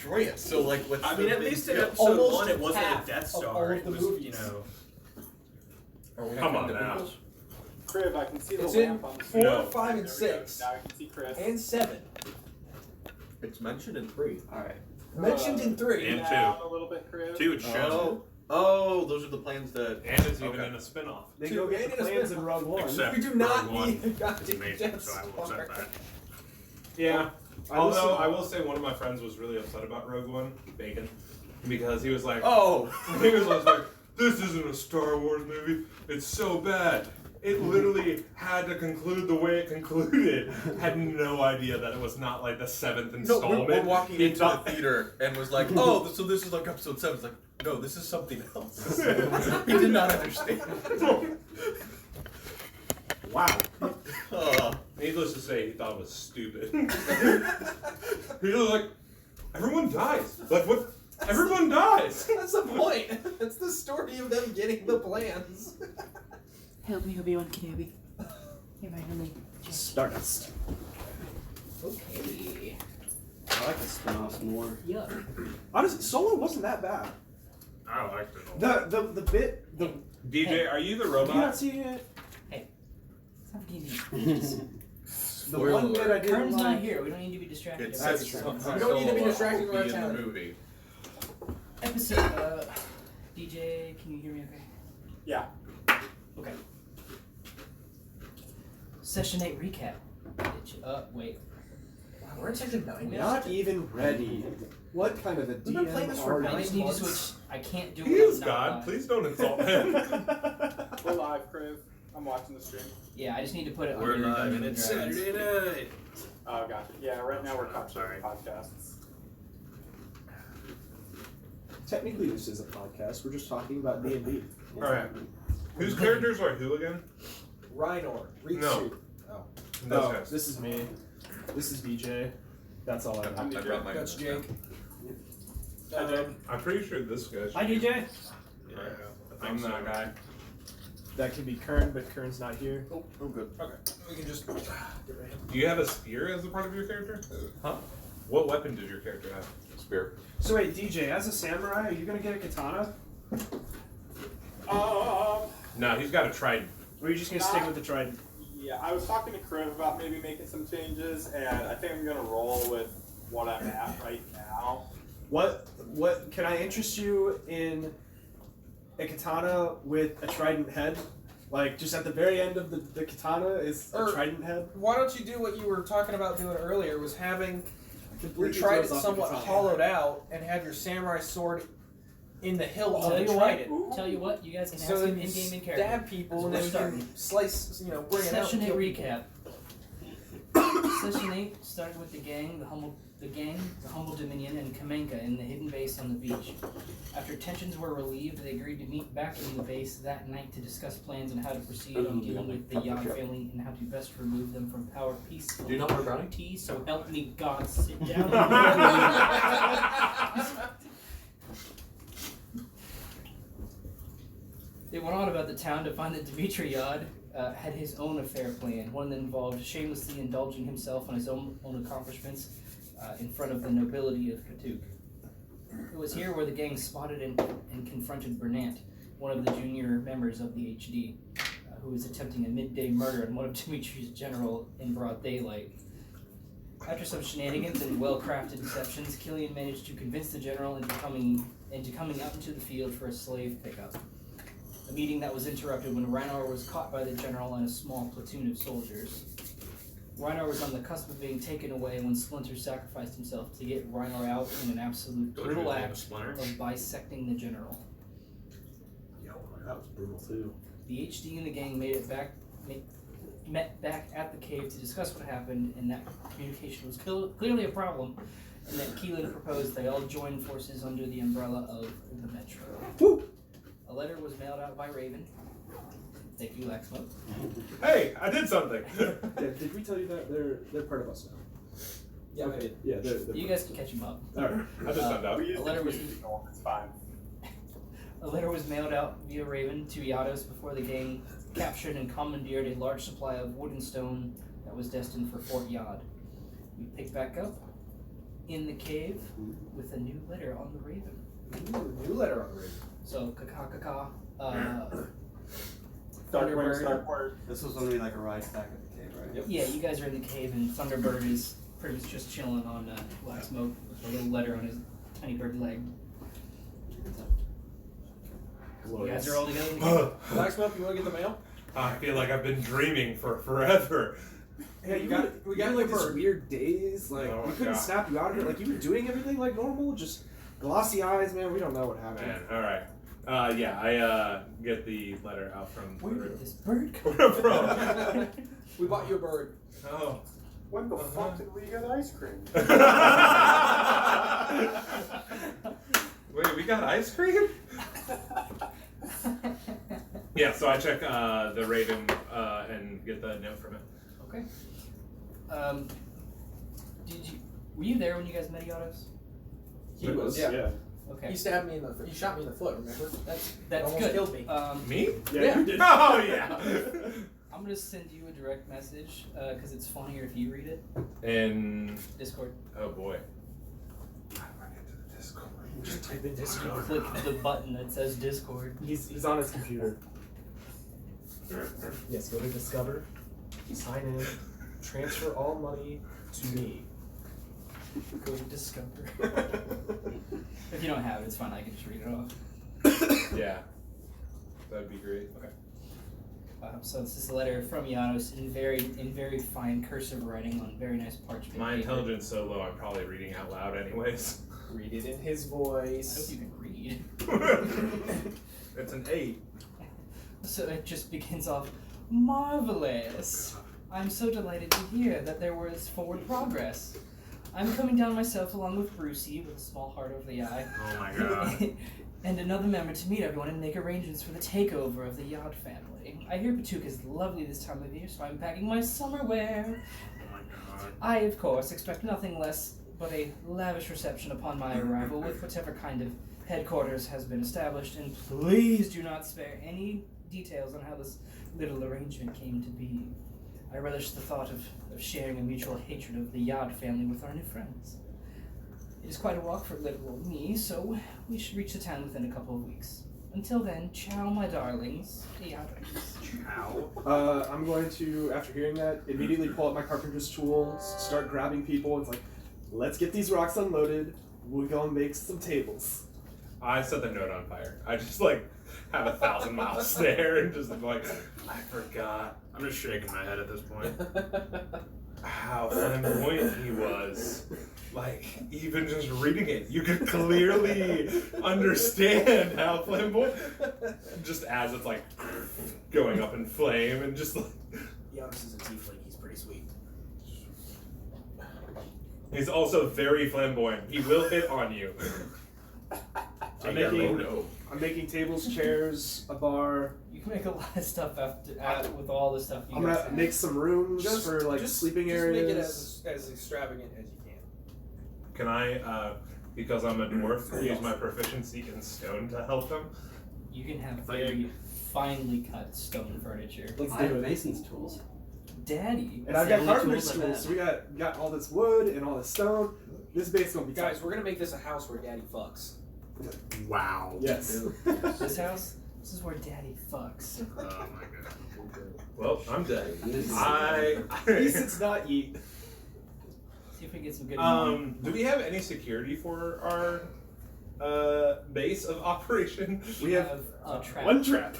destroy it. So like, what's I mean, at least in episode 1, it wasn't a Death Star. It was, you know. Come on now. Crib, I can see the It's lamp in on the 4, screen. 5, and There we 6. go. Now I can see Chris. And 7. It's mentioned in 3. Alright. Mentioned in 3. And Down a little bit, Crib. 2 is shown. Oh, those are the plans that. And it's even in a spin-off. They go get the plans in Rogue One. Except We do not Rogue One need a is goddamn amazing, Death so I will Star. accept that. Yeah. Although I will say one of my friends was really upset about Rogue One, Bacon, because he was like, oh, he was like, this isn't a Star Wars movie. It's so bad. It literally had to conclude the way it concluded. Had no idea that it was not like the 7th installment. No, we're walking into the theater and was like, oh, so this is like episode 7. It's like, no, this is something else. He did not understand. Wow. Needless to say, he thought it was stupid. He was like, everyone dies. Like, what? Everyone dies. That's the point. That's the story of them getting the plans. Help me, Obi-Wan Kenobi. You're my only Stardust. Okay. I like the spin-offs more. Yeah. Honestly, Solo wasn't that bad. I liked it a lot. The bit the DJ, are you the robot? Did you not see it? Stop TV. The one bit I didn't Kern's like. not here. We don't need to be distracted. It That's says true. something We don't need to be Solo distracted will by be in our the talent. movie. Episode. DJ, can you hear me okay? Yeah. Okay. Session 8 recap. Wait. Wow, we're at section 9 now. Not even ready. What kind of a We've been playing this for DM are I just need to months. switch. I can't do He it. is God. Please don't insult him. We're live, Crib. I'm watching the stream. Yeah, I just need to put it We're under live Dungeons and it's Dragons. Saturday night. Oh, gotcha. Yeah, right now we're I'm talking sorry. podcasts. Technically, this is a podcast. We're just talking about D&D. Alright. Whose characters are who again? Rynor. Rikzu. No. Oh. Those Oh, guys. this is me. This is BJ. That's all I know. I'm I DJ. brought my That's Jake. I'm pretty sure this guy's. Hi, DJ. I'm that guy. That could be Kern, but Kern's not here. Oh, good. Okay. We can just get rid of him. Do you have a spear as a part of your character? Huh? What weapon does your character have? Spear. So wait, DJ, as a samurai, are you gonna get a katana? No, he's got a trident. Or are you just gonna stick with the trident? Yeah, I was talking to Crib about maybe making some changes, and I think I'm gonna roll with what I'm at right now. What can I interest you in a katana with a trident head? Like just at the very end of the katana is a Or- trident head? Why don't you do what you were talking about doing earlier, was having your Completely trident throws off the somewhat katana. hollowed out and have your samurai sword in the hilt of Tell the you what. trident. Tell you what. You guys can have So some then you in-game in character. stab people and We're then you starting. can slice, bring it out. Session and 8 kill people. recap. Session 8 started with the humble Dominion, and Kamenka in the hidden base on the beach. After tensions were relieved, they agreed to meet back in the base that night to discuss plans on how to proceed in dealing with the Yod family and how to best remove them from power peacefully. Do you know where brownie? Tea, so help me God, sit down. They went on about the town to find that Dimitri Yod had his own affair planned, one that involved shamelessly indulging himself on his own accomplishments in front of the nobility of Katuk. It was here where the gang spotted and confronted Bernat, one of the junior members of the HD, who was attempting a midday murder on one of Dimitri's general in broad daylight. After some shenanigans and well-crafted deceptions, Kylian managed to convince the general into coming out into the field for a slave pickup. A meeting that was interrupted when Riynor was caught by the general and a small platoon of soldiers. Riynor was on the cusp of being taken away when Splinter sacrificed himself to get Riynor out in an absolute brutal act of bisecting the general. Yo, that was brutal too. The HD and the gang met back at the cave to discuss what happened, and that communication was clearly a problem, and that Keylen proposed they all join forces under the umbrella of the Metro. Woo! A letter was mailed out by Raven. Thank you, Laxmope. Hey, I did something. Yeah, did we tell you that they're part of us now? Yeah, okay. I did. Yeah, they're You guys can catch him up. all right. I just found out. We used A letter to was- use normal, it's fine. A letter was mailed out via Raven to Yados before the gang captured and commandeered a large supply of wood and stone that was destined for Fort Yod. We pick back up. in the cave with a new letter on the raven. Ooh, new letter on the raven. So kaka. Dark Thunderbird. wings, dark word. This was when we like arrived back at the cave, right? Yep. Yeah, you guys are in the cave, and Thunderbird is pretty much just chilling on Laxmope with a little letter on his tiny bird leg. You guys are all together in the cave? Laxmope, you want to get the mail? I feel like I've been dreaming for forever. Yeah, We got like the this bird. weird daze. Like Oh we my couldn't God. snap you out of it. Like you were doing everything like normal, just glossy eyes, man. We don't know what happened. Man, all right. Yeah, I get the letter out from. Where did this bird come Where from? We bought you a bird. Oh. When the fuck did we get ice cream? Wait, we got ice cream? Yeah, so I check the raven and get the note from it. Okay. Were you there when you guys met Yados? He was. Yeah. Okay. He stabbed me in the. He shot me in the foot. Remember? That's almost good. killed me. Me? Yeah, you did. Oh, yeah. I'm gonna send you a direct message because it's funnier if you read it. In. Discord. Oh, boy. How do I get to the Discord? Just type in You Discord. click the button that says Discord. He's on his computer. Yes, go to Discover, sign in, transfer all money to me. Go to Discover. If you don't have it, it's fine. I can just read it off. Yeah. That'd be great. Okay. So this is a letter from Yados in very fine cursive writing on very nice parchment. My paper. intelligence so low, I'm probably reading out loud anyways. Read it in his I hope voice. you can read. It's an 8. So it just begins off, marvelous. I'm so delighted to hear that there was forward progress. I'm coming down myself along with Brucey with a small heart over the eye. Oh my god. And another member to meet everyone and make arrangements for the takeover of the Yod family. I hear Patuk is lovely this time of year, so I'm packing my summer wear. Oh my god. I, of course, expect nothing less but a lavish reception upon my arrival with whatever kind of headquarters has been established, and please do not spare any details on how this little arrangement came to be. I relish the thought of sharing a mutual hatred of the Yod family with our new friends. It is quite a walk for little old me, so we should reach the town within a couple of weeks. Until then, ciao, my darlings. Ciao. I'm going to, after hearing that, immediately pull out my carpenter's tools, start grabbing people. It's like, let's get these rocks unloaded. We're gonna make some tables. I set the note on fire. I just like have 1,000 miles stare and just like, I forgot. I'm just shaking my head at this point. How flamboyant he was. Like, even just reading it, you could clearly understand how flamboyant. Just as it's like going up in flame and just like. Yados is a tiefling. He's pretty sweet. He's also very flamboyant. He will hit on you. I'm making tables, chairs, a bar. You can make a lot of stuff with all the stuff you I'm guys gonna have. make some rooms for like sleeping areas. Make it as extravagant as you can. Can I, because I'm a dwarf, use my proficiency in stone to help him? You can have very finely cut stone furniture. Let's I do have it. mason's tools. Daddy. And I've that's got the only carpenter's tools I tools, have. so we got all this wood and all this stone. This base gonna be Guys, tight. we're gonna make this a house where Daddy fucks. Wow. Yes. This house, this is where Daddy fucks. Oh my god. Well, I'm dead. And this is At least it's not eat. See if we get some good. Do we have any security for our base of operation? We have a trap. one trap.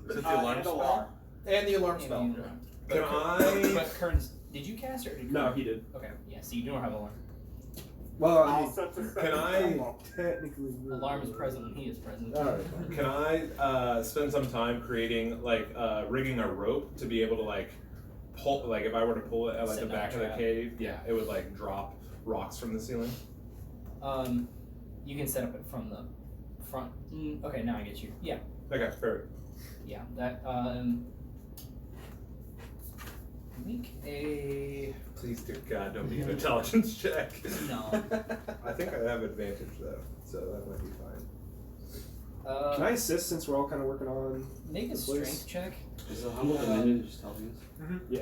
Is it the alarm And a spell? alarm. And the alarm And spell. the alarm. Can I? But Kern's, did you cast it or did No, Kern? he did. Okay, yeah. So you don't have alarm. Well, I All mean, set to Can I? technically. Alarm is present when he is present. All right. Can I spend some time creating like rigging a rope to be able to like pull, like if I were to pull it at like Set the up a back of the trap. cave, yeah, it would like drop rocks from the ceiling. You can set up it from the front. Okay, now I get you. Yeah, Okay, perfect. yeah. That make a Please, dear God, don't be an intelligence check. no. I think I have advantage though, so that might be fine. Can I assist since we're all kind of working on? Make a Please. strength check, Is the humble dominion just helping us? Yeah.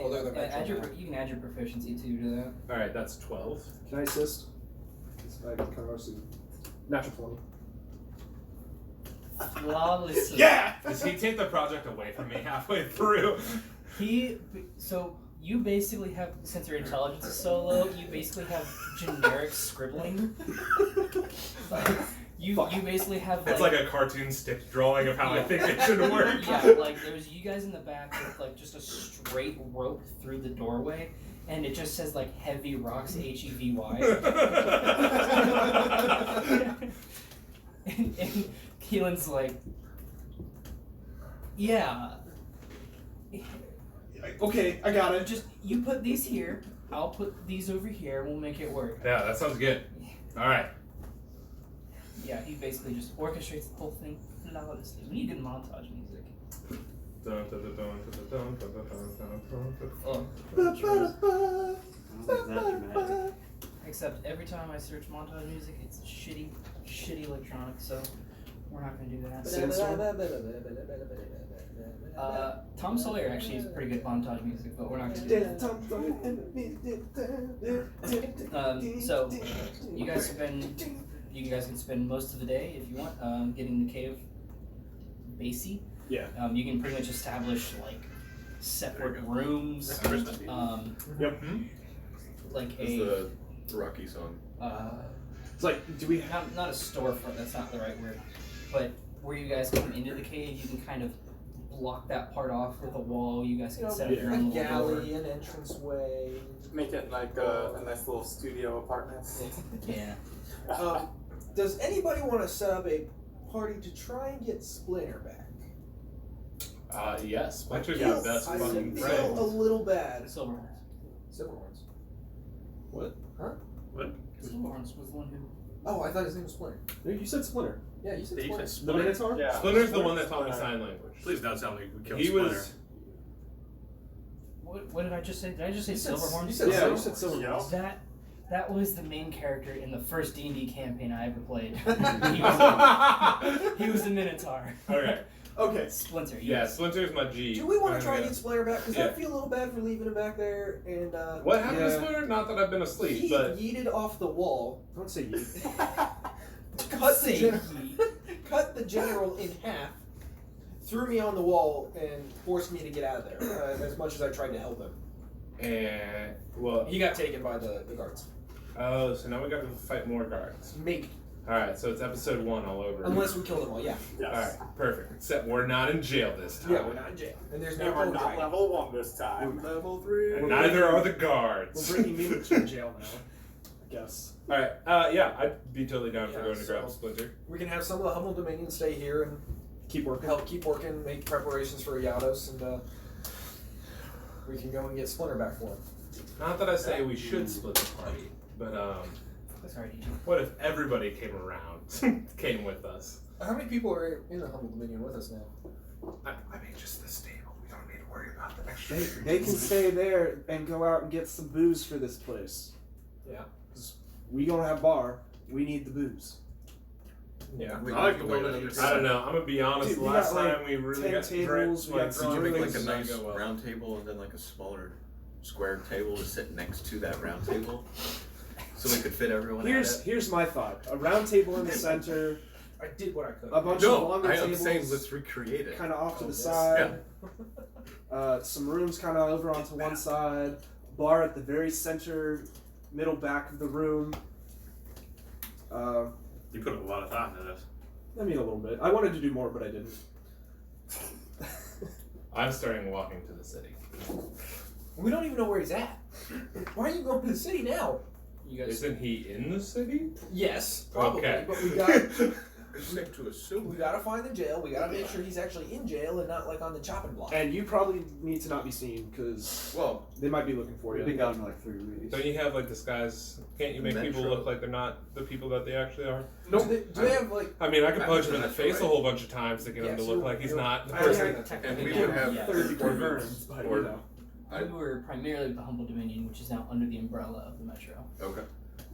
Oh, they're the Yeah, metro now. you can add your proficiency too to that. All right, that's 12. Can I assist? I can cover natural 20. Flawlessly. Yeah! Does he take the project away from me halfway through? So you basically have, since your intelligence is so low, you basically have generic scribbling. You basically have It's like a cartoon stick drawing of how I think it should work. Yeah, like there's you guys in the back with like just a straight rope through the doorway, and it just says like heavy rocks HEVY. and Keylen's like, yeah. Okay, I got it. Just you put these here, I'll put these over here, and we'll make it work. Yeah, that sounds good. All right. Yeah, he basically just orchestrates the whole thing flawlessly. We need good montage music. Oh, except every time I search montage music, it's shitty electronic, so we're not gonna do that. Tom Sawyer actually is pretty good montage music, but we're not gonna do that. So you guys can spend most of the day if you want getting the cave basey. Yeah. You can pretty much establish like separate rooms. Yep. Like It's the Rocky song. It's like, do we not a storefront, that's not the right word, but where you guys come into the cave, you can kind of block that part off with a wall. You guys can set up your own little galley, door. an entranceway. Make it like a nice little studio apartment. Yeah. Does anybody want to set up a party to try and get Splinter back? Yes. Splinter's I my best fucking feel friend. a little bad. Silverhorns. Silverhorns. What? Huh? What? Silverhorns was the one who. Oh, I thought his name was Splinter. No, you said Splinter. Yeah, you said Yeah, you Splinter. said The Minotaur? Yeah. Splinter's the one that taught me sign language. Please don't tell me we killed He Splinter. was. What did I just say? Did I just say You said- Silverhorns? you said Yeah, you Silverhorns. said Silverhorns. Yeah. That was the main character in the first D&D campaign I ever played. he was a Minotaur. Okay. Okay. Splinter. Yeah, Yes. Splinter's my G. Do we want to Oh, try and yeah. get Splinter back? Because Yeah. I feel a little bad for leaving him back there. And What happened to Yeah. Splinter? Not that I've been asleep, he but yeeted off the wall, Don't say you. cut the general in half, threw me on the wall, and forced me to get out of there. As much as I tried to help him, and well, he got taken by the guards. oh, so now we got to fight more guards. Maybe, All right, so it's episode 1 all over. unless we kill them all. Yeah. All right, perfect. Except we're not in jail this time. Yeah, we're not in jail, and there's no And we're code not dragon. level 1 this time. Level 3. And neither are the We're guards. bringing me to jail now. I guess. All right, yeah, I'd be totally down for Yeah, going to grab so- Splinter. We can have some of the humble dominion stay here and Keep working. help keep working, make preparations for Yados, and we can go and get Splinter back for him. Not that I say we should split the party, but Sorry, DJ. what if everybody came around, came with us? How many people are in the humble dominion with us now? I mean, just this table. We don't need to worry about the extra. They can stay there and go out and get some booze for this place. Yeah. We don't have bar. We need the booze. Yeah. We I like can the way go that in you and- I don't know. I'm gonna be honest. Dude, we last got, like, time we really 10 got tables, we got like, Did you make like a Drawings, nice go well. round table and then like a smaller square table to sit next to that round table? So we could fit everyone at it? Here's my thought. A round table in the center, I did what I could. a bunch of No, longer I am tables saying let's recreate it. kind of off to the yes. side. Some rooms kind of over onto one side. Bar at the very center, middle back of the room. You put a lot of thought into this. I mean, a little bit. I wanted to do more, but I didn't. I'm starting walking to the city. We don't even know where he's at. Why are you going to the city now? You guys. Isn't he in the city? Yes, probably. Okay. But we got Safe to assume. we got to find the jail. We got to make sure he's actually in jail and not like on the chopping block. And you probably need to not be seen because Well, they might be looking for We've you. been gone for like 3 weeks. Don't you have like disguise? Can't you make people Metro. look like they're not the people that they actually are? Do they have like? I mean, I could I punch think him in the that's face right. a whole bunch of times to get him Yes, to look like he's not the I person. think and we Yeah. would have Yeah. 30 or burns, but or- you know. I- We were primarily with the Humble Dominion, which is now under the umbrella of the Metro. Okay.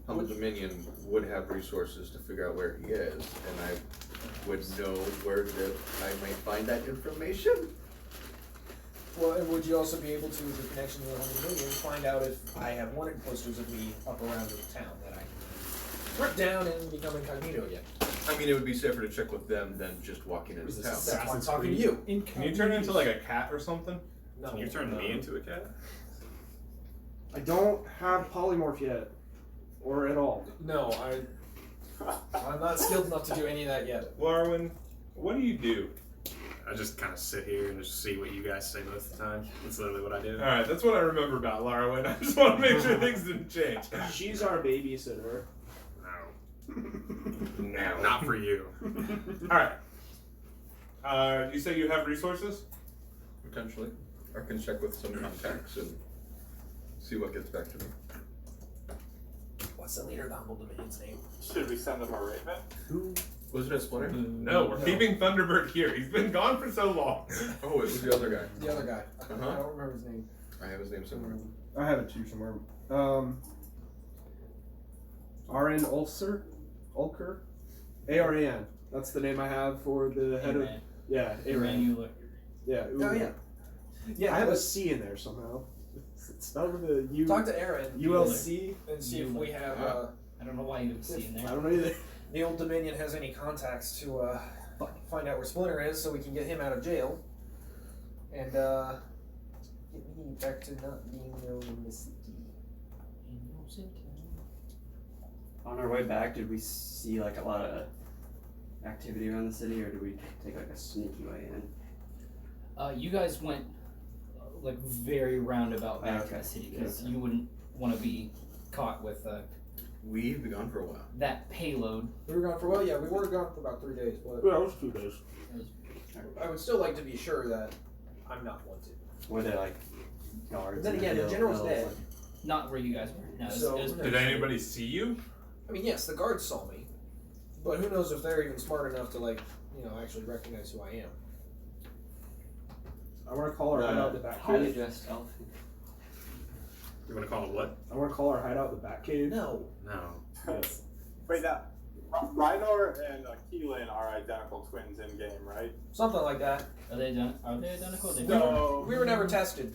Humble Dominion would have resources to figure out where he is, and I would know where I might find that information. Well, and would you also be able to, with your connection to the 100 million, find out if I have wanted posters of me up around the town that I rip down and become incognito again? I mean, it would be safer to check with them than just walking into Is this town. That's why I'm talking to you. Can you turn into like a cat or something? No. Can you turn me into a cat? I don't have polymorph yet, or at all. No, I'm not skilled enough to do any of that yet. Larawen, what do you do? I just kind of sit here and just see what you guys say most of the time. That's literally what I do. Alright, that's what I remember about Larawen. I just want to make sure things didn't change. She's our babysitter. No, not for you. Alright. You say you have resources? Potentially. I can check with some contacts and see what gets back to me. What's the leader of the Humble Dominion's name? Should we send them a raven? Who? Was it a Splinter? No, we're keeping Thunderbird here. He's been gone for so long. Oh, it was the other guy. The other guy. I Uh-huh. don't remember his name. I have his name somewhere. I have it too somewhere. R.N. Ulcer? Ulker? A-R-A-N. That's the name I have for the head of... Amen. Yeah, A-R-A-N. Granular. Yeah. Oh, yeah. Yeah, I have a let's C in there somehow. It's spelled with a U. talk to Aaron ULC? and see if we have, I don't know why you would see in I there. don't know either. the Old Dominion has any contacts to find out where Splinter is so we can get him out of jail. And get me back to not being known in the city. On our way back, did we see like a lot of activity around the city, or did we take like a sneaky way in? You guys went like very roundabout back to Okay. the city because you wouldn't want to be caught with We've been gone for a while. that payload. We were gone for, well, yeah, we were gone for about 3 days, but Yeah, it was 2 days. I would still like to be sure that I'm not wanted. Were there like guards? Then in again, the hill- general's hills, dead. like- Not where you guys were. No, So- it was Did anybody see you? I mean, yes, the guards saw me, but who knows if they're even smart enough to, like, actually recognize who I am. I want to call our hideout the highly Batcave. dressed elf. You want to call it what? I want to call our hideout the Batcave. No. No. Yes. Wait, now, Riynor and Keylen are identical twins in game, right? Something like that. Are they identical? They No. We were never tested.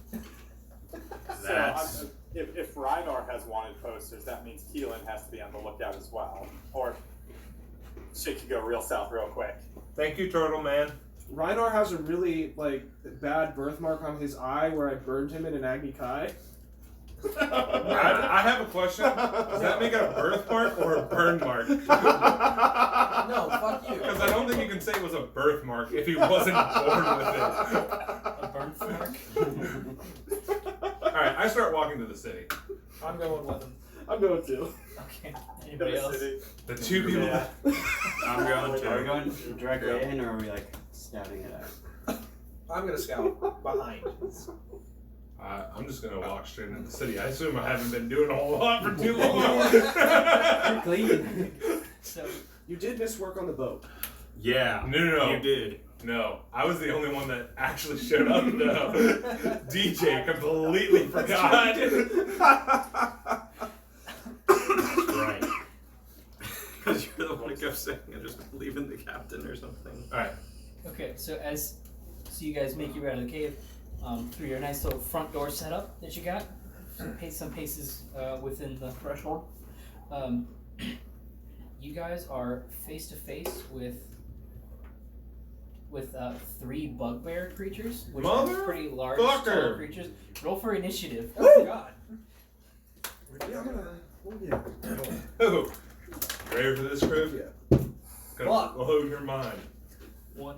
That's... If Riynor has wanted posters, that means Keylen has to be on the lookout as well. Or shit could go real south real quick. Thank you, Turtle Man. Riynor has a really bad birthmark on his eye where I burned him in an Agni Kai. I have a question. Does that make it a birthmark or a burn mark? No, fuck you. Because I don't think you can say it was a birthmark if he wasn't born with it. A birthmark? Alright, I start walking to the city. I'm going with them. I'm going to. Okay. Anybody else? The two people. Yeah. I'm going Are we to. going directly in, or are we like scouting it out? I'm gonna scout behind. I'm just gonna walk straight into the city. I assume I haven't been doing a whole lot for too long. You're clean. So You did miss work on the boat. Yeah. No. You did. No, I was the only one that actually showed up though. DJ completely forgot. Right. Because you're the one who kept saying I just leaving the captain or something. Alright. okay, so you guys make your way out of the cave through your nice little front door setup that you got. Some paces within the threshold. You guys are face to face with 3 bugbear creatures, which are pretty large, Motherfucker! tall creatures. Roll for initiative. Oh god. Yeah, I'm gonna. Oh, yeah. Oh, you ready for this, crew? Yeah. Gonna What? blow your mind. 1.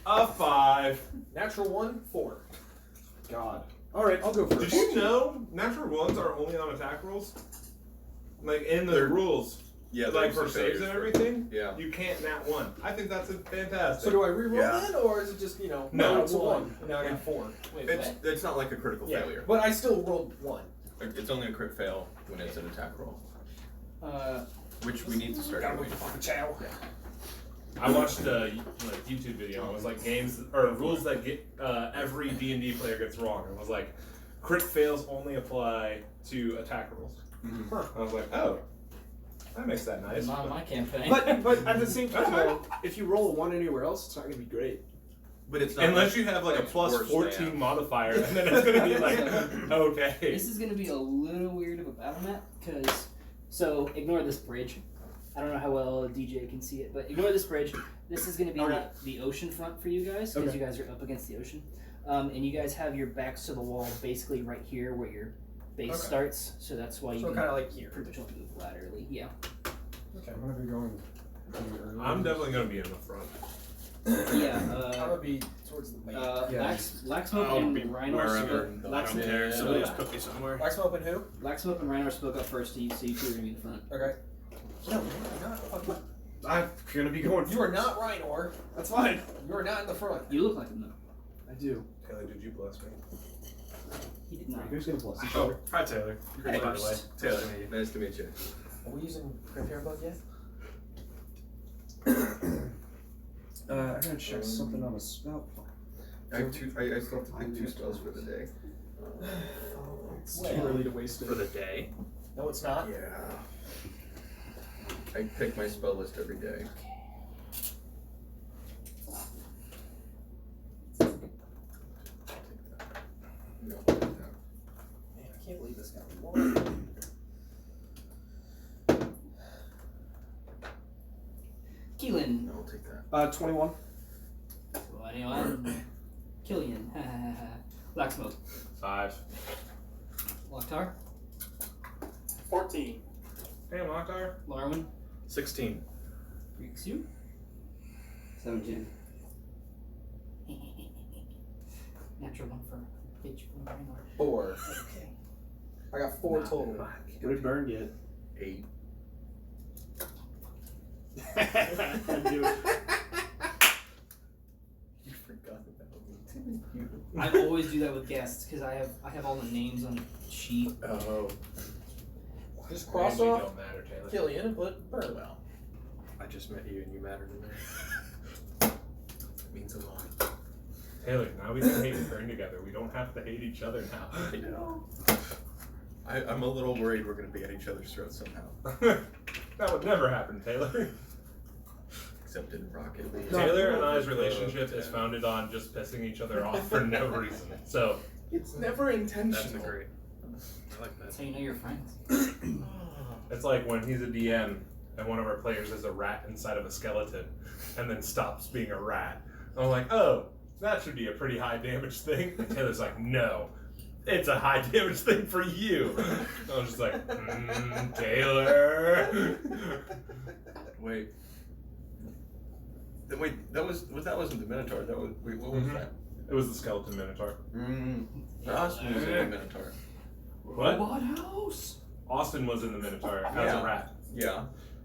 A 5. Natural 1, 4. God. Alright, I'll go first. Did you know natural ones are only on attack rolls? Like in the They're- rules, Yeah, like those for are saves and everything, Yeah. you can't nat 1. I think that's fantastic. So do I reroll Yeah. then, or is it just, No, it's a 1, and now I got 4? Wait, It's what? it's not like a critical Yeah, failure. but I still rolled 1. It's only a crit fail when it's an attack roll, which we need to start Gotta doing. wait for fucking chow. I watched a YouTube video. And it was like games or rules that get every D&D player gets wrong. It was like crit fails only apply to attack rolls. Mhm. I was like, oh, that makes that nice. Not on my campaign. But at the same time, That's fine. though, if you roll a 1 anywhere else, it's not gonna be great. But it's not Unless like you have like a plus X-Force 14 spam. modifier, and then it's gonna be like, okay. This is gonna be a little weird of a battle map, because, so ignore this bridge. I don't know how well a DJ can see it, but ignore this bridge. This is gonna be the ocean front for you guys, because you guys are up against the ocean. And you guys have your backs to the wall basically right here where your base starts, so that's why you So can kind of like here. pretty much move laterally. Yeah. Okay. I'm gonna be going. I'm definitely gonna be in the front. Yeah. I'm gonna be towards the main. Laxmope I'll and be Riynor wherever. spoke. I don't care. Somebody just put me somewhere. Laxmope and who? Laxmope and Riynor spoke up first, so you two are gonna be in the front. Okay. No, you're not. Fucking. I'm gonna be going. You are not Riynor. That's fine. You are not in the front. You look like him though. I do. Taylor, did you bless me? He did not. Who's gonna bless each Oh, other? hi Taylor. Hey. By the way, Taylor, nice to meet you. Are we using Prepare Bug yet? I gotta check something on a spell. I have two. I still have to pick 2 spells for the day. It's too early to waste it. for the day. No, it's not. Yeah. I pick my spell list every day. No. Man, I can't believe this got long. Keylen. I'll take that. 21. 21. Kylian. Laxmope. 5. Lok'Tar. 14. Damn, Lok'Tar. Larawen. 16. Rikzu. 17. Natural one for bitch from Riynor. 4. Okay. I got 4 total. Good burn yet. 8. I knew it. You forgot about me. I always do that with guests because I have all the names on a sheet. Oh. Just cross And you off don't matter, Taylor. Killian and put Burnwell. I just met you and you mattered to me. That means a lot. Taylor, now we can hate and burn together. We don't have to hate each other now. I'm a little worried we're going to be at each other's throats somehow. That would never happen, Taylor. Except in Rocket League. Taylor and I's relationship is founded on just pissing each other off for no reason. So It's never intentional. That's a great. I like that. That's how you know you're friends. it's like when he's a DM and one of our players is a rat inside of a skeleton and then stops being a rat. I'm like, oh, that should be a pretty high damage thing. And Taylor's like, no, it's a high damage thing for you. I was just like, Taylor. Wait. Wait, that wasn't the Minotaur. That was what was that? It was the skeleton minotaur. Austin was in the Minotaur. What? What house? Austin was in the minotaur as Yeah. a rat. Yeah.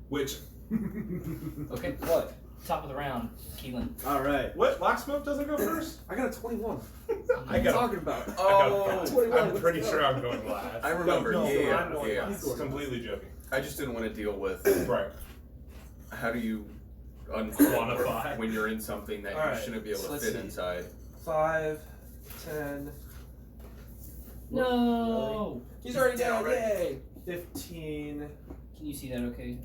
Which, Okay. What? Top of the round, Keylen. Alright. what? Laxmope doesn't go first? I got a 21. I What are you got. talking about? I Oh, got 21, I'm pretty let's go. sure I'm going last. I remember. No, yeah, I'm going yeah. last. He's completely joking. I just didn't want to deal with Right. how do you Quantify. when you're in something that Alright, you shouldn't be able so to let's fit see. inside. 5, 10, No. He's already down. Yay! 15, Can you see that? Okay.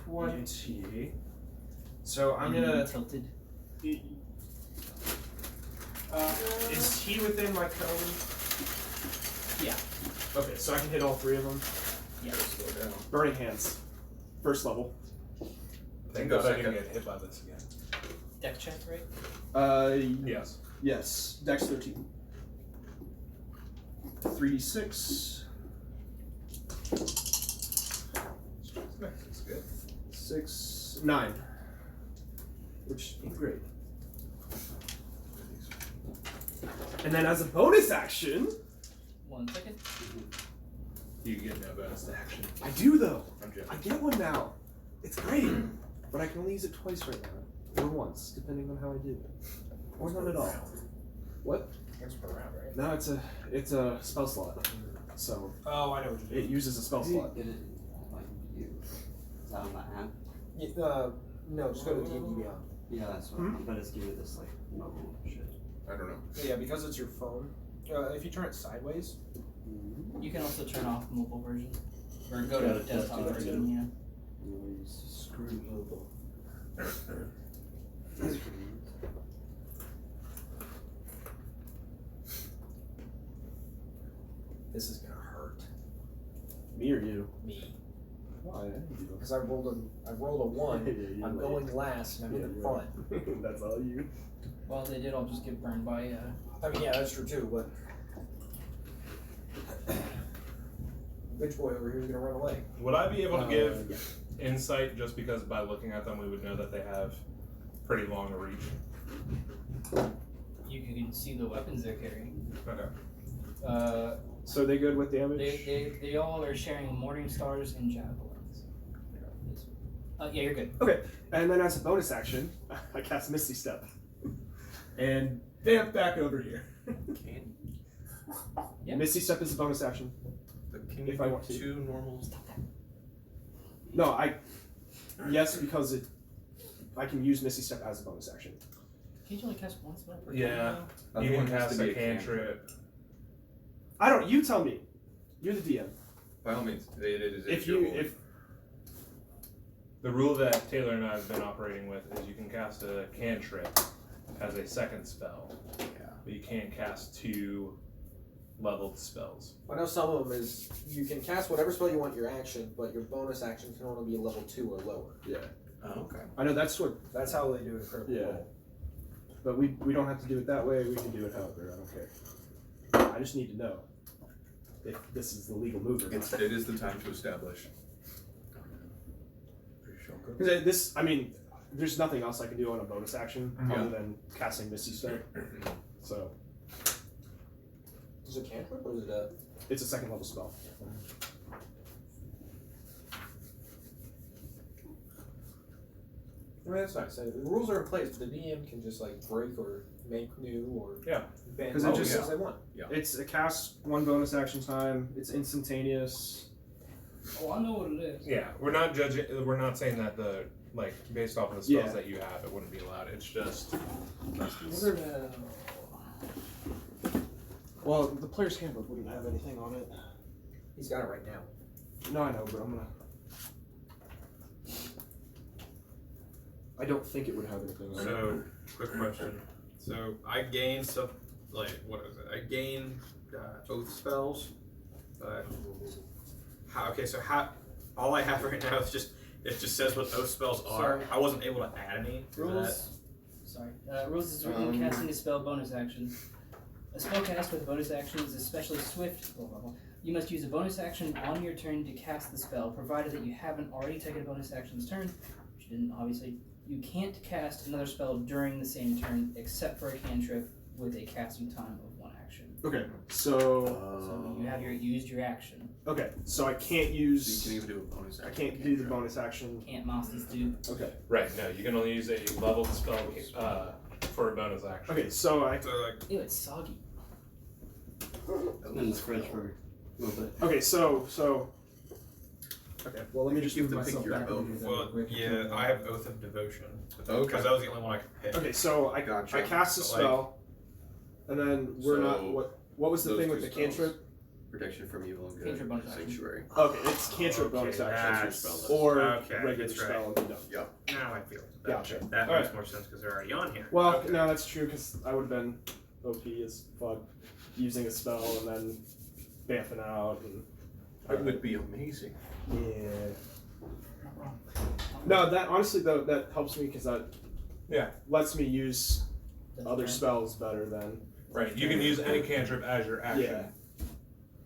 20. So I'm gonna. tilted. Is he within my cone? Yeah. Okay, so I can hit all 3 of them. Yeah. Slow down. Burning hands. First level. Thank Go God I didn't second. get hit by this again. Deck check, right? Yes. Yes. Dex 13. 3d6. Next is good. 6, 9. Which is great. And then as a bonus action, 1 second. You get no bonus to action. I do though. I'm joking. I get one now. It's great. But I can only use it twice right now. Or once, depending on how I do it. Or none at all. What? Once per round, right? No, it's a spell slot. So Oh, I know what you're it uses a spell slot. Get it like you. Is that on the app? doing. No, just go to D&D Beyond. Yeah, that's what. But it's giving it this like mobile shit. I don't know. Yeah, because it's your phone. If you turn it sideways, You can also turn off the mobile version. Or go Yeah, to the that's desktop what I version, do. yeah. Screw mobile. because I rolled a 1. You're I'm late. going last, and I'm in the you're front. right. That's all you. Well, they did all just get burned by. I mean, yeah, that's true too. But bitch boy over here is gonna run away. Would I be able to give Yeah. insight just because by looking at them we would know that they have pretty long reach? You can see the weapons they're carrying. Okay. So they good with damage? They all are sharing morning stars and javelins. Yeah, you're good. Okay, and then as a bonus action, I cast Misty Step. And bam, back over here. Can, Yeah. Misty Step is a bonus action. can If you I do want to. 2 normals? No, yes, because I can use Misty Step as a bonus action. Can't you only cast one spell per Yeah. turn? You can Everyone has cast to be a cantrip. I don't. You tell me. You're the DM. By all means, it is. If The rule that Taylor and I have been operating with is you can cast a cantrip as a second spell, but you can't cast 2 leveled spells. I know some of them is you can cast whatever spell you want your action, but your bonus action can only be a level 2 or lower. Yeah. Oh, okay. I know that's what. That's how they do it. Critical Yeah. Role. But we don't have to do it that way. We can do it however. I don't care. I just need to know if this is the legal move or not. It is the time to establish. Because this, I mean, there's nothing else I can do on a bonus action Yeah. other than casting Misty Step. So Is it cantrip or is it a? it's a second level spell. I mean, that's nice. The rules are in place, but the DM can just like break or make new or Yeah. ban 'Cause as it just- as they want. It's a cast 1 bonus action time. It's instantaneous. Oh, I know what it is. Yeah, we're not judging. We're not saying that based off of the spells Yeah. that you have, it wouldn't be allowed. It's just Well, the player's handbook wouldn't have anything on it. He's got it right now. No, I know, but I'm gonna. I don't think it would have anything on it. So, quick question. So, I gain some, what is it? I gain oath spells. All I have right now is it just says what oath spells are. Sorry. I wasn't able to add any. to that. Rules. Sorry. Rules is written casting a spell bonus action. A spell cast with a bonus action is especially swift. Blah, blah, blah. You must use a bonus action on your turn to cast the spell, provided that you haven't already taken a bonus action this turn, which you didn't, obviously. You can't cast another spell during the same turn, except for a cantrip with a casting time of 1 action. Okay, so So you have used your action. okay, so I can't So use. you can even do a bonus I action. can't do the bonus action. Can't Masters do. Okay. right. No, you can only use a leveled spell for a bonus action. Okay, so I. So, Ew, it's soggy. It's been in the fridge for a little bit. Okay, so. Okay, well let me just You move have to myself pick your back. oath. well, yeah, I have Oath of Devotion. Okay. Because that was the only one I could pick. Okay, so I Gotcha. cast a So, like- spell, and then we're So, not. What was the those thing with two the spells. cantrip? Protection from evil and good. Cantrip bonus action. Sanctuary. Okay, it's cantrip Okay, bonus that's action your spell list. or Okay, regular that's right. spell and be done. Now I feel it. Gotcha. That All makes right. more sense because they're already on here. Well, Okay. no, that's true because I would have been OP as fuck using a spell and then bamfing out and. It would be amazing. Yeah. No, that honestly though that helps me because that lets me use other spells better than Right. You can use any cantrip as your action. yeah.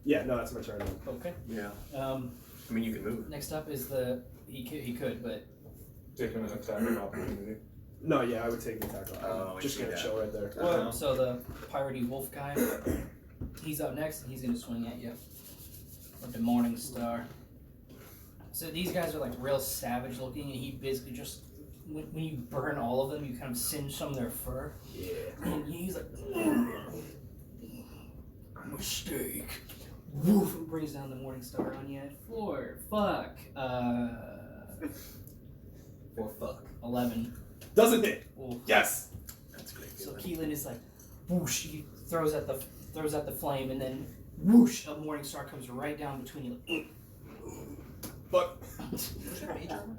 Yeah, no, that's my turn then. Okay. Yeah. Um, I mean, you can move. next up is he could, but Taking an attack of opportunity. No, yeah, I would take the attack. Oh, I'm I just see gonna that. chill right there. Uh-huh. so the piratey wolf guy, he's up next and he's gonna swing at you with the morning star. So these guys are like real savage looking, and he basically just when you burn all of them, you kind of singe some of their fur. Yeah. And he's like, mistake. Woof, and brings down the morning star on you. 4, fuck. 11. Doesn't it? Ooh. Yes. That's great. So Keylen is like, whoosh. He throws at the flame, and then whoosh, a morning star comes right down between you. But Was that mage armor?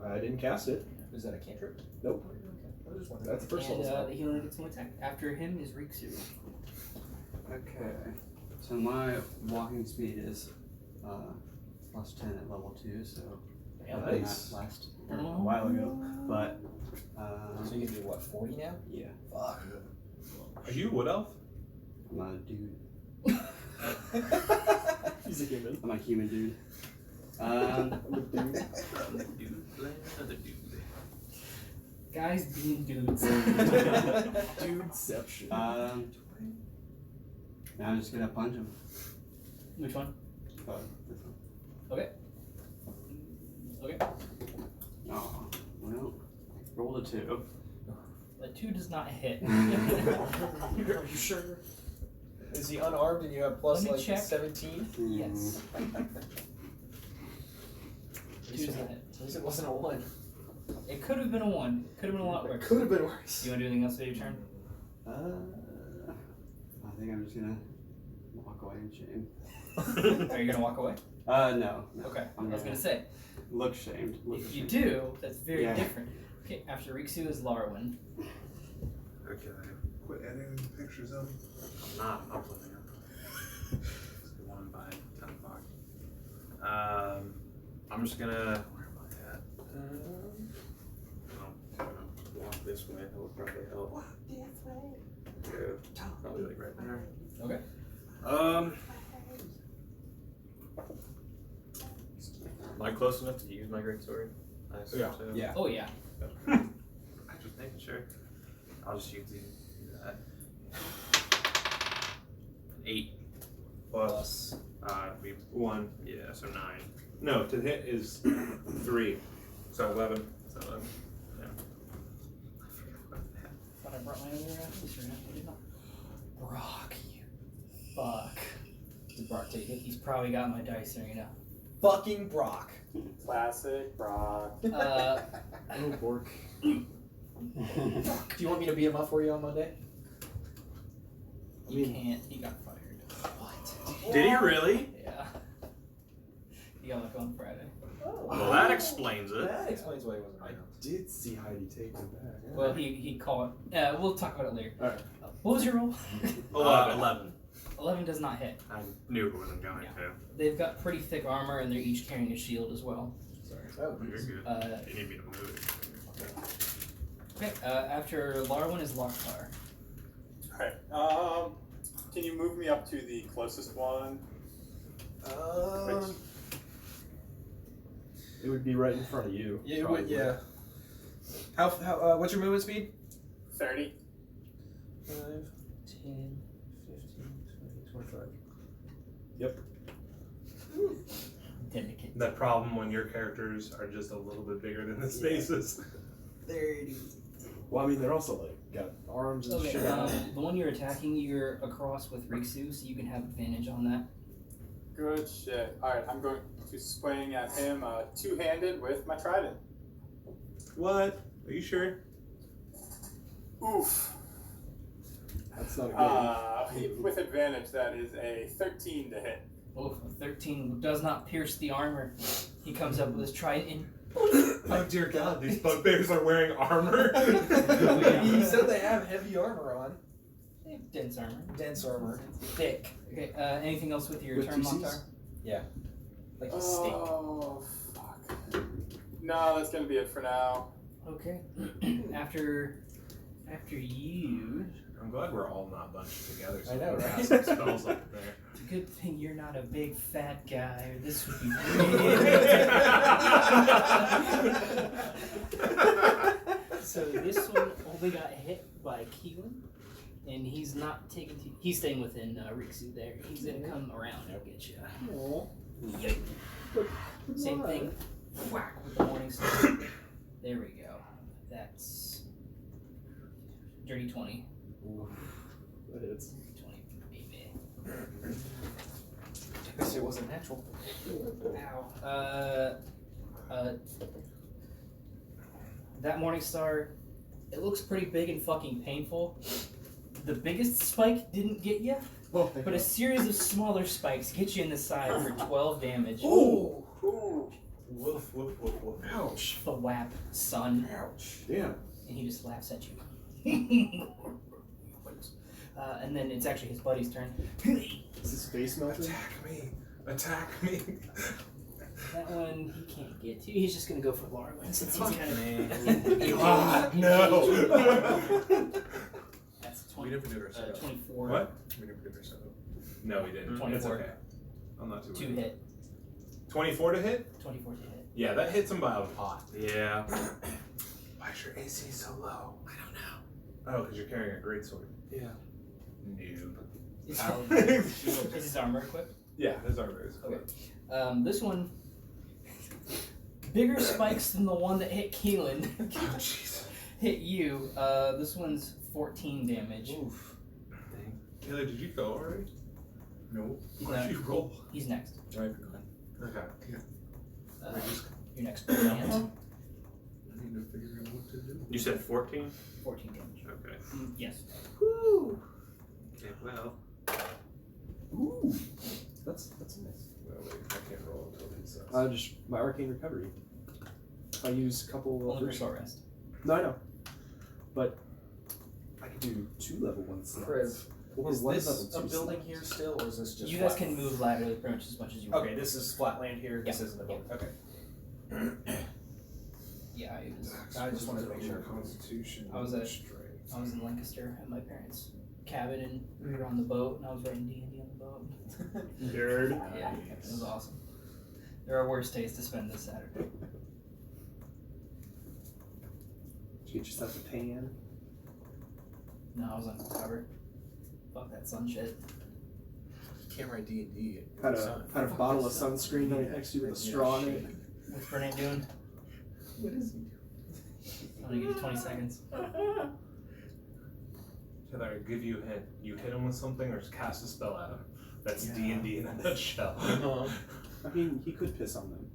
I didn't cast it. Is that a cantrip? Nope. I was just wondering. That's the first And level. the healer gets one attack. After him is Rikzu. Okay. So my walking speed is +10 at level 2, so Yeah, than nice. that last or a while ago. But So you can do what, 40 now? yeah, Fuck. Are you a wood elf? I'm not a dude. He's a human. I'm a human dude. Dude, play another dude. Guys being dudes. Dudeception. Now I'm just gonna punch him. Which one? This one. Okay. Okay. Oh, well, rolled a 2. A 2 does not hit. Are you sure? Is he unarmed and you have plus Let me like check. 17? Yes. 2 does not hit. At least it wasn't a 1. It could have been a 1. Could have been a lot worse. Could have been worse. Do you want to do anything else with your turn? I think I'm just gonna walk away in shame. Are you gonna walk away? No. Okay. I I'm was gonna say, look shamed. Look if you ashamed. do, that's very Yeah. different. Okay. After Rikzu is Larawen. Okay. Quit editing pictures of him. I'm not uploading them. It's 1 by 10 o'clock. I'm just gonna. Where am I at? Walk this way. That would probably help. Walk this way. Yeah, probably like right there. Okay. Am I close enough to use my great sword? I assume Yeah. so. Yeah. Oh yeah. I'm just making sure. I'll just use that. 8 Plus we 1. yeah, so 9. No, to hit is 3. So 11. So yeah. I forgot about that. Thought I brought my other piece right now. I did not. Brock, you fuck. Did Brock take it? He's probably got my dice there, you know. Fucking Brock. Classic Brock. Oh, Bork. Do you want me to be him up for you on Monday? You can't. He got fired. What? Did he really? Yeah. He got left on Friday. Well, that explains it. That explains why he wasn't I around. did see Heidi take him back. Well, he called. We'll talk about it later. Alright. What was your roll? 11. 11 does not hit. I knew it wasn't going Yeah. to. They've got pretty thick armor, and they're each carrying a shield as well. Sorry. Oh, you're good. You need me to move. Okay. After Larawen is Lok'Tar. Alright, can you move me up to the closest one? It would be right in front of you. Yeah, it would, probably. yeah. How what's your movement speed? 30. 5, 10, 15, 20, 25. Yep. Delicate. That problem when your characters are just a little bit bigger than the spaces. 30. Well, I mean, they're also like got arms and Okay, shit. the one you're attacking, you're across with Rikzu, so you can have advantage on that. Good shit. Alright, I'm going to swing at him two-handed with my trident. What? Are you sure? Oof. That's not a good With advantage, that is a 13 to hit. Oh, 13 does not pierce the armor. He comes up with his trident and Oh dear God, these bugbears are wearing armor. You said they have heavy armor on. they have dense armor. Dense armor. Thick. Okay, anything else with your With turn, PCs? Lok'Tar? Yeah. Like a steak. Oh, fuck. No, that's gonna be it for now. Okay. after you, I'm glad we're all not bunched together. So I know, we can right? have some spells up there. it's a good thing you're not a big fat guy, or this would be So this one only got hit by Keylen, and he's not taking. He's staying within Rikzu there. He's gonna come around and get you. Yoink. Same thing. Whack with the morning star. There we go. That's dirty 20. That is. 20, baby. I guess it wasn't natural. Ow. That morning star, it looks pretty big and fucking painful. The biggest spike didn't get you, Oh, but a series of smaller spikes get you in the side for 12 damage. Ooh! Ooh. Woof, woof, woof, woof. Ouch. The whap, son. Ouch. Damn. And he just laughs at you. And then it's actually his buddy's turn. Is his face melting? Attack me! Attack me! That one he can't get to. He's just gonna go for Larawen since he's kind of. God, no. That's We never did our setup. 24. What? We never did our setup. No, he didn't. 24. It's okay. I'm not too Two worried. hit. 24 to hit? 24 to hit. Yeah, that hits him by a lot. Yeah. Why is your AC so low? I don't know. Oh, because you're carrying a greatsword. Yeah. Noob. Is his armor equipped? Yeah, his armor is. Okay. This one, bigger spikes than the one that hit Keylen. Oh, jeez. Hit you. This one's 14 damage. Oof. Dang. Taylor, did you go already? No. He's Why'd not- you roll? He's next. I've gone. Okay. You're next. Brilliant. I need to figure out what to do. You said 14? 14 damage. Okay. Yes. Woo! Okay, well. Ooh, that's nice. No, wait, I can't roll until he says. Just my arcane recovery. If I use a couple Only for of short rest. No, I know. But I could do 2 level 1 slots. Kriv, Or is 1 this level 2 a building slots. here still, or is this just You guys flat? can move laterally pretty much as much as you want. Okay, this is flat land here. This isn't a building. Okay. Yeah, I just wanted to make sure. Constitution. I was at- strength. I was in Lancaster at my parents' cabin, and we were on the boat, and I was writing D&D on the boat. Nerd. Yeah, it was awesome. There are worse days to spend this Saturday. Did you get yourself a tan? No, I was on cover. Fuck that sun shit. You can't write D&D. Had a bottle of sunscreen right next to you with a straw in it. What's Bernard doing? What is he I'm gonna give you 20 seconds. Taylor, I give you a hint. You hit him with something or cast a spell at him. That's Yeah. D&D in a nutshell. I mean, he could piss on them.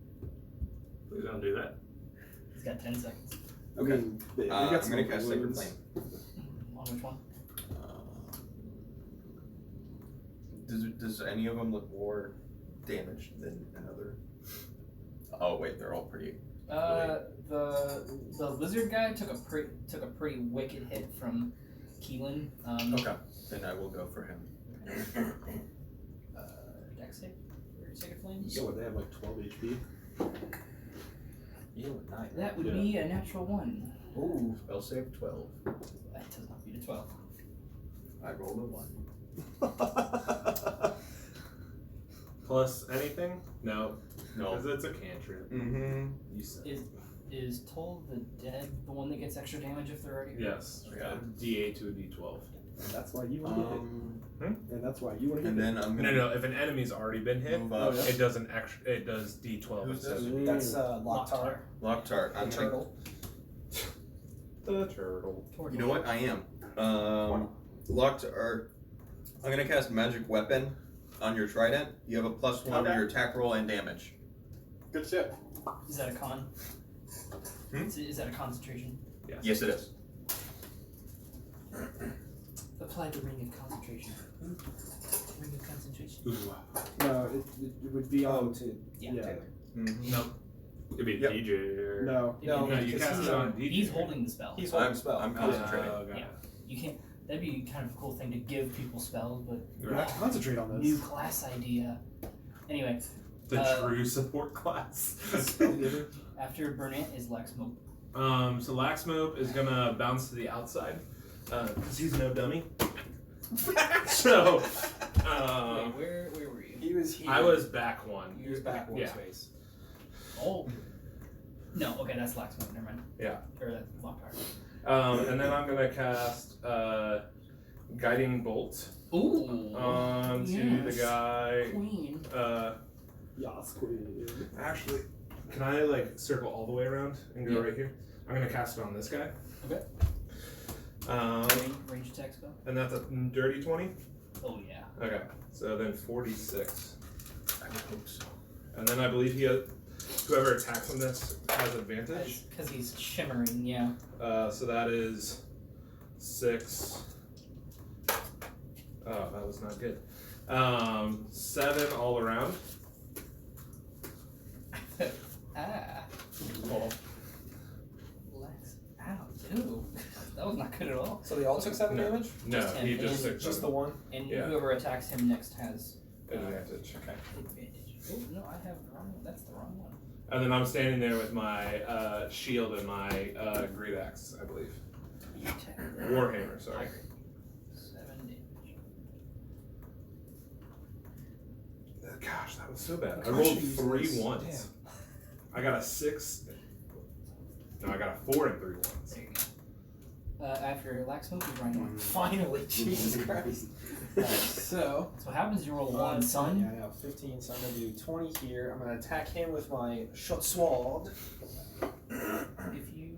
Please don't do that. He's got 10 seconds. I mean, they got I'm some gonna cast Sacred wounds. Flame. On which one? Does any of them look more damaged than another? Oh wait, they're all pretty. The lizard guy took a pretty wicked hit from Keylen. Okay, then I will go for him. Dex save? Or Sacred Flame? So what, they have like 12 HP? You would not. That would be a natural 1. Ooh, spell save 12. That does not beat a 12. I rolled a 1. Plus anything? No. No. Because it's a cantrip. Mm-hmm. You said. Is Toll the Dead the one that gets extra damage if they're already? Yes. Yeah. D8 to a D12. And that's why you want to get hit. And that's why you want to get And hit. then I'm No, gonna no. If an enemy's already been hit, move up. it does an extra. It does D12 Who's instead. this? of- That's Lok'Tar. Lok'Tar. I'm The gonna, turtle. The turtle. you know what? I am. Lok'Tar. I'm gonna cast Magic Weapon on your trident. You have a +1 to Okay. your attack roll and damage. Good shit. Is that a con? Hmm? Is that a concentration? Yes. Yes, it is. Apply the ring of concentration. Ring of concentration. Ooh. No, it would be on. Yeah. Yeah. Taylor. Mm-hmm. No. Could be Yep. DJ or. No. No, No, you because cast he's it on- on DJ. He's holding the spell. He's holding the spell. I'm concentrating. Okay. Yeah. You can't. That'd be kind of a cool thing to give people spells, but You have to concentrate on new this. class idea. Anyway, The true support class. after Burnett is Laxmope. So Laxmope is gonna bounce to the outside because he's no dummy. So Wait, where were you? He was here. I was back one. He was back one Yeah. space. Oh. No, okay, that's Laxmope. Never mind. Yeah. Or that's Lok'Tar. And then I'm gonna cast Guiding Bolt Ooh. onto yes. the guy. Queen. Yas, queen. Actually, can I like circle all the way around and go Yeah. right here? I'm gonna cast it on this guy. Okay. Range attack spell. And that's a dirty 20. Oh yeah. Okay, so then 46. I would hope so. And then I believe whoever attacks on this has advantage. Because he's shimmering. Yeah. So that is 6. Oh, that was not good. 7 all around. Ah. Lex. Ow. Ew. That was not good at all. So they all took 7 No. damage? No, Just him. he just And took Just the 7 one? And Yeah. whoever attacks him next has advantage. Okay. advantage. Oh, no, I have the wrong one. That's the wrong one. And then I'm standing there with my shield and my great axe, I believe. Warhammer, sorry. 7 damage. Gosh, that was so bad. I Gosh, rolled you 3 used this. ones. I got a 6. No, I got a 4 and 3 ones. There you go. After Laxmope, you Riynor. Finally, Jesus Christ. Alright, so. So what happens? You roll 1, Yeah, son. I know. 15, so I'm going to do 20 here. I'm going to attack him with my short sword. If you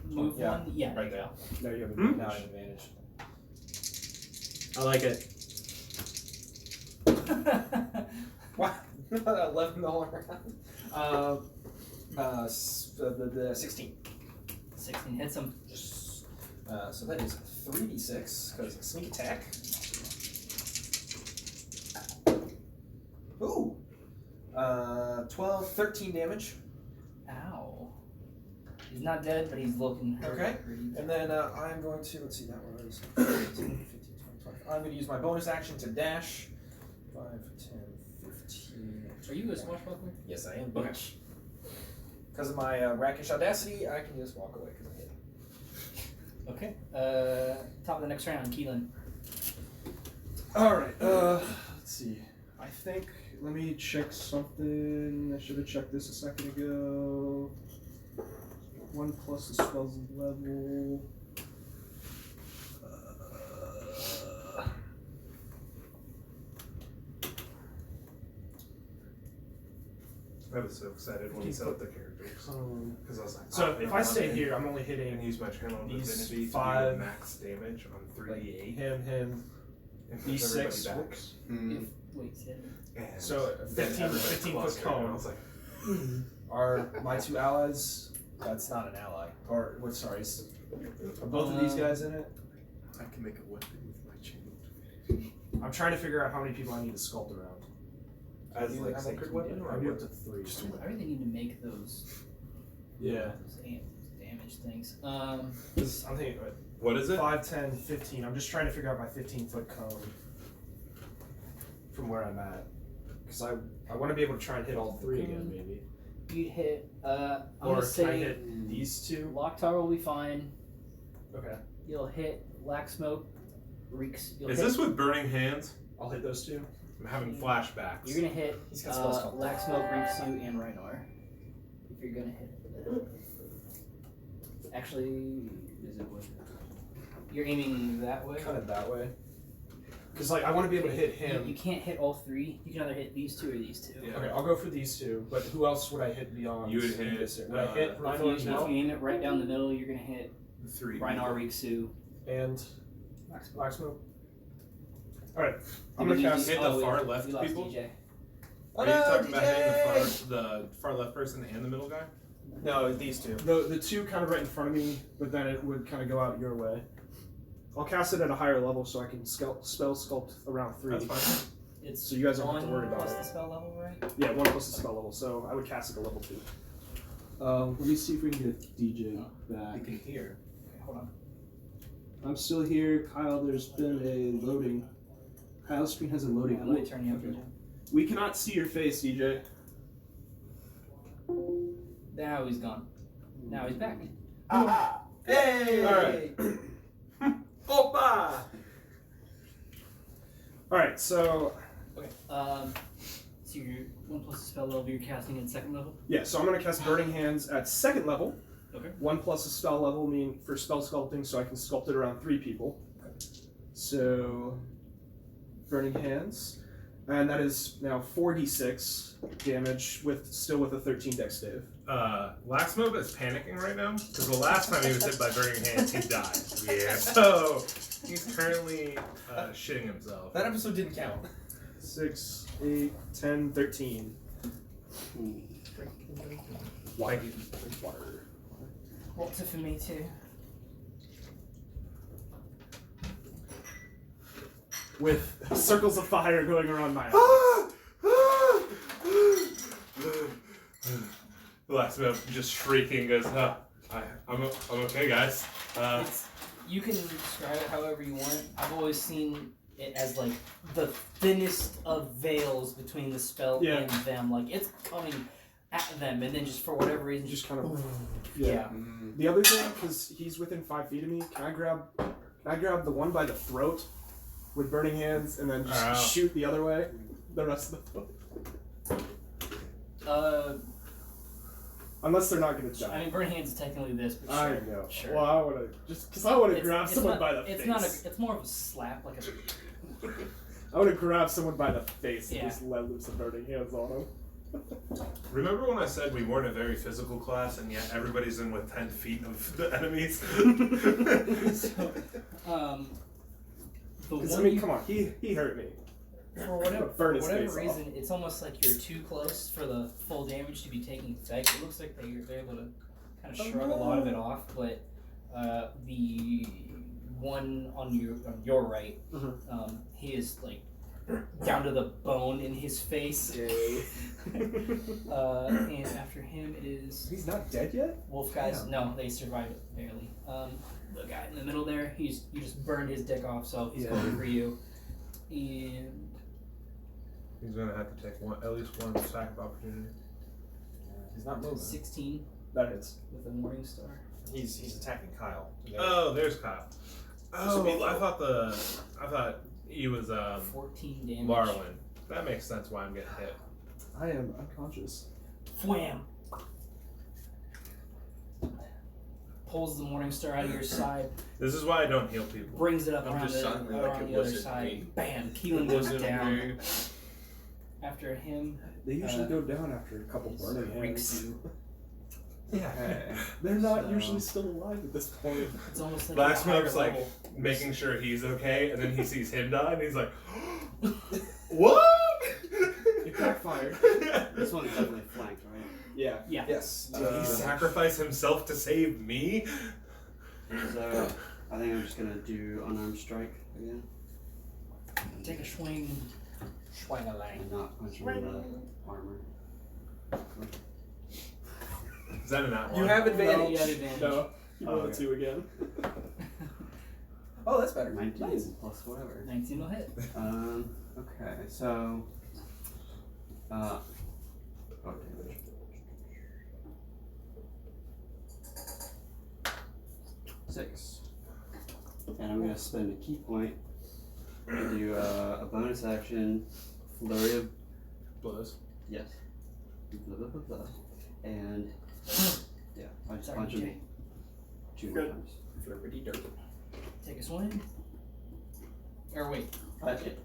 move yeah. one, yeah, Right there you there. No, you have Hmm? now an advantage. I like it. go. What? 11 all around. The 16. 16 hits him. So that is 3d6 because sneak attack. Ooh. 12, 13 damage. Ow. He's not dead, but he's looking hurt. Okay. pretty And bad. then I'm going to, let's see, that one is 15, 20, 25. I'm going to use my bonus action to dash. 5, 10, 15. Are you a swashbuckler? Yes, I am, Okay. bitch. Because of my rakish audacity, I can just walk away because I hit. Okay. Top of the next round, Keylen. Alright, let's see. I think, let me check something. I should have checked this a second ago. 1 plus the spell's level. I was so excited when he set up the characters. Because I was like, So if I stay and here, I'm only hitting use my channel of these divinity to 5 do max damage on 3d8 him, and push these everybody 6 back. works. If, wait, say it. And So, then 15 everybody 15 foot clustered, and cone. I was like, Are my 2 allies? That's not an ally. Or what? Sorry, are both of these guys in it? I can make a weapon with my chain. I'm trying to figure out how many people I need to sculpt around. as You like have sacred a- weapon, or I do what? up to 3. I really need to make those, Yeah. those damage things. 'Cause I'm thinking What is it? 5, 10, 15. I'm just trying to figure out my 15-foot cone from where I'm at. Because I want to be able to try and hit all 3 again, maybe. You'd hit, I'm Or gonna can I say hit these 2? Lok'Tar will be fine. Okay. You'll hit Laxmope, Rikzu. You'll Is hit, this with burning hands? I'll hit those 2. I'm having flashbacks. You're gonna hit He's got spell skull. Laxmope, Rikzu, and Riynor. If you're gonna hit them. Actually, is it what? You're aiming that way? Kind of that way. Because like I want to be able to hit You him. can't hit all 3. You can either hit these 2 or these 2. Yeah. Okay, I'll go for these 2. But who else would I hit beyond? You would hit, this? Would I hit If Riynor you, as if well? you aim it right down the middle, you're gonna hit 3. Riynor, Rikzu, And Laxmope. Laxmope. Alright, I'm Did gonna you cast. hit the oh, far wait, left we lost people? DJ. Are you talking about hitting the far left person and the middle guy? No, these 2. The 2 kind of right in front of me, but then it would kind of go out your way. I'll cast it at a higher level so I can spell sculpt around 3. That's fine. It's So you guys don't have to 1 worry about plus it. the spell level, right? Yeah, 1 plus the spell level, so I would cast it at level 2. Let me see if we can get DJ back. You can hear. Okay, hold on. I'm still here, Kyle. There's been a loading. Kyle's screen has a loading. Let me turn you up, Okay. DJ. We cannot see your face, DJ. Now he's gone. Now he's back. Hey! Alright. Opa! Alright, so Okay. So you're 1 plus the spell level. You're casting at 2nd level. yeah, so I'm gonna cast Burning Hands at 2nd level. Okay. 1 plus the spell level mean for spell sculpting, so I can sculpt it around 3 people. So Burning Hands. And that is now 4d6 damage with with a 13 dex save. Laxmope is panicking right now because the last time he was hit by burning hands, he died. Yeah, so he's currently shitting himself. That episode didn't count. 6, 8, 10, 13. Water. Water. What's it for me too? With circles of fire going around my eyes. Laxmope just shrieking goes, I'm okay, guys. You can describe it however you want. I've always seen it as like the thinnest of veils between the spell Yeah. and them. Like it's coming at them, and then just for whatever reason, Just kind of. yeah. The other thing, because he's within 5 feet of me, can I grab the one by the throat with burning hands and then just shoot the other way? The rest of the foot. Unless they're not gonna die. I mean, burn hands is technically this, but I sure. know. Sure. Well, I wanna just because I wanna grab it's someone not, by the it's face. not a. It's more of a slap, like a. I wanna grab someone by the face and Yeah. just let loose the burning hands on him. Remember when I said we weren't a very physical class, and yet everybody's in with 10 feet of the enemies? So, the 'Cause, one I mean, you- come on, he hurt me. For whatever, Burn his face reason, it's almost like you're too close for the full damage to be taking effect. It looks like they're able to kind of shrug a lot of it off, but the one on your right, he is like down to the bone in his face. And after him is He's not dead yet? wolf guys. No, they survived it barely. The guy in the middle there, you just burned his dick off, so he's going for you. And He's gonna have to take at least one sack of opportunity. He's not moving. 16 That hits. with a morning star. He's attacking Kyle. Oh, there's Kyle. Oh, I thought he was 14 damage. Larawen. That makes sense why I'm getting hit. I am unconscious. Wham! Pulls the morning star out of your side, This is why I don't heal people. brings it up I'm around just silently like around it the other wasn't side. me. Bam! Keylen It goes wasn't down. me. After him, They usually go down after a couple burning hands. Rikzu. Yeah. They're not usually still alive at this point. It's almost like Laxmope's a higher like level. making sure he's okay, and then he sees him die, and he's like, "What?" It backfired. This one's definitely flanked, right? Yeah. Yeah. Yes. Did he sacrifice himself to save me? So I think I'm just gonna do unarmed strike again. Take a swing. Schwangalang. And not punch him in the armor. Is that an outlaw? You have advantage. You have advantage. No. You rolled Okay. a 2 again. Oh, that's better. 19 Nice. plus whatever. 19 will hit. Okay, so oh damage. Six. And I'm gonna spend a key point to do a bonus action flurry of Blows. yes. Blah, blah, blah, blah. And yeah, I just Sorry, punch him Jay. 2 more Good. times. Flippity dirt. Take a swing. Or wait, That's it.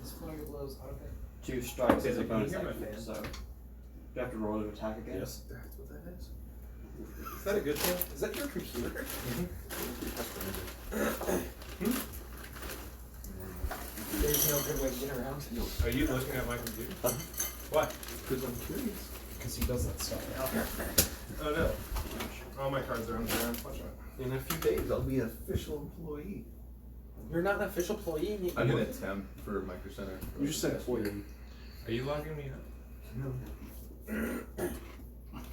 this flurry of blows auto hit. 2 strikes Okay, as a so can you bonus hear my action. fan? So do I have to roll to attack again? Yes. That's what that is. Is that a good thing? Is that your computer? There's no good way to get around it. Are you looking at my computer? Why? Because I'm curious. Because he does that stuff. Oh no. All my cards are on the ground. Watch out. In a few days, I'll be an official employee. You're not an official employee. And I'm gonna temp for Micro Center. You just said employee. Are you logging me out? No.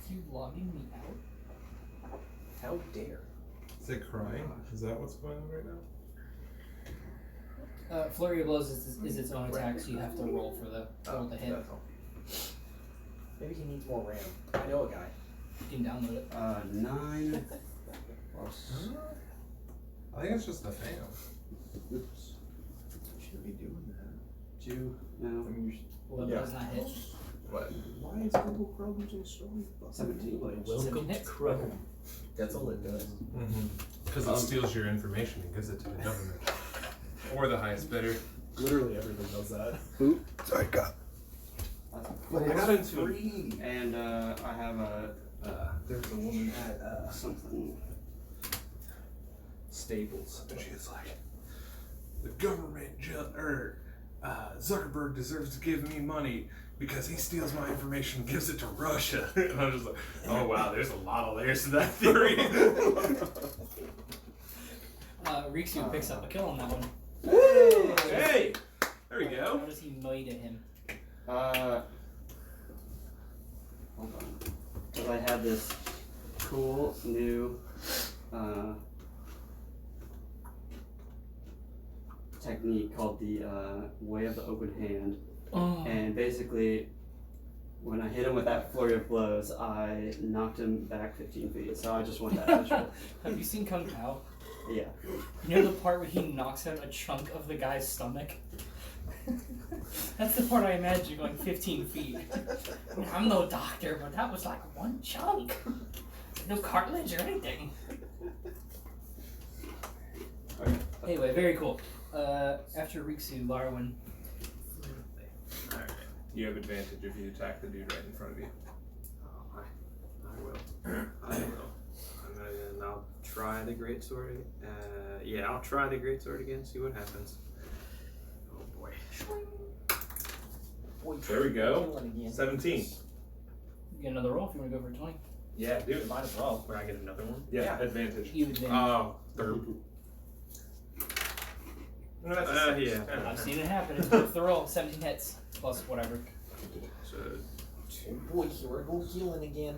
You logging me out? How dare. Is it crying? Is that what's going on right now? Flurry of blows is its own attack, so you have to roll for the hit. That's all. Maybe he needs more RAM. I know a guy. You can download it. 9 plus. I think it's just the fan. Oops. You shouldn't be doing that. 2. I No. mean, you should. 11 Yeah. does not hit. What? Why is Google Chrome using so many fucking 17. Welcome to Chrome. That's all it does. Because it steals your information and gives it to the government. Or the highest bidder. Literally everything does that. Sorry, God. I got into free. And I have a There's a woman at something. Staples. And she's like, the government, Zuckerberg deserves to give me money because he steals my information and gives it to Russia. And I'm just like, oh wow, there's a lot of layers to that theory. Rikzu picks up a kill on that one. Hey! There we go. How does he might at him? Hold on. Because I had this cool new technique called the Way of the Open Hand. Oh. And basically, when I hit him with that flurry of blows, I knocked him back 15 feet. So I just want that visual. Have you seen Kung Pao? Yeah. You know the part where he knocks out a chunk of the guy's stomach? That's the part I imagine going 15 feet. I'm no doctor, but that was like one chunk. No cartilage or anything. Anyway, very cool. After Rikzu, Larawen. Alright. You have advantage if you attack the dude right in front of you. Oh, I will. I will. I'll try the greatsword. Yeah, I'll try the greatsword again. See what happens. Oh boy. There we go. Killing again. 17. You get another roll if you want to go for 20. Yeah, do it. Might as well. Where I get another one? Yeah, advantage. You advantage. Oh, derp. Yeah. I've seen it happen. It's worth the roll. 17 hits plus whatever. So, Oh boy, here we go healing again.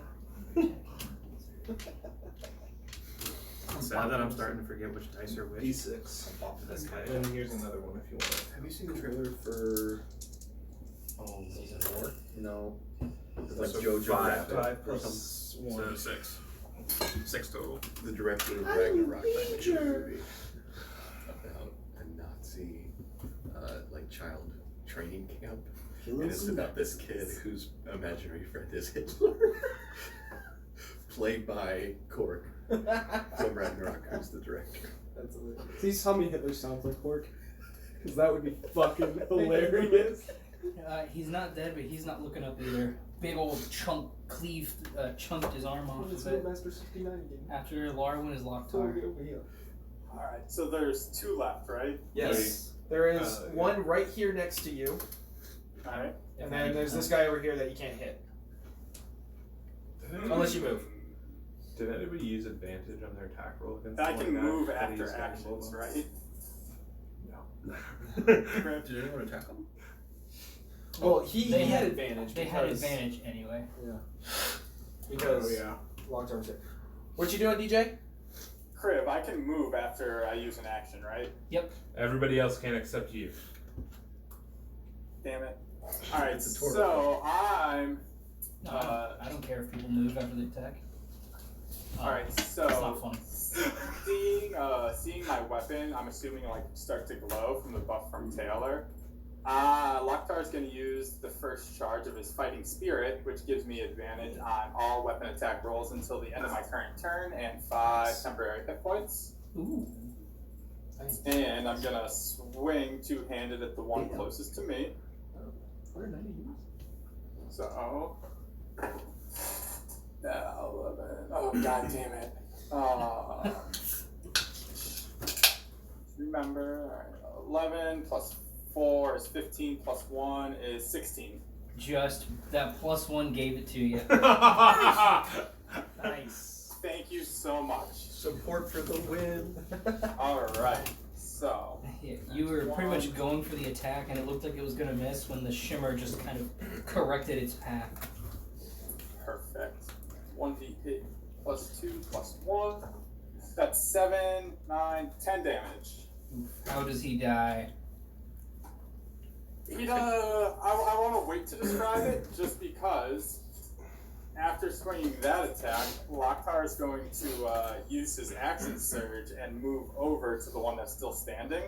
sad that I'm starting to forget which dice are which. D6. Okay. And here's another one if you want it. Have you seen the trailer for season 4? No. It's like So JoJo 5. Rabbit. 5 plus 1. So 6. 6 total. The director of Ragnarok made a movie about a Nazi like child training camp. And it's about this kid whose imaginary friend is Hitler. Played by Korg from Ragnarok, who's the director. That's hilarious. Please tell me Hitler sounds like Korg. Because that would be fucking hilarious. He's not dead, but he's not looking up either. Big old chunked his arm off It's of it. Master 69 again. After Larawen is Lok'Tar. Over here. Alright, so there's 2 left, right? Yes. There is Yeah. one right here next to you, Alright. and then there's this guy over here that you can't hit. Unless you move. Did anybody use advantage on their attack roll against I the can one move that after he's got actions, blown? right? No. Did anyone attack him? Well, he They had had- advantage. They had advantage anyway. Because Oh, yeah. long term shit. What you doing, DJ? Crib, I can move after I use an action, right? Everybody else can't except you. Damn it. Alright, It's a tortle. so I'm. No, I don't care if people move after the attack. Alright, so. It's not fun. Seeing my weapon, I'm assuming like start to glow from the buff from Taylor. Lok'Tar's going to use the first charge of his fighting spirit, which gives me advantage on all weapon attack rolls until the end of my current turn, and 5 temporary hit points. Ooh. And I'm going to swing two-handed at the one closest to me. So, 11. Oh, god damn it. Remember, alright, 11 plus 4 is 15, plus 1 is 16. Just that +1 gave it to you. Nice. Thank you so much. Support for the win. Alright, so. Yeah, you were pretty much going for the attack, and it looked like it was going to miss when the shimmer just kind of corrected its path. Perfect. 1d8 plus 2 plus 1. That's 7, 9, 10 damage. How does he die? I want to wait to describe it just because after swinging that attack, Lok'Tar is going to use his action surge and move over to the one that's still standing.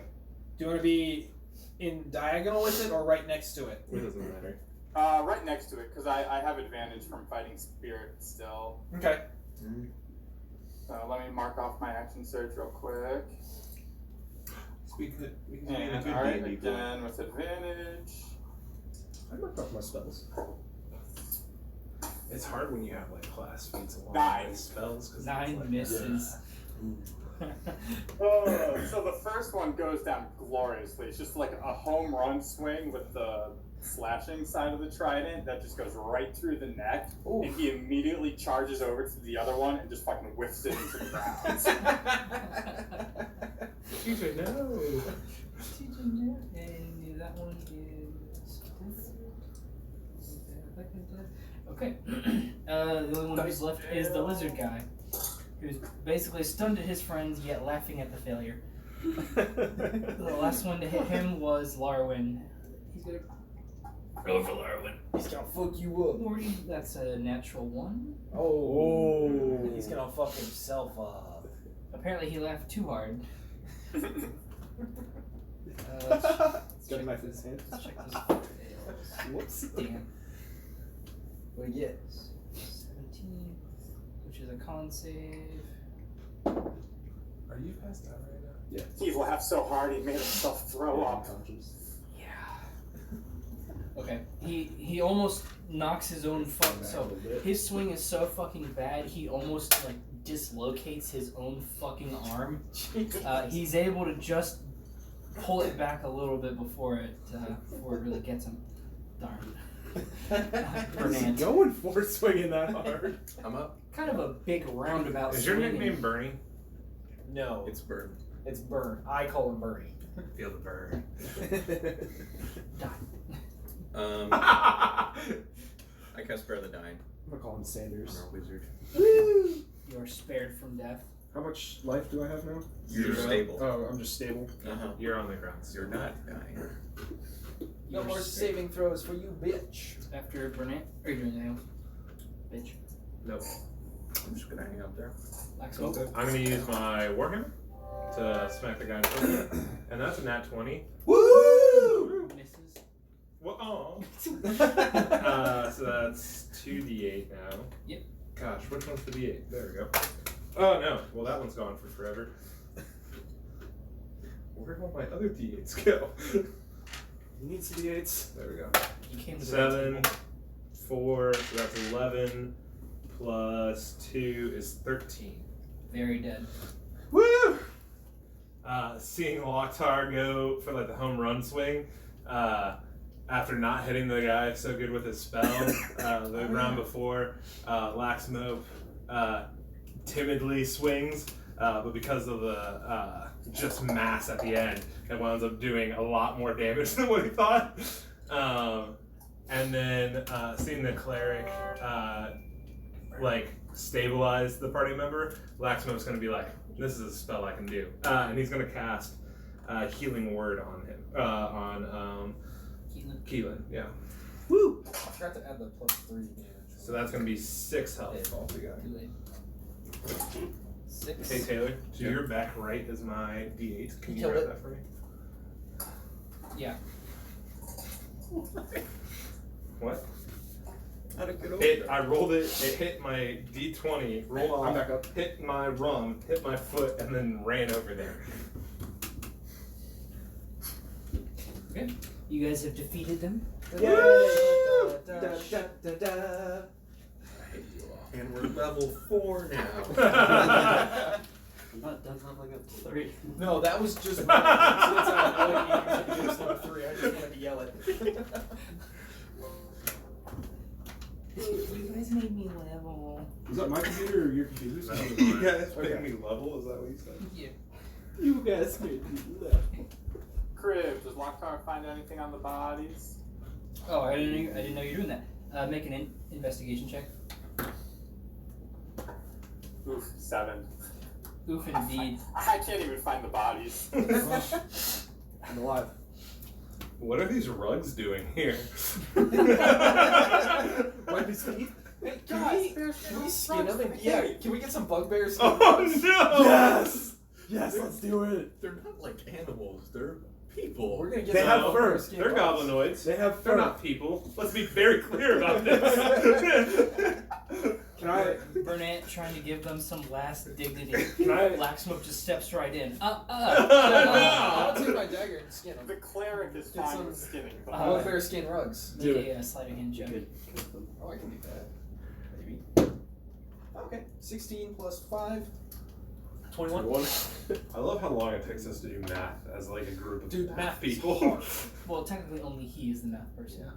Do you want to be in diagonal with it or right next to it? It doesn't matter. Right next to it because I have advantage from fighting spirit still. Okay. So let me mark off my action surge real quick. We could be And a good alright, D&D player. again with advantage. I marked off my spells. It's hard when you have like class feats along 9. with spells. 'Cause 9 like, misses. So the first one goes down gloriously. It's just like a home run swing with the slashing side of the trident that just goes right through the neck. Ooh. And he immediately charges over to the other one and just fucking whiffs it into the ground. TJ, no. And that one is. Okay. The only one who's left is the lizard guy, who's basically stunned at his friends yet laughing at the failure. The last one to hit him was Larawen. He's gonna go for Larawen. He's gonna fuck you up. 40, that's a natural 1. Oh. He's gonna fuck himself up. Apparently he laughed too hard. It's got a knife in his hand. Let's check these fails. Whoops. Damn. What do you get? 17, which is a con save. Are you passed out right now? He laughed so hard he made himself throw up. Yeah. Okay. He almost knocks his own fuck. So his swing is so fucking bad. He almost like dislocates his own fucking arm. He's able to just pull it back a little bit before it really gets him. Darn. Where's he going for swinging that hard? I'm up. Kind of a big roundabout. Is your swing nickname and- Bernie? No. It's Burn. It's Burn. I call him Bernie. Feel the burn. I cast Spare the Dying I'm gonna call him on Sanders. our wizard. You are spared from death. How much life do I have now? You're stable. Oh, I'm just stable. Uh-huh. You're on the ground. You're not dying. No You're more spared. saving throws for you, bitch. After Burnett, are you doing anything else? Bitch. Nope. I'm just gonna hang out there. Laxmope. I'm gonna use my Warhammer to smack the guy in the face. And that's a nat 20. Woo! Misses. Well, oh. So that's 2d8 now. Yep. Gosh, which one's the d8? There we go. Oh no, well that one's gone for forever. Where'd all my other d8s go? You need some D8s. There we go. You came to the 7, 4, so that's 11, plus 2 is 13. Very dead. Woo! Seeing Lok'Tar go for like the home run swing, after not hitting the guy so good with his spell the round before, Laxmope timidly swings, but because of the just mass at the end, it winds up doing a lot more damage than what he thought. And then seeing the cleric like stabilize the party member, Laxmope's gonna be like, this is a spell I can do, and he's gonna cast Healing Word on him, on Keylen, yeah. Woo! I forgot to add the +3 damage. So that's gonna be 6 health altogether. Too late. 6. Hey Taylor, to your back right is my D8. Can you Killed grab it. that for me? Yeah. What? How'd it get over I rolled it, it hit my D20, rolled off, I'm back up. hit my rum, hit my foot, and then ran over there. Okay. You guys have defeated them. Woo! Da, da, da, da, da. I hate you all. And we're level 4 now. I'm not done leveling up to 3. No, that was just my since I avoided you number 3. I just wanted to yell it. You guys made me level. Is that my computer or your computer? You guys Okay. made me level, is that what you said? Yeah. You guys made me laugh. Crib, does Lok'Tar find anything on the bodies? Oh, I didn't know you were doing that. Make an investigation check. Oof, 7. Oof, indeed. I can't even find the bodies. I'm alive. What are these rugs doing here? Wipe his feet. Hey, can we skin them? Yeah, can we get some bugbears? Oh no! Yes! Yes, let's do it. They're not like animals, they're people. We're gonna get They some have bugbear fur. skin They're rugs. goblinoids. They have They're fur. not people. Let's be very clear about this. Can I? Burnett trying to give them some last dignity. Can I? Blacksmoke just steps right in. I'll take my dagger and skin them. The cleric is Get fine some- with skinning them. Bugbear skin rugs. Make a sleight of hand check. Oh, I can do that. Maybe. Okay. 16 plus 5. 21. I love how long it takes us to do math as like a group of Dude, math is people. hard. Well, technically only he is the math person.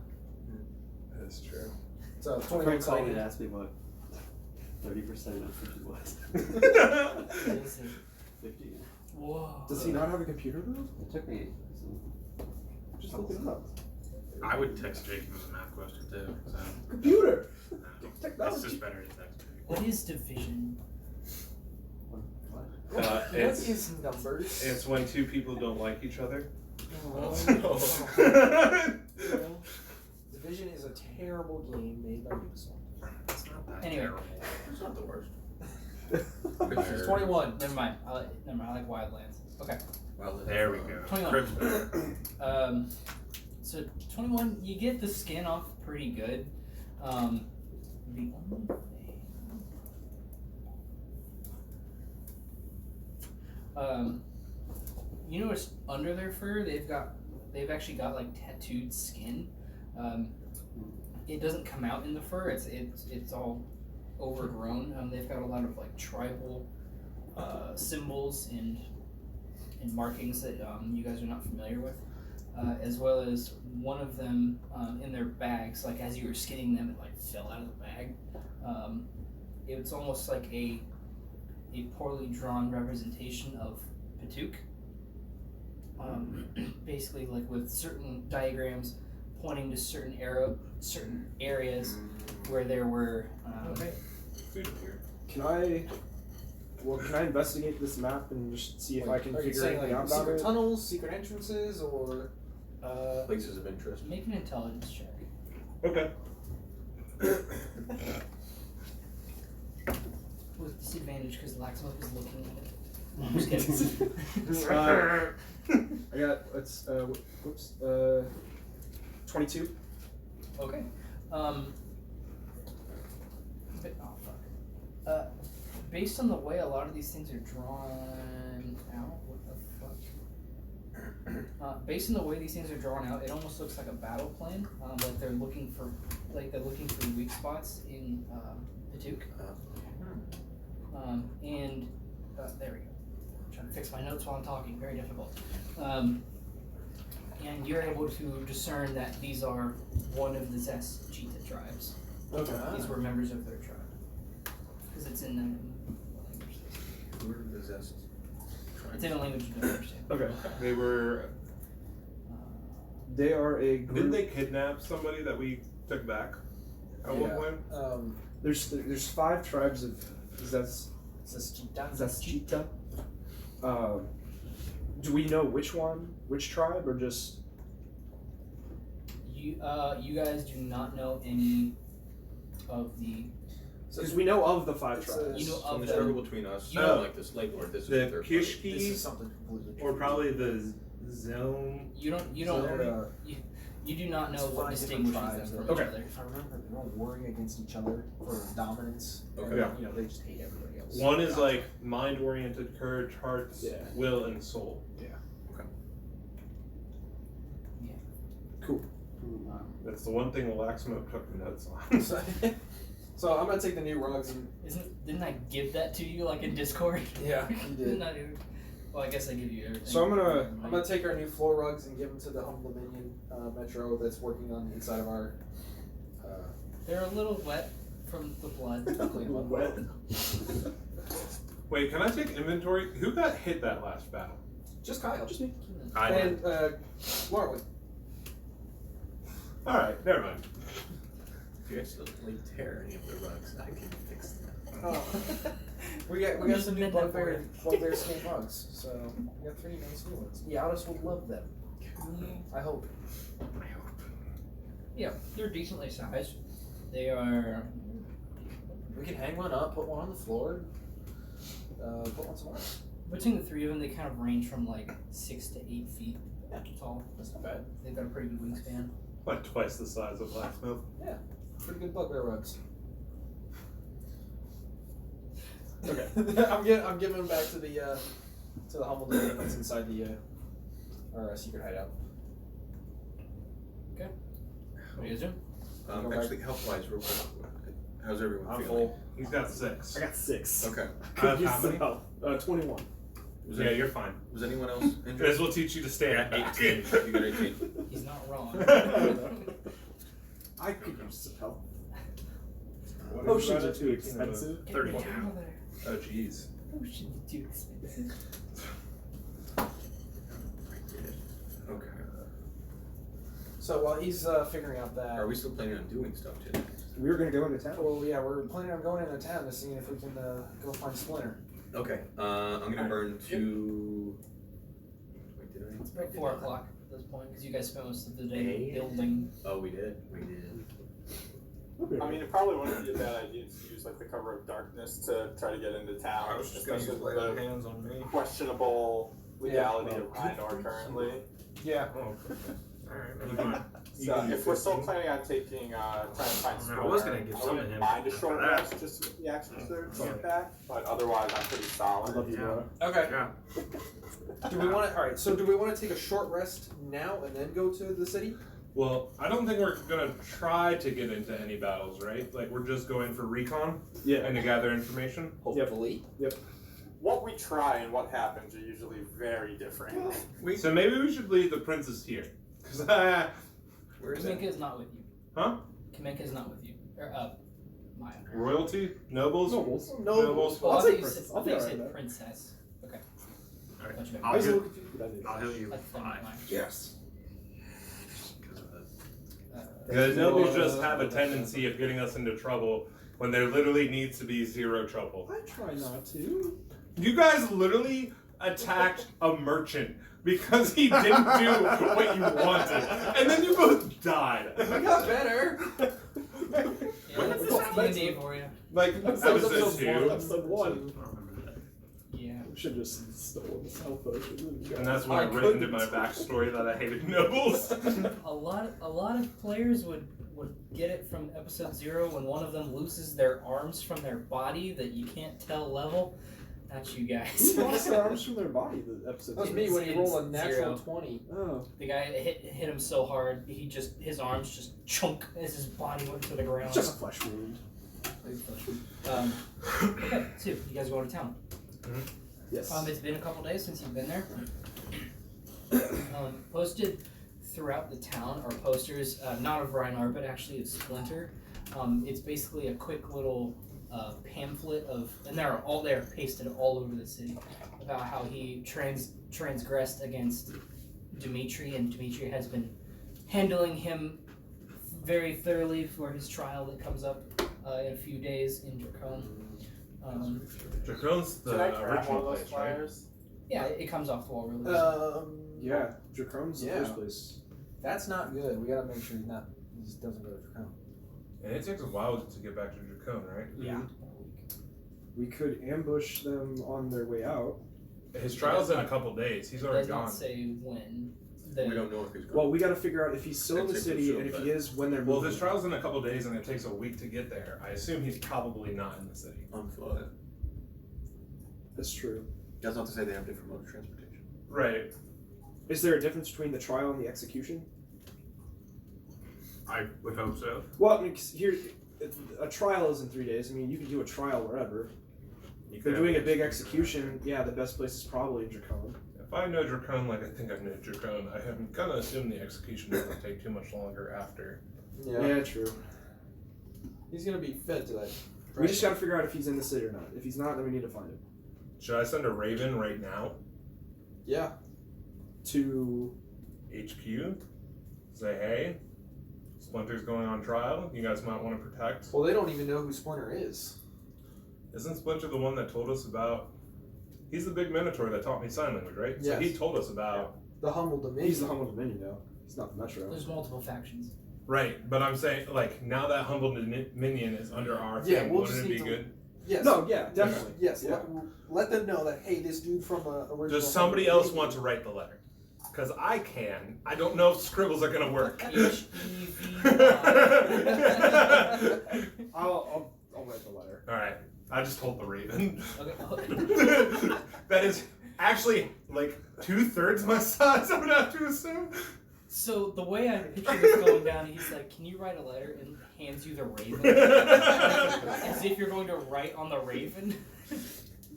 That's true. So Frank 21 called me clean. to ask me what 30% of 50 was. What is it? 50. Whoa. Does he not have a computer though? It took me Just look it up. I would text Jake with a math question too. So Computer. it's just better to text Jake. What is division? what? It's- is numbers? It's when two people don't like each other. Division is a terrible game made by Ubisoft. It's not that Anyway. terrible. It's not the worst. It's 21. Never mind. I like Wildlands. Okay. Well, There we go. 21. Christmas. So 21, you get the skin off pretty good. The only thing. You notice under their fur, they've actually got like tattooed skin. It doesn't come out in the fur. It's all overgrown. They've got a lot of like tribal symbols and markings that you guys are not familiar with, as well as one of them in their bags. Like as you were skinning them, it like fell out of the bag. It's almost like a poorly drawn representation of Patuk. Basically, like with certain diagrams pointing to certain areas where there were. Food here. Can I investigate this map and just see if I can Are you figure saying anything out like about secret it? tunnels, secret entrances, or Places of interest. Make an intelligence check. Okay. With disadvantage because Laxmope is looking at it. No, I'm just kidding. I got 22. Okay. Based on the way a lot of these things are drawn out, what the fuck? Based on the way these things are drawn out, it almost looks like a battle plan. Like they're looking for weak spots in Patuk. And there we go. I'm trying to fix my notes while I'm talking. Very difficult. And you're able to discern that these are one of the Zest Cheetah tribes. okay? These were members of their tribe. Because it's in the language. Who are the Zest tribes? It's in a language you don't understand. Okay. They were. They are a group. Didn't they kidnap somebody that we took back at one point? There's 5 tribes of Zestchita. Zestchita. Do we know which tribe, or just You guys do not know any of the. because we know of the 5 It's tribes? You know So of the them. struggle between us, You know- like this Lake Lord, this is The their This is Kishki, something completely or probably the Zone. You don't. So, You do not know it's what 5 different distinguishes them tribes from that- each Okay. other. If I remember, they're all warring against each other for dominance. Okay. And, Yeah. they just hate everybody else. One is like mind-oriented, courage, hearts, Yeah. will, and soul. Cool. That's the one thing Laxmope took notes on. So I'm gonna take the new rugs and Didn't I give that to you like in Discord? yeah, you Didn't did. I do? Well, I guess I give you everything. So I'm I'm gonna take our new floor rugs and give them to the Humble Dominion Metro that's working on the inside of our. They're a little wet from the blood. I'll clean them up. Wet. Wait, can I take inventory? Who got hit that last battle? Just Kyle, just me, I did. and Larawen. Alright, never mind. If you accidentally tear any of the rugs, I can fix them. Oh. we got some new bugbear skin rugs, so we got 3 nice new ones. Yados will love them. I hope. Yeah, they're decently sized. They are. We can hang one up, put one on the floor, put one somewhere. Between the 3 of them, they kind of range from like 6 to 8 feet tall. That's not bad. They've got a pretty good wingspan. Like twice the size of Laxmope. Pretty good bugbear rugs. Okay. I'm giving them back to the Humble Dominion that's inside our secret hideout. Okay. What are you guys doing? Actually, health-wise, real quick, how's everyone I'm feeling? full. He's got 6. I got 6. Okay. Could use how some many? help. 21. Was Yeah, you're fine. Was anyone else This injured? will teach you to stand back. 18. You got 18. He's not wrong. I could use some help. What Potions is are that? too expensive. Get out of there. Oh, jeez. Potions are too expensive. Okay. So while he's figuring out that, Are we still planning on doing stuff today? We were gonna go into town. well, yeah, we're planning on going into town to see if we can go find Splinter. Okay, I'm gonna burn 2. Wait, did I? It's about 4 o'clock at this point because you guys spent most of the day building. Oh, we did. We did. I mean, it probably wouldn't be a bad idea to use like the cover of darkness to try to get into town, I was just gonna especially lay with the hands on me. questionable legality of Riynor currently. Yeah. Oh, alright. So if we're still planning on taking, trying to find I mean, I was Splinter, gonna give I some to wouldn't him mind a short for that. rest just to get the action surge to get back, but otherwise I'm pretty I solid. love you, Yeah. Laura. Okay. Yeah. Do we want to? All right. So do we want to take a short rest now and then go to the city? Well, I don't think we're gonna try to get into any battles, right? Like we're just going for recon Yeah. and to gather information. Hopefully. What we try and what happens are usually very different. So maybe we should leave the princess here, because Where is it? Kamenka is not with you. Huh? Kamenka is not with you. Or, Maya. royalty, nobles, Nobles. nobles. Well, I'll I thought take you princess. said, I'll I be thought you alright said with that. princess. Okay. Alright. Much better. I I'll was a heal, little confused, but I did. I'll heal you Like 5. Yes. Because of that. The nobles just have a tendency of getting us into trouble when there literally needs to be 0 trouble. I try not to. You guys literally attacked a merchant because he didn't do what you wanted, and then you both died. We got better. Yeah, that's D&D for you. Like episode 2, Episode 1. I don't remember that. Yeah. We should have just stolen this health potion. and that's when I wrote into my backstory that I hated nobles. A lot of players would get it from episode 0 when one of them loses their arms from their body that you can't tell level. That's you guys. Who lost their arms from their body? The episode. That was two? me when you rolled a natural 0. 20. Oh. The guy hit him so hard, his arms just chunk as his body went to the ground. It's just a flesh wound. Okay, so you guys go to town. Yes. It's been a couple days since you've been there. Posted throughout the town are posters, not of Riynor, but actually of Splinter. It's basically a quick little pamphlet of, and they're pasted all over the city about how he transgressed against Dimitri, and Dimitri has been handling him very thoroughly for his trial that comes up in a few days in Dracone. Dracone's Can I the grab one original of those place, right? flyers? Yeah, it comes off the wall really easy. Yeah. Dracone's the Yeah. first place. That's not good. We gotta make sure he just doesn't go to Dracone. And it takes a while to get back to Dracone, right? Yeah. We could ambush them on their way out. His trial's in a couple days. He's It already does not gone. say when. We don't know if he's going. Well, we got to figure out if he's still in the That's city, true, and if but- he is, when they're Well, if moving. his trial's in a couple days and it takes a week to get there, I assume he's probably not in the city. On foot. That's true. That's not to say they have different mode of transportation. Right. Is there a difference between the trial and the execution? I would hope so. Well, I mean, 'cause here, a trial is in 3 days. I mean, you can do a trial wherever. You If they're could doing a have- big execution, yeah, the best place is probably Dracone. If I know Dracone like I think I know Dracone, I am gonna assume the execution doesn't take too much longer after. Yeah, true. He's gonna be fed to that. We just got to figure out if he's in the city or not. If he's not, then we need to find him. Should I send a Raven right now? Yeah. To HQ? Say, hey, Splinter's going on trial. You guys might want to protect. Well, they don't even know who Splinter is. Isn't Splinter the one that told us about... He's the big Minotaur that taught me sign language, right? So Yes. he told us about... The humble dominion. he's the humble dominion now. He's not the metro. There's multiple factions. Right, but I'm saying, like, now that Humble Dominion is under our Yeah, thing, we'll wouldn't just it be need to- good? Yes. No, yeah, definitely. Yes. Yeah. Let them know that hey, this dude from original. Does somebody else want to write the letter? Because I can. I don't know if scribbles are going to work. I'll write the letter. Alright, I just told the Raven. Okay. That is actually like 2/3 my size, I would have to assume. So the way I picture this going down, he's like, "Can you write a letter?" and hands you the Raven, as if you're going to write on the Raven.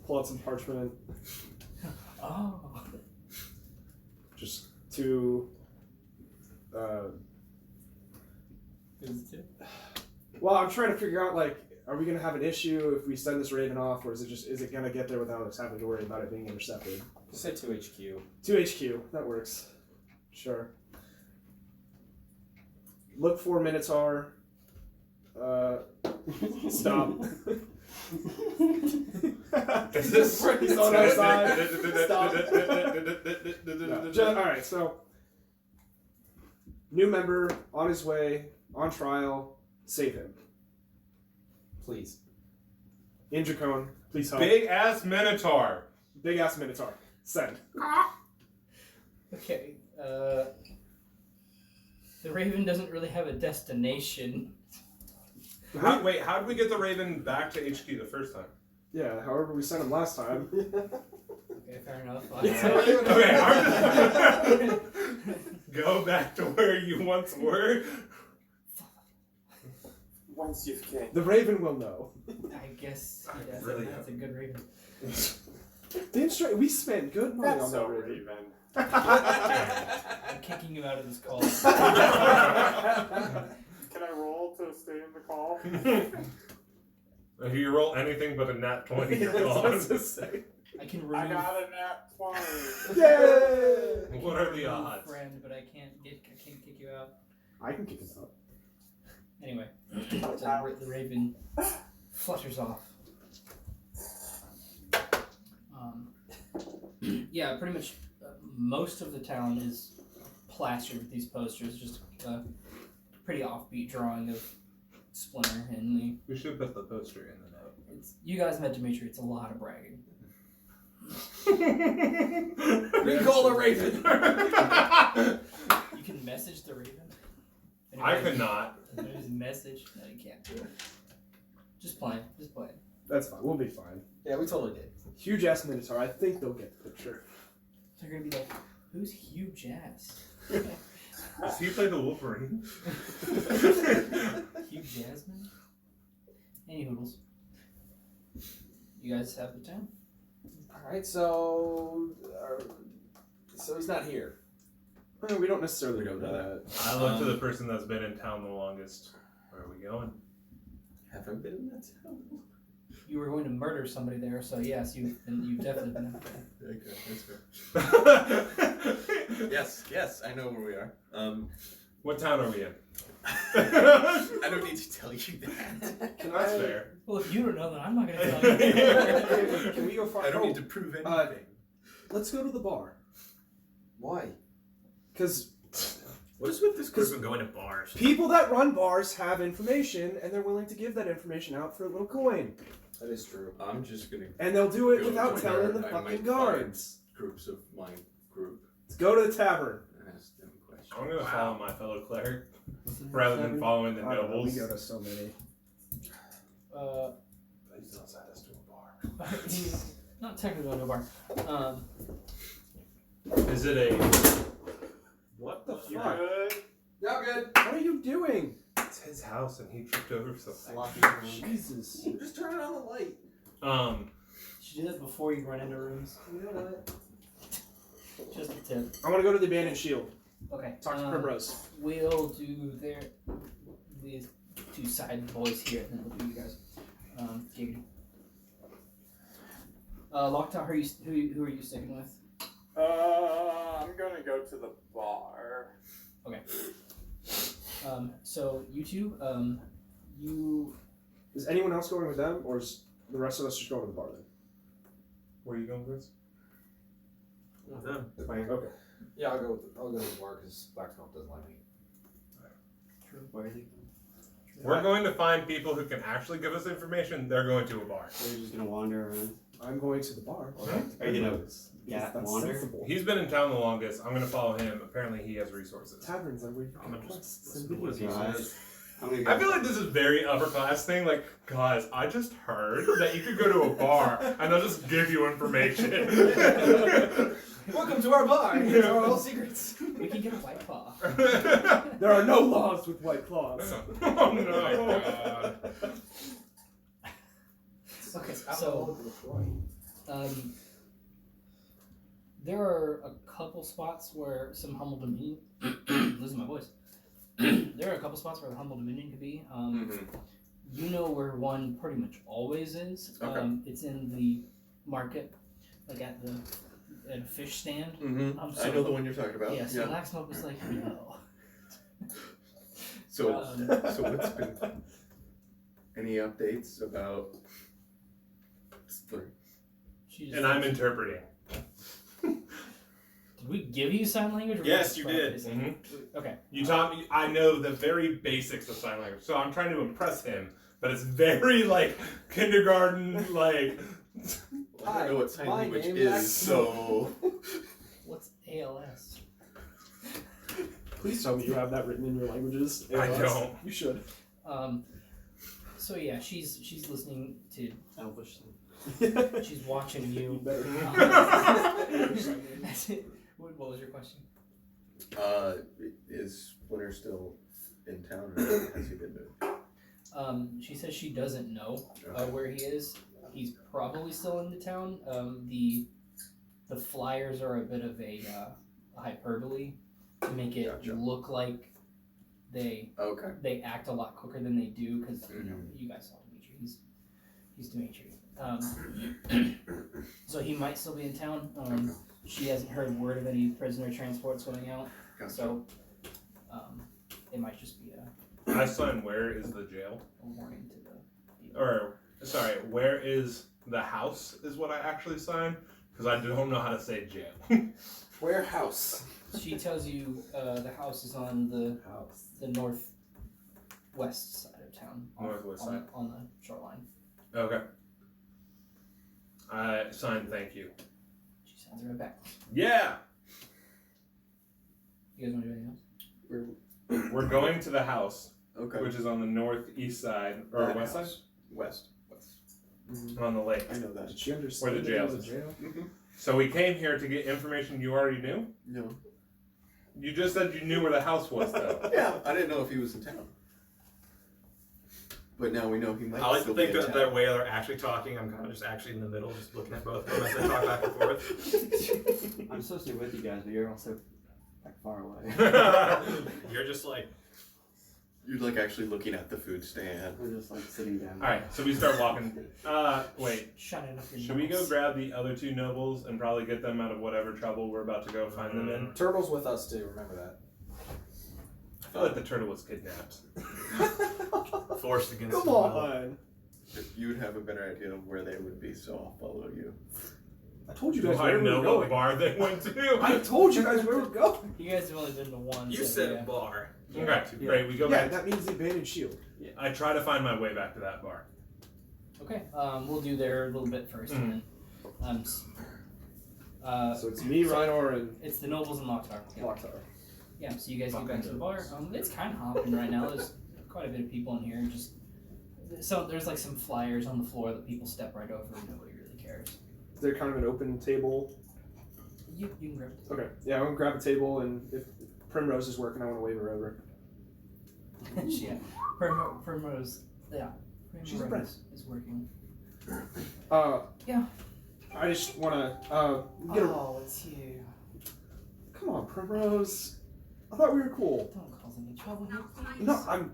Pull out some parchment. Oh. Just to. Well, I'm trying to figure out like, are we gonna have an issue if we send this Raven off, or is it gonna get there without us having to worry about it being intercepted? Just say 2HQ. 2HQ, that works. Sure. Look for Minotaur. Stop. Is this He's on our side. Stop. Alright, so new member on his way, on trial, save him. Please. Indracone, please help. Big ass Minotaur. Big ass Minotaur. Send. Okay. The Raven doesn't really have a destination. Wait, how did we get the Raven back to HQ the first time? Yeah, however we sent him last time. Okay, fair enough. Okay, go back to where you once were. Once you've came. The Raven will know. I guess yeah, Really that's a good Raven. We spent good money That's on so that Raven. Raven. I'm kicking you out of this call. Can I roll to stay in the call? If you roll anything but a nat 20, you're That's what I was gone. to say. I can remove. I got a nat 20. Yay! What are the odds? Friend, but I can't kick you out. I can kick him out. Anyway, so the Raven flutters off. Yeah, pretty much most of the town is plastered with these posters. Just a pretty offbeat drawing of Splinter and the. We should put the poster in the note. You guys met Dimitri. It's a lot of bragging. Recall the Raven. You can message the Raven. I could not. There's a message. No, you can't. Just playing. Just playing. That's fine. We'll be fine. Yeah, we totally did. Huge ass Minotaur. I think they'll get the picture. So you're gonna be like, who's huge ass? Does he play the Wolverine? Hugh Jasmine? Any hoodles. You guys have the town? Alright, so he's not here. We don't necessarily We don't know that. I look to the person that's been in town the longest. Where are we going? Haven't been in that town. You were going to murder somebody there, so yes, you've definitely been up there. Okay, that's fair. Yes, I know where we are. What town are we in? I don't need to tell you that. That's fair. Well, if you don't know, then I'm not going to tell you. Can we go far? I don't need to prove anything. Let's go to the bar. Why? Because What is with this group of going to bars? people that run bars have information, and they're willing to give that information out for a little coin. That is true. I'm just gonna And they'll do it go without to telling where the I fucking might guards. find groups of my group Let's go to the tavern. and ask them questions. I'm gonna follow my fellow cleric rather than following the I don't know, nobles. we go to so many. He's not side us to a bar. Not technically going to a bar. Is it a? What the You fuck? good? Y'all good? What are you doing? It's his house, and he tripped over something. Jesus. Just turn on the light. Should you do that before you run into rooms? You know what? Just a tip. I want to go to the abandoned shield. Okay. Talk to Primrose. We'll do these two side boys here, and then we'll do you guys. Giggity. Lok'Tar, who are you sticking with? I'm gonna go to the bar. Okay. So you two, you. Is anyone else going with them, or is the rest of us just going to the bar then? Where are you going, Chris? With them. Okay. Yeah, I'll go to the bar because Laxmope doesn't like me. True. Where are you? We're going to find people who can actually give us information. They're going to a bar. So you're just gonna wander around. I'm going to the bar. Are you gonna That's wander? sensible. He's been in town the longest. I'm going to follow him. Apparently, he has resources. Taverns are where you I'm can gonna quests just and listen to video what he games. says. I'm gonna go. I feel like this is very upper class thing. Like, guys, I just heard that you could go to a bar and they'll just give you information. Welcome to our bar. Here's our all secrets. We can get a white claw. There are no laws with white claws. Oh no! Okay, so there are a couple spots where some humble dominion. Losing my voice. There are a couple spots where the humble dominion could be. You know where one pretty much always is. Okay. It's in the market, like at a fish stand. I know the one you're talking about. Yeah, so Laxmope was like, no. So what's been any updates about She just And I'm interpreting. Did we give you sign language? Or Yes, you did. Mhm. Okay. You taught me. I know the very basics of sign language, so I'm trying to impress him. But it's very like kindergarten, like. I don't know what sign my language name is, Laxmope. so. What's ALS? Please tell me you have that written in your languages. I ALS. don't. You should. So yeah, she's listening to. Elvish. She's watching you. better. What was your question? Is Splinter still in town, or has he been moved? She says she doesn't know where he is. He's probably still in the town. The flyers are a bit of a hyperbole to make it Gotcha. look like they act a lot quicker than they do because you guys saw Dimitri. He's Dimitri. So he might still be in town. She hasn't heard word of any prisoner transports going out. Gotcha. So it might just be I sign. Where is the jail? a warning to the people. Or sorry, where is the house? Is what I actually sign because I don't know how to say jail. Warehouse. She tells you the house is on the northwest side of town. Northwest side. On the shoreline. Okay. I sign. Thank you. She sends her right back. Yeah. You guys want to do anything else? We're going to the house, Okay. which is on the northeast side or That west house. side, West. on the lake. I know that. Did she understand Where the that it jail was a is. jail? So we came here to get information you already knew. No. You just said you knew where the house was, though. Yeah, I didn't know if he was in town. But now we know he might I like to still think be in that town. the way they're actually talking, I'm kind of just actually in the middle, just looking at both of them as they talk back and forth. I'm supposed to be with you guys, but you're also like far away. You're just like, You're like actually looking at the food stand. We're just like sitting down. All right, so we start walking. Wait. Shut it up your Should we go nose. grab the other two nobles and probably get them out of whatever trouble we're about to go find them in? Turtle's with us too. Remember that. I feel like the turtle was kidnapped. forced against Come the will. on. You would have a better idea of where they would be, so I'll follow you. I told you Do guys I where we know were what going. bar they went to? I told you guys where we're going. You guys have only been to one. You so said yeah. bar. Okay, great. We go Yeah, back. that means the abandoned shield. I try to find my way back to that bar. Okay, we'll do there a little bit first, and then So it's me, Riynor, and it's the nobles and Lok'Tar. Yeah. Lok'tar. Yeah, so you guys get back to the bar. It's kind of hopping right now. There's quite a bit of people in here. Just so there's like some flyers on the floor that people step right over, and nobody really cares. Is there kind of an open table? You can grab it. Okay. Yeah, I'm gonna grab a table, and if Primrose is working, I want to wave her over. Yeah, Primrose. Yeah, She's a Primrose is working. Yeah. I just wanna get a. Oh, it's you. Come on, Primrose. I thought we were cool. Don't cause any trouble here, please. No, I'm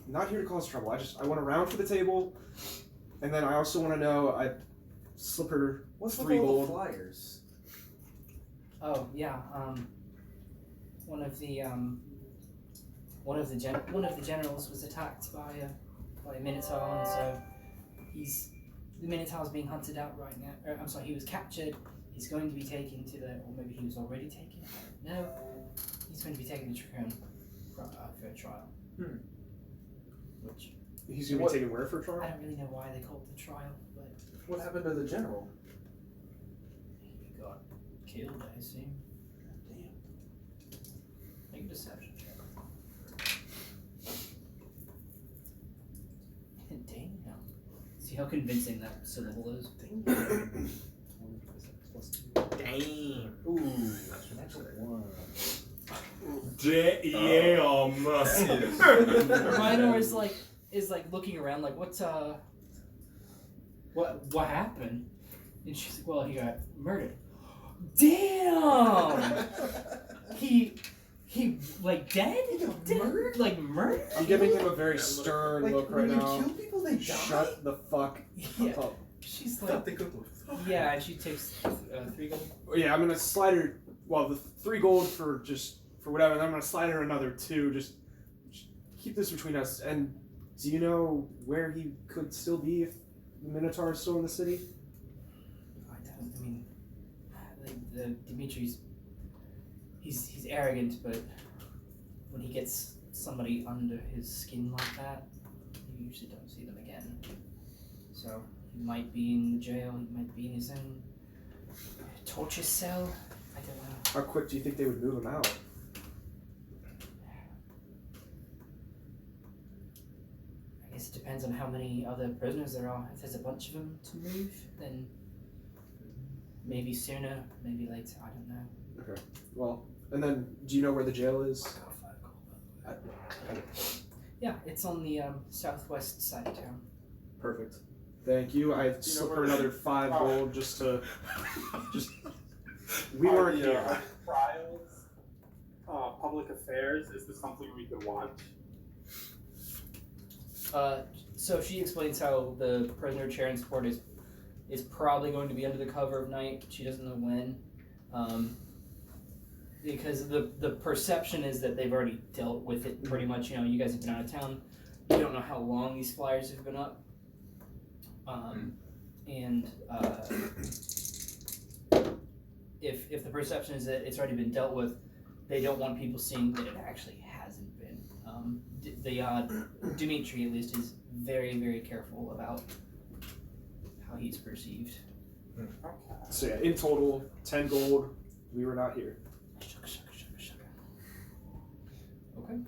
not here to cause trouble. I want to round for the table, and then I also want to know. I slip her What's with 3 all gold. the flyers? Oh yeah, one of the generals was attacked by a minotaur, and so the minotaur's being hunted out right now. I'm sorry, he was captured. He's going to be taken to or maybe he was already taken. I don't know. He's going to be taken to Tricone for a trial. Which He's gonna be taken where for a I trial? don't really know why they called it the trial, but What happened to the general? he got killed, I assume. Damn. Make a deception check. Damn. See how convincing that syllable is? Damn. Damn. That's a 1. Damn. Riynor is like looking around like what happened? And she's like, well, he got murdered. Damn! he like dead? He got murdered? Like murdered? I'm giving him a very stern look right when now. you kill people, they die? Shut the fuck Yeah. up. She's I like, thought they could. yeah, and she takes 3 gold. Yeah, I'm gonna slide her. Well, the 3 gold for whatever. And I'm gonna slide her another 2. Just keep this between us. And do you know where he could still be if the Minotaur is still in the city? I mean, the Dimitri's he's arrogant, but when he gets somebody under his skin like that, you usually don't see them again. So he might be in jail. He might be in his own torture cell. I don't know. How quick do you think they would move him out? I guess it depends on how many other prisoners there are. If there's a bunch of them to move, then maybe sooner, maybe later. I don't know. Okay. Well, and then do you know where the jail is? Yeah, it's on the southwest side of town. Perfect. Thank you. I slip her another 5 gold just to. We weren't here. Trials, public affairs. Is this something we could watch? So she explains how the prisoner transport is probably going to be under the cover of night. She doesn't know when, because the perception is that they've already dealt with it pretty much. You know, you guys have been out of town. You don't know how long these flyers have been up, and if the perception is that it's already been dealt with, they don't want people seeing that it actually hasn't been. Dimitri, at least, is very, very careful about how he's perceived. So yeah, in total, 10 gold. We were not here. Okay.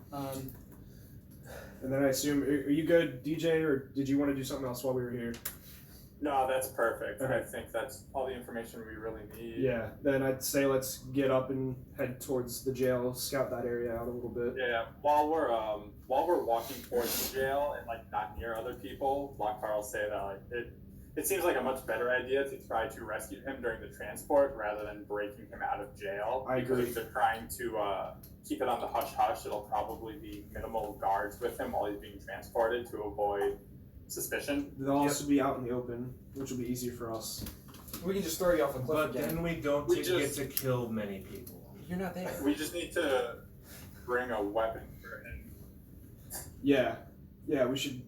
And then I assume, are you good, DJ, or did you want to do something else while we were here? No, that's perfect. Okay. I think that's all the information we really need. Yeah. Then I'd say let's get up and head towards the jail, scout that area out a little bit. Yeah. While we're walking towards the jail and like not near other people, Lok'Tar will say that like it seems like a much better idea to try to rescue him during the transport rather than breaking him out of jail. I agree. Because if they're trying to keep it on the hush-hush, it'll probably be minimal guards with him while he's being transported to avoid suspicion. They'll also be out in the open, which will be easier for us. We can just throw you off a cliff But again. then we don't We get just- to kill many people. You're not there. We just need to bring a weapon for him. Yeah. Yeah, we should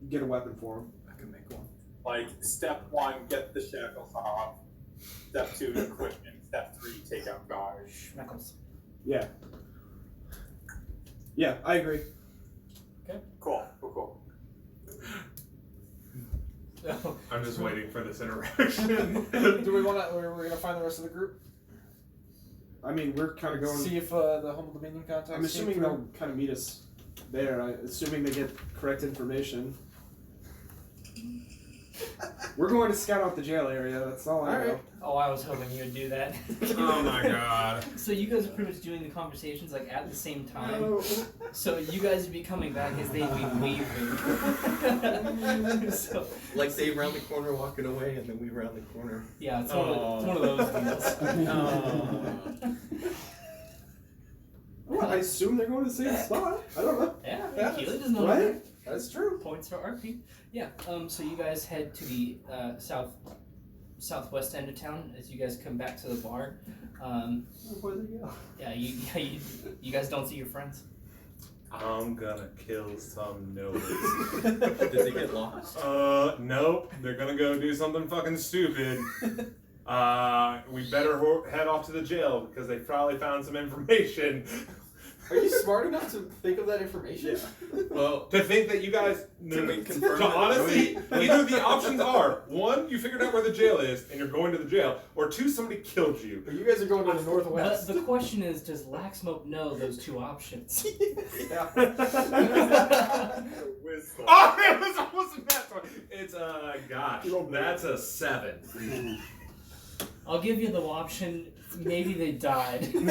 get a weapon for him. I can make one. Like, step 1, get the shackles off. Step 2, equip him. Step 3, take out guards. Schmeckles. Yeah. Yeah, I agree. Cool. I'm just waiting for this interaction. Do we want to? We're gonna find the rest of the group. I mean, we're kind of going. See if the Humble Dominion contacts. I'm assuming they'll kind of meet us there. Assuming they get correct information. We're going to scout out the jail area. That's all I know. Oh, I was hoping you would do that. Oh my god. So you guys are pretty much doing the conversations like at the same time. No. So you guys would be coming back as they'd be leaving. So, Like they round the corner walking away, and then we round the corner. yeah, it's one of those deals. Well, I assume they're going to the same spot. I don't know. Yeah, Yeah. Keylen doesn't know. Right? That's true. Points for RP. Yeah. So you guys head to the southwest end of town as you guys come back to the bar. Where they go? Yeah, you guys don't see your friends. I'm gonna kill some nobles. Did they get lost? Nope. They're gonna go do something fucking stupid. We better head off to the jail because they probably found some information. Are you smart enough to think of that information? Well, To think that you guys, can we confirm so that? honestly, either the options are 1, you figured out where the jail is and you're going to the jail, or 2, somebody killed you. Or you guys are going to the northwest. The question is, does Laxmope know those 2 options? Yeah. Wisdom. Oh, it was almost a bad one. It's gosh, that's a 7. I'll give you the option. Maybe they died. All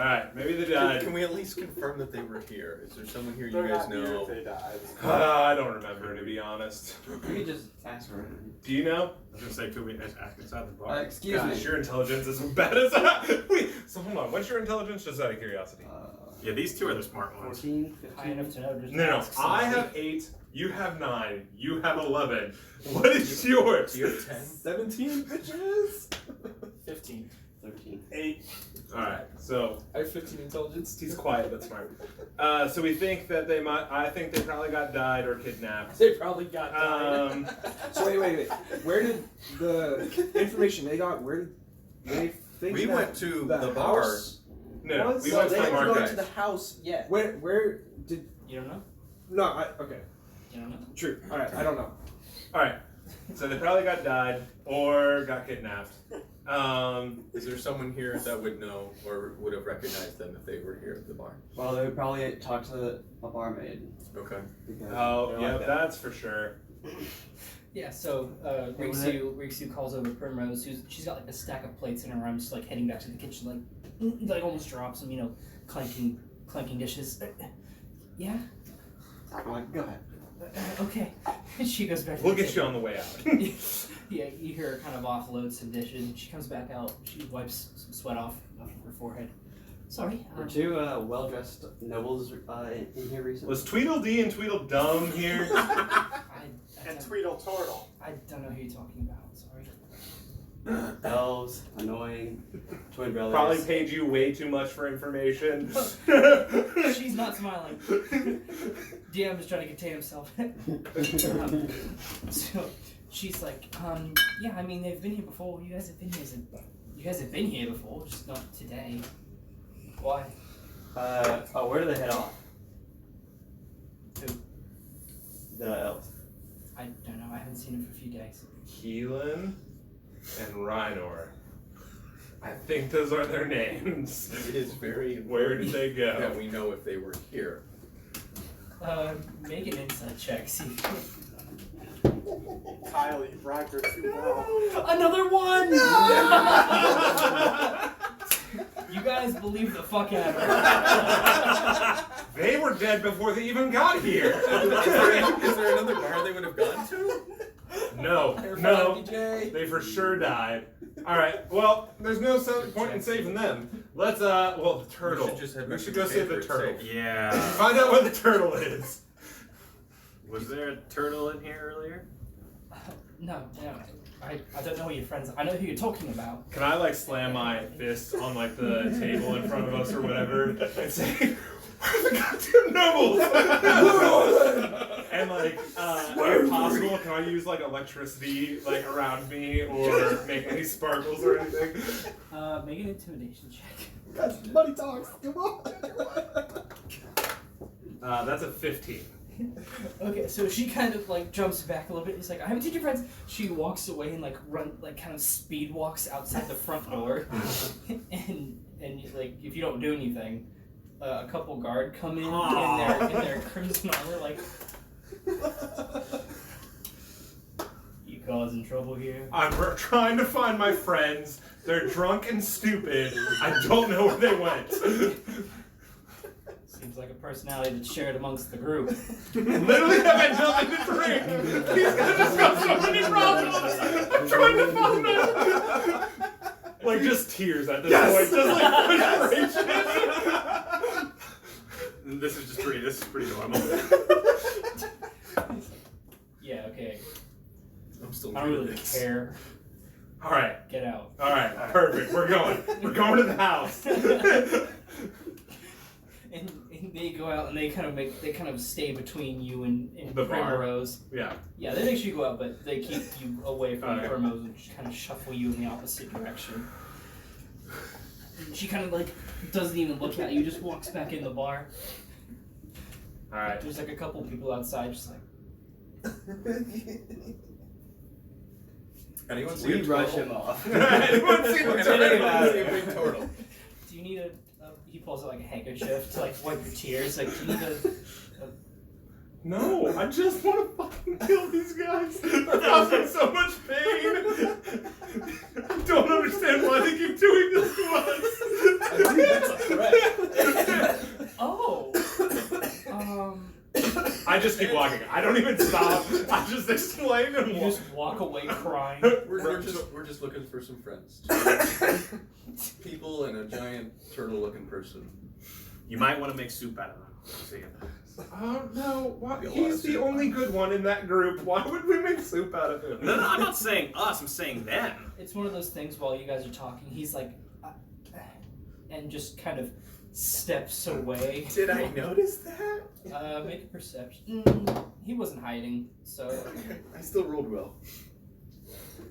right, maybe they died. Can we at least confirm that they were here? Is there someone here you They're guys not here know? if they died. I don't remember, to be honest. We could just ask her. Do you know? I was gonna say, could we just ask inside the bar? Excuse Gosh, me. your intelligence is as bad as Wait, so hold on. What's your intelligence? Just out of curiosity. Yeah, these 2 are the smart ones. 14, High 15. enough to know. Just No, ask I somebody. have 8. You have 9. You have 11. What is yours? Do you have 10? 17 bitches. 15. 13. 8. Alright, so I have 15 intelligence. he's quiet but smart. So we think that they might. I think they probably got died or kidnapped. They probably got died. So wait. Where did the information they got? Where did they think We that went to the bar. house No, was? we So went they to the haven't market. gone to the house yet. Where did? You don't know? No, okay, You don't know? true. All right, I don't know. Alright, so they probably got died or got kidnapped. Is there someone here that would know or would have recognized them if they were here at the bar? Well, they would probably talk to a barmaid. Okay. Because Oh, they're yeah, like that. that's for sure. Yeah, so Rikzu calls over Primrose, she's got like a stack of plates in her arms, just, like heading back to the kitchen, like almost drops them, you know, clanking dishes. Yeah? I'm like, go ahead. Okay. She goes back to We'll the get you kitchen. on the way out. Yeah, you hear her kind of offload some dishes. She comes back out. She wipes some sweat off of her forehead. Sorry. Were two well-dressed nobles in here recently? Was Tweedledee and Tweedledum here? And Tweedle Tortle. I don't know who you're talking about. Sorry. Elves, annoying, twin brothers. Probably paid you way too much for information. She's not smiling. DM is trying to contain himself. So she's like, yeah, I mean, they've been here before. You guys have been here before, just not today. Why? Where do they head off? Who? The elves. I don't know. I haven't seen him for a few days. Keylen and Riynor. I think those are their names. It is very Where did they go? that we know if they were here. Make an insight check. See. Kyle, you bragged her too well. Another one! You guys believe the fuck out of her. They were dead before they even got here. Is there another bar they would have gone to? No, they for sure died. All right, well, there's no point in saving them. Let's the turtle. We should go save the turtle. Yeah. Find out where the turtle is. Was there a turtle in here earlier? No. I don't know who your friends are. I know who you're talking about. Can I slam my fist on the table in front of us or whatever and say, "Where's the goddamn nobles?" And if possible, can I use electricity around me or make any sparkles or anything? Make an intimidation check. Guys, money talks. Come on. That's a 15. Okay, so she kind of jumps back a little bit. It's like, I haven't seen your friends. She walks away and kind of speed walks outside the front door. and if you don't do anything, a couple guard come in their crimson armor, you causing trouble here? I'm trying to find my friends. They're drunk and stupid. I don't know where they went. Seems like a personality that's shared amongst the group. Literally have had nothing to drink. These guys just got so many problems. I'm trying to find them. Just tears at this point. Just frustration. This is pretty normal. Yeah, okay. I'm still I don't really nervous. care. All right. Get out. All right. Perfect. We're going. We're going to the house. And they go out and they kind of stay between you and The bar? Primrose. Yeah. Yeah, they make sure you go out, but they keep you away from Primrose and just kind of shuffle you in the opposite direction. And she kind of doesn't even look at you, just walks back in the bar. All right. There's a couple people outside, just Anyone see We a rush turtle? him off. Anyone see the Anyone turtle? see a big turtle? do you need he pulls out a handkerchief to wipe your tears. Do you need a No, I just want to fucking kill these guys. They're causing so much pain. I don't understand why they keep doing this to us. I think that's a threat. Oh. I just keep walking. I don't even stop. I just explain and You walk. just walk away crying. We're just looking for some friends. People and a giant turtle-looking person. You might want to make soup out of them. See. Oh no! Why? Be a lot He's of the soup. only good one in that group. Why would we make soup out of him? No, I'm not saying us. I'm saying them. It's one of those things while you guys are talking, he's like, and just kind of steps away. Did I notice that? Make a perception. He wasn't hiding, so. I still rolled well.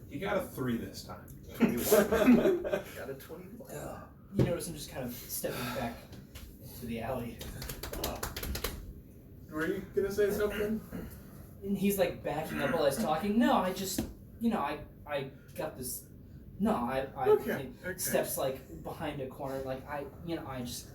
You got a 3 this time. 21. Got a 21. You notice him just kind of stepping back into the alley. Were you gonna say something? And he's like backing up while I was talking. No, I just, I got this. No, I Okay. he steps like behind a corner, like I just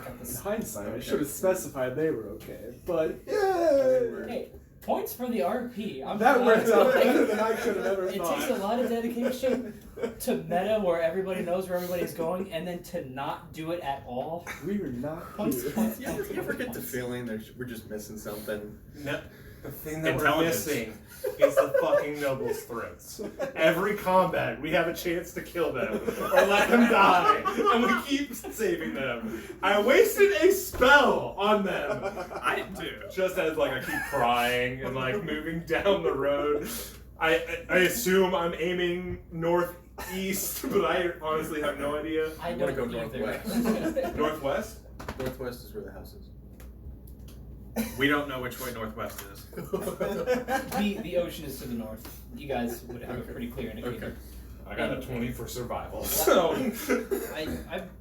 got In this. hindsight, I Okay. should have specified they were okay, but Hey, points for the RP. that worked out better than I could have ever It thought. takes a lot of dedication to meta where everybody knows where everybody's going, and then to not do it at all. We were not Points, here. points, You points, ever get the points. feeling we're just missing something? No, the thing that we're Intelligence. missing is the fucking nobles' throats. Every combat, we have a chance to kill them or let them die, and we keep saving them. I wasted a spell on them. I did too. Just as like I keep crying and like moving down the road. I assume I'm aiming northeast, but I honestly have no idea. I I'm gonna don't go either. northwest. Northwest? Northwest is where the house is. We don't know which way northwest is. the ocean is to the north. You guys would have a pretty clear indicator. I got a 20 for survival. So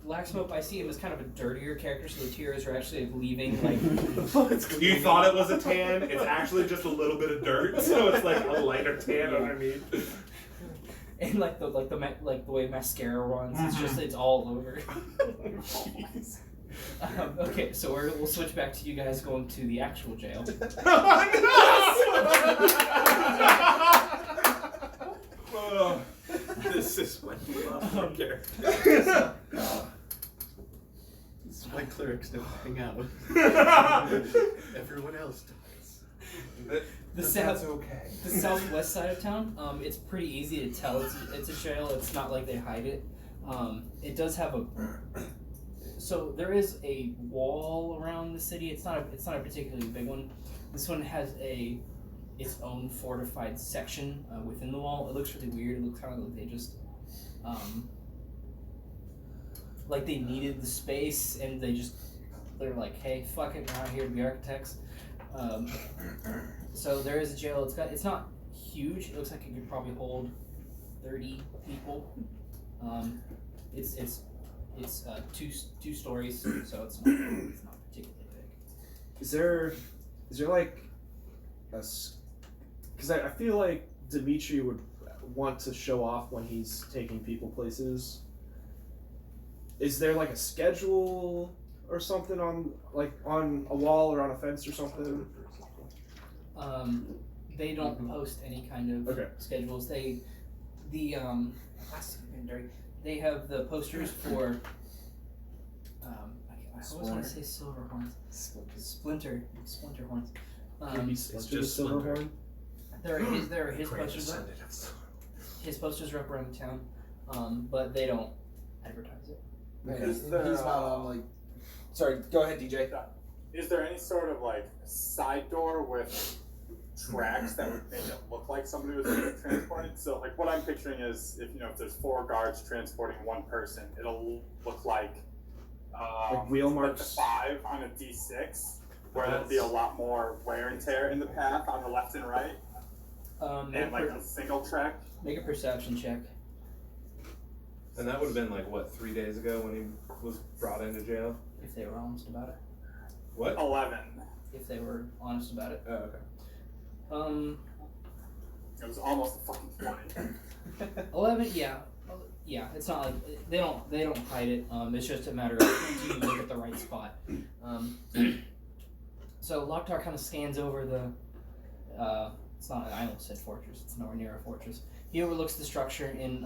Laxmope, I see him as kind of a dirtier character, so the tears are actually leaving like you thought it was a tan, it's actually just a little bit of dirt, so it's like a lighter tan underneath. and like the way mascara runs, it's all over. Jeez. Okay, so we'll switch back to you guys going to the actual jail. Oh, This is when you lost your character. This is why clerics don't hang out. Everyone else does. The But south, that's okay. the southwest side of town, it's pretty easy to tell it's a jail. It's not like they hide it. It does have a. So there is a wall around the city. It's not a particularly big one. This one has its own fortified section within the wall. It looks really weird. It looks kind of like they just like they needed the space and they're like, hey, fuck it, we're out here to be architects. So there is a jail. It's not huge. It looks like it could probably hold 30 people. It's two stories, so it's not particularly big. Is there like because I feel like Dimitri would want to show off when he's taking people places. Is there like a schedule or something on a wall or on a fence or something? They don't post any kind of Okay. schedules. They have the posters for I always want to say Silverhorns. Splinter horns. Maybe Splinter the just Silverhorn? There are his posters up. His posters are up around the town, but they don't advertise it. He's not on like. Sorry, go ahead, DJ. Is there any sort of like side door with tracks that would make it look like somebody was being transported? So like what I'm picturing is if there's 4 guards transporting one person, it'll look like wheel like marks? the 5 on a D6, where there'll be a lot more wear and tear in the path on the left and right, and like a single track. Make a perception check. And that would have been like, what, 3 days ago when he was brought into jail? If they were honest about it. What? 11. If they were honest about it. Oh, okay. It was almost a fucking 20. 11. Yeah. It's not like they don't hide it. It's just a matter of do you look at the right spot. So Lok'Tar kind of scans over the. It's not. I almost said fortress. It's nowhere near a fortress. He overlooks the structure, and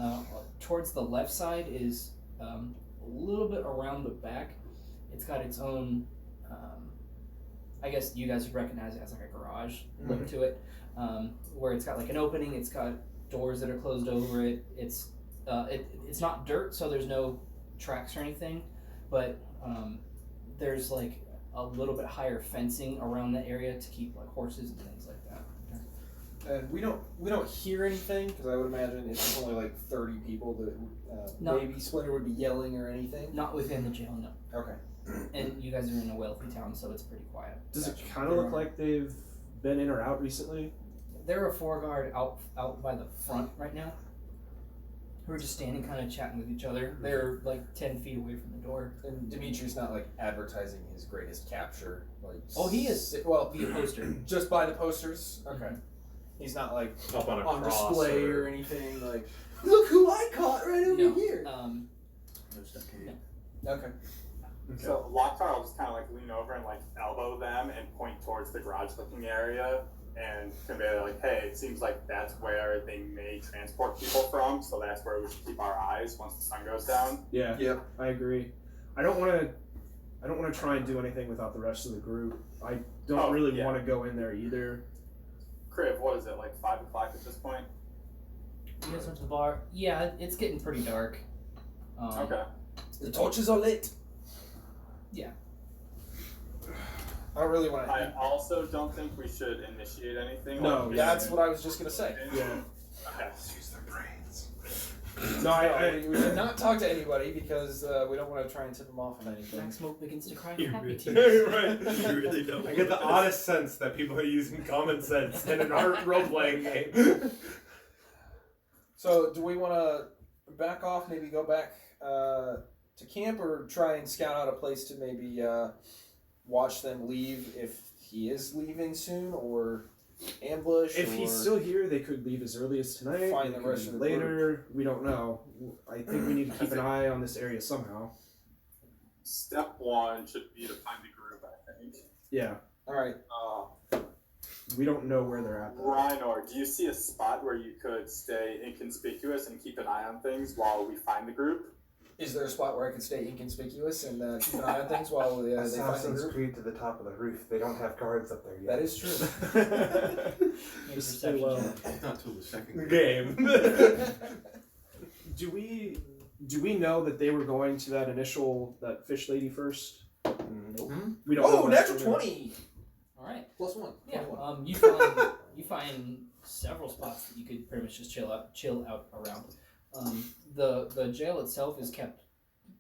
towards the left side is a little bit around the back. It's got its own. I guess you guys would recognize it as like a garage look to it, where it's got like an opening. It's got doors that are closed over it. It's not dirt, so there's no tracks or anything, but there's like a little bit higher fencing around the area to keep like horses and things like that. And we don't hear anything because I would imagine it's only like 30 people that No. maybe Splinter would be yelling or anything. Not within the jail, no. Okay. And you guys are in a wealthy town, so it's pretty quiet. Does it kind of look like they've been in or out recently? They're a 4-guard out by the front right now. Who are just standing, kind of chatting with each other. They're like 10 feet away from the door. And Dimitri's not like advertising his greatest capture. Like Oh, he is. Well, via poster. just by the posters. Okay. He's not like Up on a on cross display or- or anything. Like, look who I caught right over No. here. No stockade. Okay. So Lok'Tar will just kind of like lean over and like elbow them and point towards the garage-looking area and convey like, hey, it seems like that's where they may transport people from, so that's where we should keep our eyes once the sun goes down. Yeah. Yep. I agree. I don't want to try and do anything without the rest of the group. I don't really want to go in there either. Kriv, what is it, like 5 o'clock at this point? You guys went to the bar? Yeah, it's getting pretty dark. Okay. The torches are lit. Yeah. I don't really want I to. also don't think we should initiate anything. No, like, That's what I was just gonna say. Yeah. Okay. Use their brains. No, We should not talk to anybody because we don't want to try and tip them off on anything. Laxmope begins to cry You happy really- tears. right. You really don't. I get the oddest sense that people are using common sense in an art role-playing game. So, do we want to back off? Maybe go back to camp, or try and scout out a place to maybe watch them leave if he is leaving soon, or ambush. If or... he's still here, they could leave as early as tonight. Find they the could rest leave of the later. We don't know. I think we need to keep an eye on this area somehow. Step 1 should be to find the group, I think. Yeah. All right. We don't know where they're at. Though. Riynor, do you see a spot where you could stay inconspicuous and keep an eye on things while we find the group? Is there a spot where I can stay inconspicuous and keep an eye on things while they find the Assassin's group? Creed to the top of the roof. They don't have guards up there yet. That is true. Make Just perception stay low. check. Not till the second Game. Do we know that they were going to that fish lady first? We don't know Oh, that. natural 20! All right. +1. Yeah. 21. You find several spots that you could pretty much just chill out around. The jail itself is kept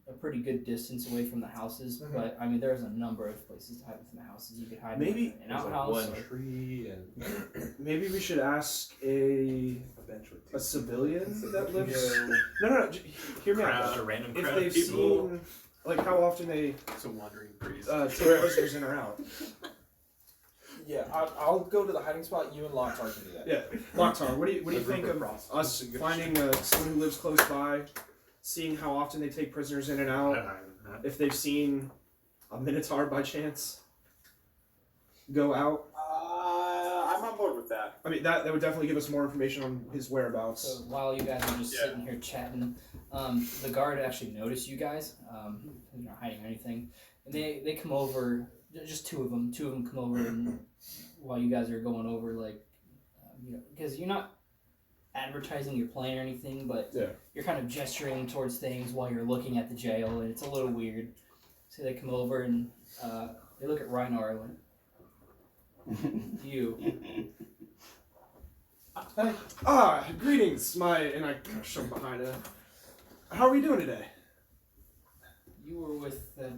a pretty good distance away from the houses, but I mean there's a number of places to hide within the houses. You could hide Maybe in an outhouse. One or- tree and Maybe we should ask a bench with two. civilian that lives. No. Hear me out. Crowd, a random If crowd of they've people. seen, like, how often they It's a wandering breeze. take prisoners in or out. Yeah, I'll go to the hiding spot. You and Lok'Tar can do that. Yeah, Lok'Tar, what do you think of us finding someone who lives close by, seeing how often they take prisoners in and out, if they've seen a Minotaur by chance go out? I'm on board with that. I mean, that would definitely give us more information on his whereabouts. So while you guys are just sitting here chatting, the guard actually noticed you guys. You're not hiding or anything, and they come over. Just two of them come over, and while you guys are going over, like, because you're not advertising your plan or anything, but you're kind of gesturing towards things while you're looking at the jail, and it's a little weird. So they come over and they look at Riynor and you. Hey. Greetings, and I kind of shove behind her. How are we doing today? You were with the.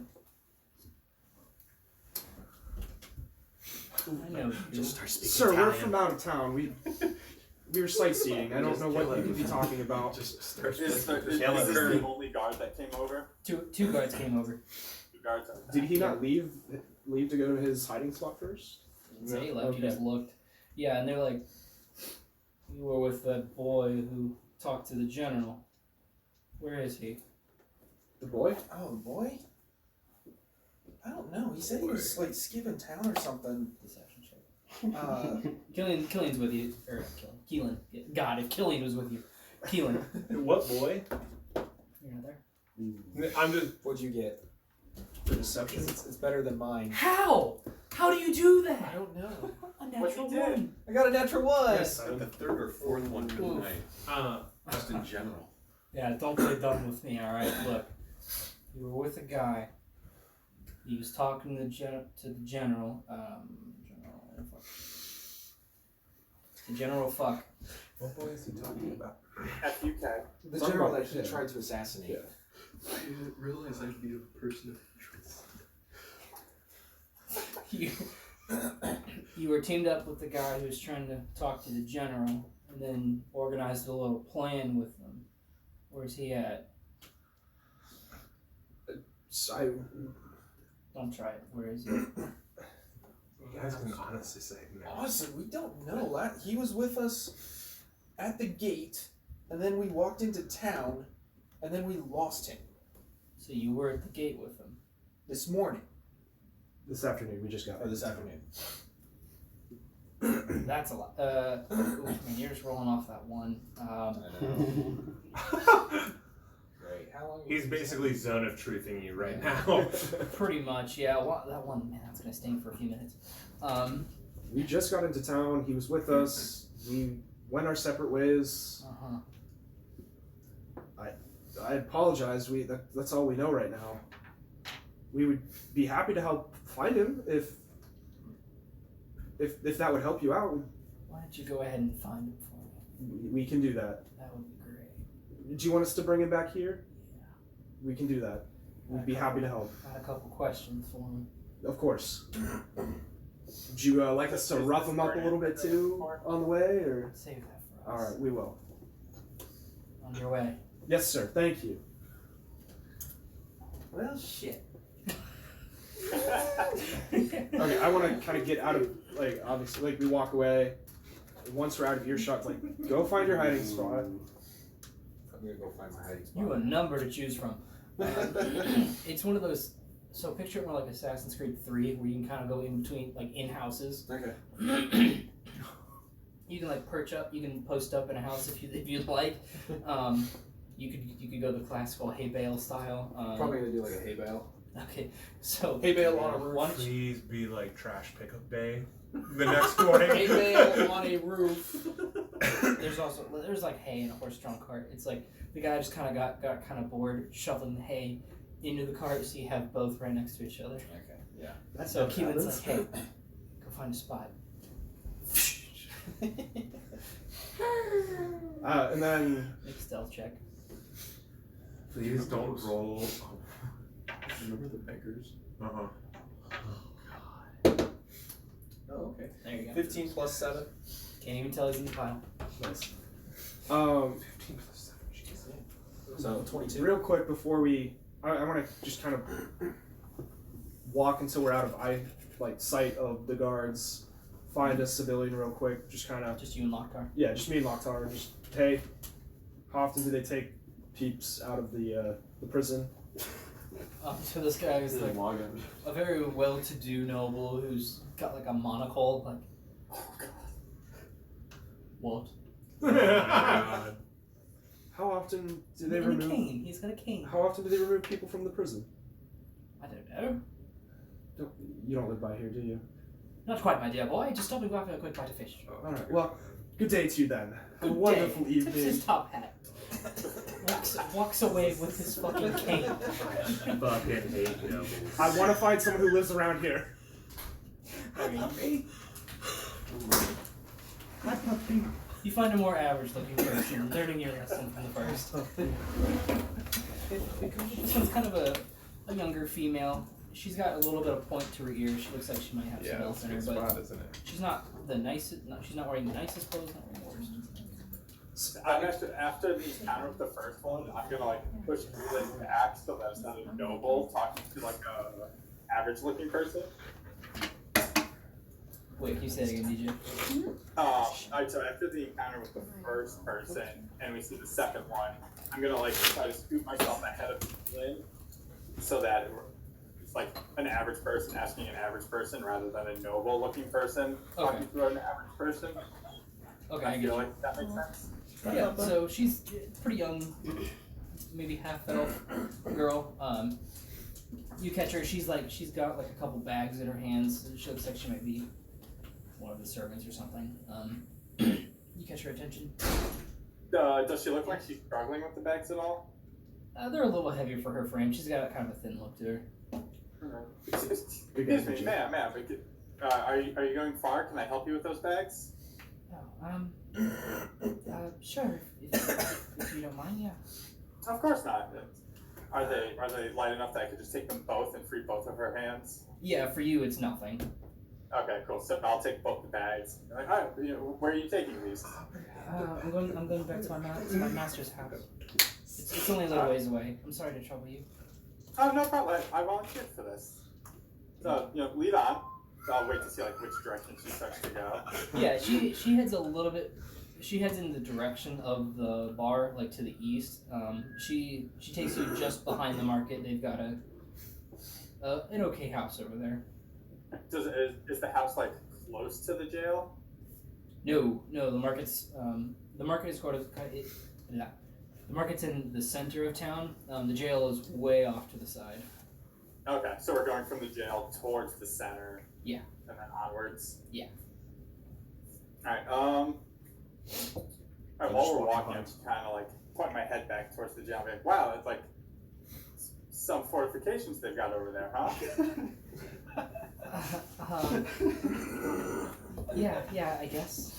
I know. Just start speaking Sir, Italian. we're from out of town. We were sightseeing. I don't know what you could be talking about. Just start Is speaking this Italian. the only guard that came over? Two guards came over. 2 guards. Okay. Did he not leave to go to his hiding spot first? Didn't say he left, Okay. he just looked. Yeah, and they're like, you were with that boy who talked to the general. Where is he? The boy? Oh, the boy? I don't know. He said he was like skipping town or something. Deception check. Kylian's with you. Or not Kylian. Keylen. God, if Kylian was with you. Keylen. what boy? You're not there? I'm just What'd you get? For deception? It's better than mine. How? How do you do I that? don't know. A What you natural did? one. I got a natural 1. Yes, the third or fourth one tonight. Just in general. Yeah, don't play dumb with me, alright? Look. You were with a guy He was talking to the general. The general fuck. What boy is he talking about? FUK. The Talk general about that he him. tried to assassinate. I didn't realize I'd be a person of interest. You were teamed up with the guy who was trying to talk to the general, and then organized a little plan with them. Where's he at? So Don't try it. Where is he? You guys can honestly say no. Honestly, we don't know. He was with us at the gate, and then we walked into town, and then we lost him So you were at the gate with him. this morning, this afternoon we just got. or this afternoon. That's a lot. Ooh, man, you're just rolling off that one. Great. How long? He's basically zone of truthing you right now. Pretty much, yeah. That one, man, that's gonna sting for a few minutes. We just got into town. He was with us. We went our separate ways. I apologize. That's all we know right now. We would be happy to help find him if that would help you out. Why don't you go ahead and find him for me? We can do that. That would be great. Do you want us to bring him back here? We can do that. We'd be happy to help. Got a couple questions for him. Of course. Would you like us to rough him up a little bit too on the way, or? Save that for us. All right, we will. On your way. Yes, sir. Thank you. Well, shit. Okay, I want to kind of get out of, like, obviously, like, we walk away. Once we're out of earshot, like, go find your hiding spot. I'm gonna go find my hiding spot. You have a number to choose from. It's one of those. So picture it more like Assassin's Creed 3, where you can kind of go in between, like, in houses. Okay. You can like perch up. You can post up in a house if you'd like. You could go the classical hay bale style. Probably gonna do like a hay bale. Okay, so Hay bale on a roof. Please be like trash pickup day the next morning. Hay bale on a roof. There's like hay in a horse-drawn cart. It's like the guy just kind of got kind of bored shoveling the hay into the cart, so you have both right next to each other. Okay. Yeah. So Keylen's like, hey, go find a spot. And then Make a stealth check. Please don't roll. Remember the beggars? Oh, okay. There you go. 15 plus 7. Can't even tell he's in the pile. nice. 15 plus 7. Jeez. So 22. Real quick before we, I want to just kind of walk until we're out of sight of the guards. Find a civilian real quick. Just kind of. Just you and Lok'Tar. Yeah, just me and Lok'Tar. Just hey, how often do they take peeps out of the prison? So this guy is like a very well-to-do noble who's got like a monocle. Like, oh god, what? Oh my god. How often do they And a remove? cane. He's got a cane. How often do they remove people from the prison? I don't know. You don't live by here, do you? Not quite, my dear boy. Just stop and go have a quick bite of fish. All right. Well, good day to you then. Good a wonderful day. Takes evening. his top hat. Walks away with his fucking cane. Fucking hate you. I want to find someone who lives around here. You find a more average-looking person, learning your lesson from the first. This one's kind of a younger female. She's got a little bit of point to her ear. She looks like she might have some else in her, but isn't it? she's not the nicest. No, she's not wearing the nicest clothes, not wearing the worst. After the encounter with the first one, I'm gonna like push Keylen back so that it's not a noble talking to like a average looking person. Wait, can you say it again, DJ? Alright, so after the encounter with the first person and we see the second one, I'm gonna like try to scoop myself ahead of Keylen so that it's like an average person asking an average person rather than a noble looking person talking to an average person. Okay, I I get feel you. like that makes sense. Yeah, so she's pretty young, maybe half elf girl. You catch her. She's got like a couple bags in her hands. She looks like she might be one of the servants or something. You catch her attention. Does she look like she's struggling with the bags at all? They're a little heavier for her frame. She's got kind of a thin look to her. Excuse me, ma'am. Are you going far? Can I help you with those bags? Oh, sure. If you don't mind, yeah. Of course not. Are they light enough that I could just take them both and free both of her hands? Yeah, for you, it's nothing. Okay, cool. So I'll take both the bags. Like, all right, where are you taking these? I'm going back to my master's house. It's only a little ways away. I'm sorry to trouble you. Oh, no problem. I volunteered for this. So lead on. So I'll wait to see like which direction she starts to go. Yeah, she heads a little bit. She heads in the direction of the bar, like to the east. She takes you just behind the market. They've got an okay house over there. Is the house like close to the jail? No. The market's the market is the market's in the center of town. The jail is way off to the side. Okay, so we're going from the jail towards the center. Yeah. And then onwards. Yeah. All right. All right. While we're walking, I'm just kind of like point my head back towards the jail. I'm like, wow, it's like some fortifications they've got over there, huh? Yeah, I guess.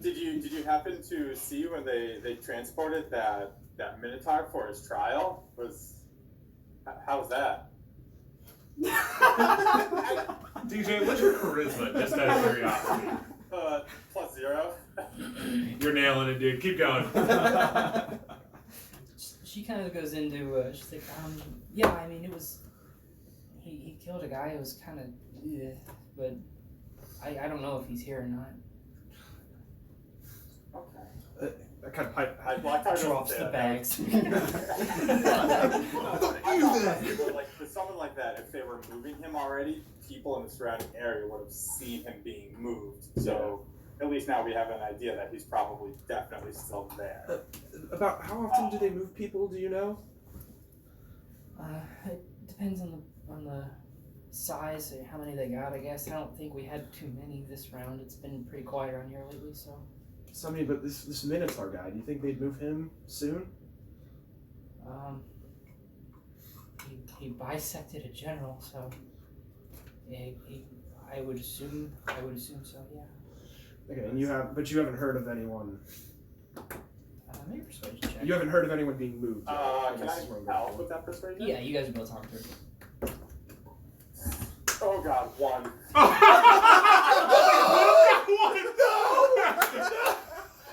Did you happen to see when they transported that Minotaur for his trial? How was that? DJ, what's your charisma? Just out of curiosity. +0. You're nailing it, dude. Keep going. She kind of goes into, she's like, yeah, I mean, it was, he killed a guy. It was kind of, but I don't know if he's here or not. Okay. I kind of pipe. Drops the bags. Like for someone like that, if they were moving him already, people in the surrounding area would have seen him being moved. So at least now we have an idea that he's probably definitely still there. About how often do they move people? Do you know? It depends on the size, or how many they got. I guess I don't think we had too many this round. It's been pretty quiet around here lately, so. So I mean, but this Minotaur guy, do you think they'd move him soon? He bisected a general, so I would assume so. Yeah. Okay, and you haven't heard of anyone. Maybe persuasion check. You haven't heard of anyone being moved. Can I help with that persuasion? Yeah, you guys are both talking to her. Oh God, 1.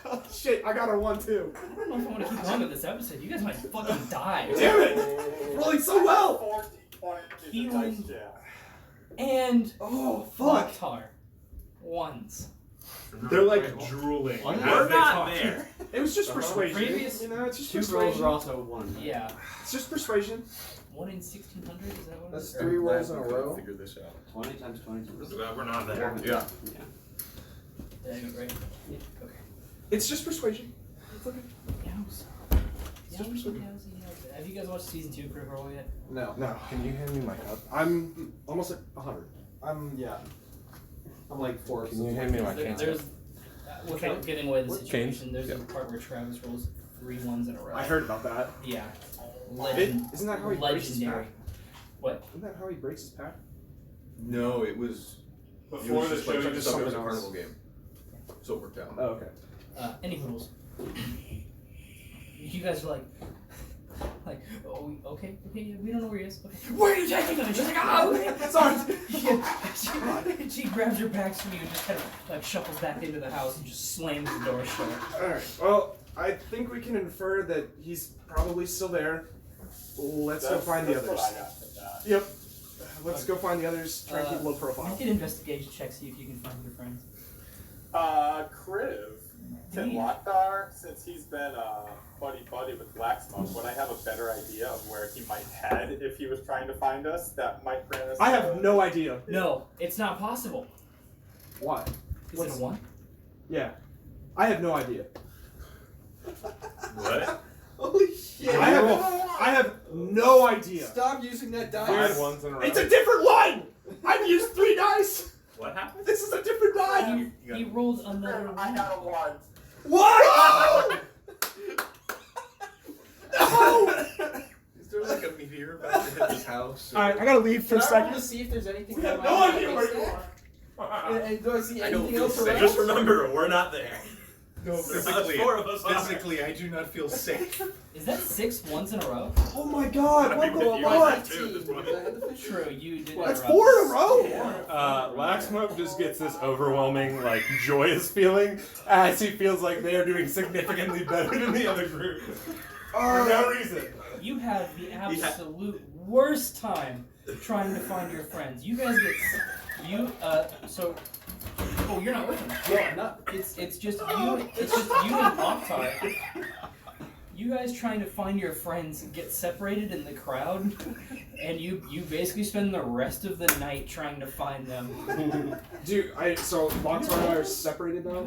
Oh shit! I got a 1 too. I don't know if I want to keep going with this episode. You guys might fucking die. Damn it! Rolling so well. Keylen and fuck. Lok'Tar. Ones. They're like drooling. We're not there. It was just persuasion. Previous you know, it's just 2 rolls persuasion. are also 1. Yeah. It's just persuasion. 1 in 1,600. Is that what it That's is? 3 rolls in a We'll row. figure this out. 20 times 20 times. We're not there. Yeah. Yeah, you're right. Yeah. Okay. It's just persuasion. It's okay. Have you guys watched season 2 Critical Role yet? No. No. Can you hand me my cup? I'm almost at 100. I'm like 4. Can you hand me my cane? There's without giving away the What? situation, Canes? there's a part where Travis rolls 3 ones in a row. I heard about that. Yeah. Isn't that how he breaks his Legendary. pack? What? Isn't that how he breaks his pack? No, it was Before the just show, like, you it just was something a else. carnival game, so it worked out. Oh, okay. Any hoodles. You guys are oh, okay, yeah, we don't know where he is. Okay. Where are you taking him? And she's like, okay, sorry. Yeah, she grabs your bags from you and just kind of like shuffles back into the house and just slams the door shut. Alright, well, I think we can infer that he's probably still there. Let's go find the That's others. what I got from that. Yep. Let's go find the others, try and keep low profile. Make an investigation check, see if you can find your friends. Kriv, can Lok'Tar, since he's been buddy with Laxmope, would I have a better idea of where he might head if he was trying to find us? That might grant us. I have no idea. No, it's not possible. Why? Is it a 1? Yeah. I have no idea. What? Holy shit! I have no idea. Stop using that die. 5 ones in a row. It's a different one! I've used 3 dice! What happened? This is a different die! He rolled another I 1. got a 1. What? Is there like a meteor about to hit this house? Alright, I gotta leave for a Can I roll second. to see if there's anything We have going no on idea in where the you haystack? are. And do I see I don't anything feel else safe. around? Just remember, we're not there. No, physically, Four of us are. physically, I do not feel safe. Is that 6 ones in a row? Oh my god, I mean, welcome you aboard! guys have two at this point. I had the fish. True, you did. That's interrupt 4 in us. a row! Laxmope just gets this overwhelming, like, joyous feeling as he feels like they are doing significantly better than the other group. For no reason. You have the absolute worst time trying to find your friends. You guys get so. Oh, you're not with them. No, I'm not. It's just you. It's just you and Lok'Tar. You guys trying to find your friends get separated in the crowd, and you basically spend the rest of the night trying to find them. Dude, so Lok'Tar and I are separated now?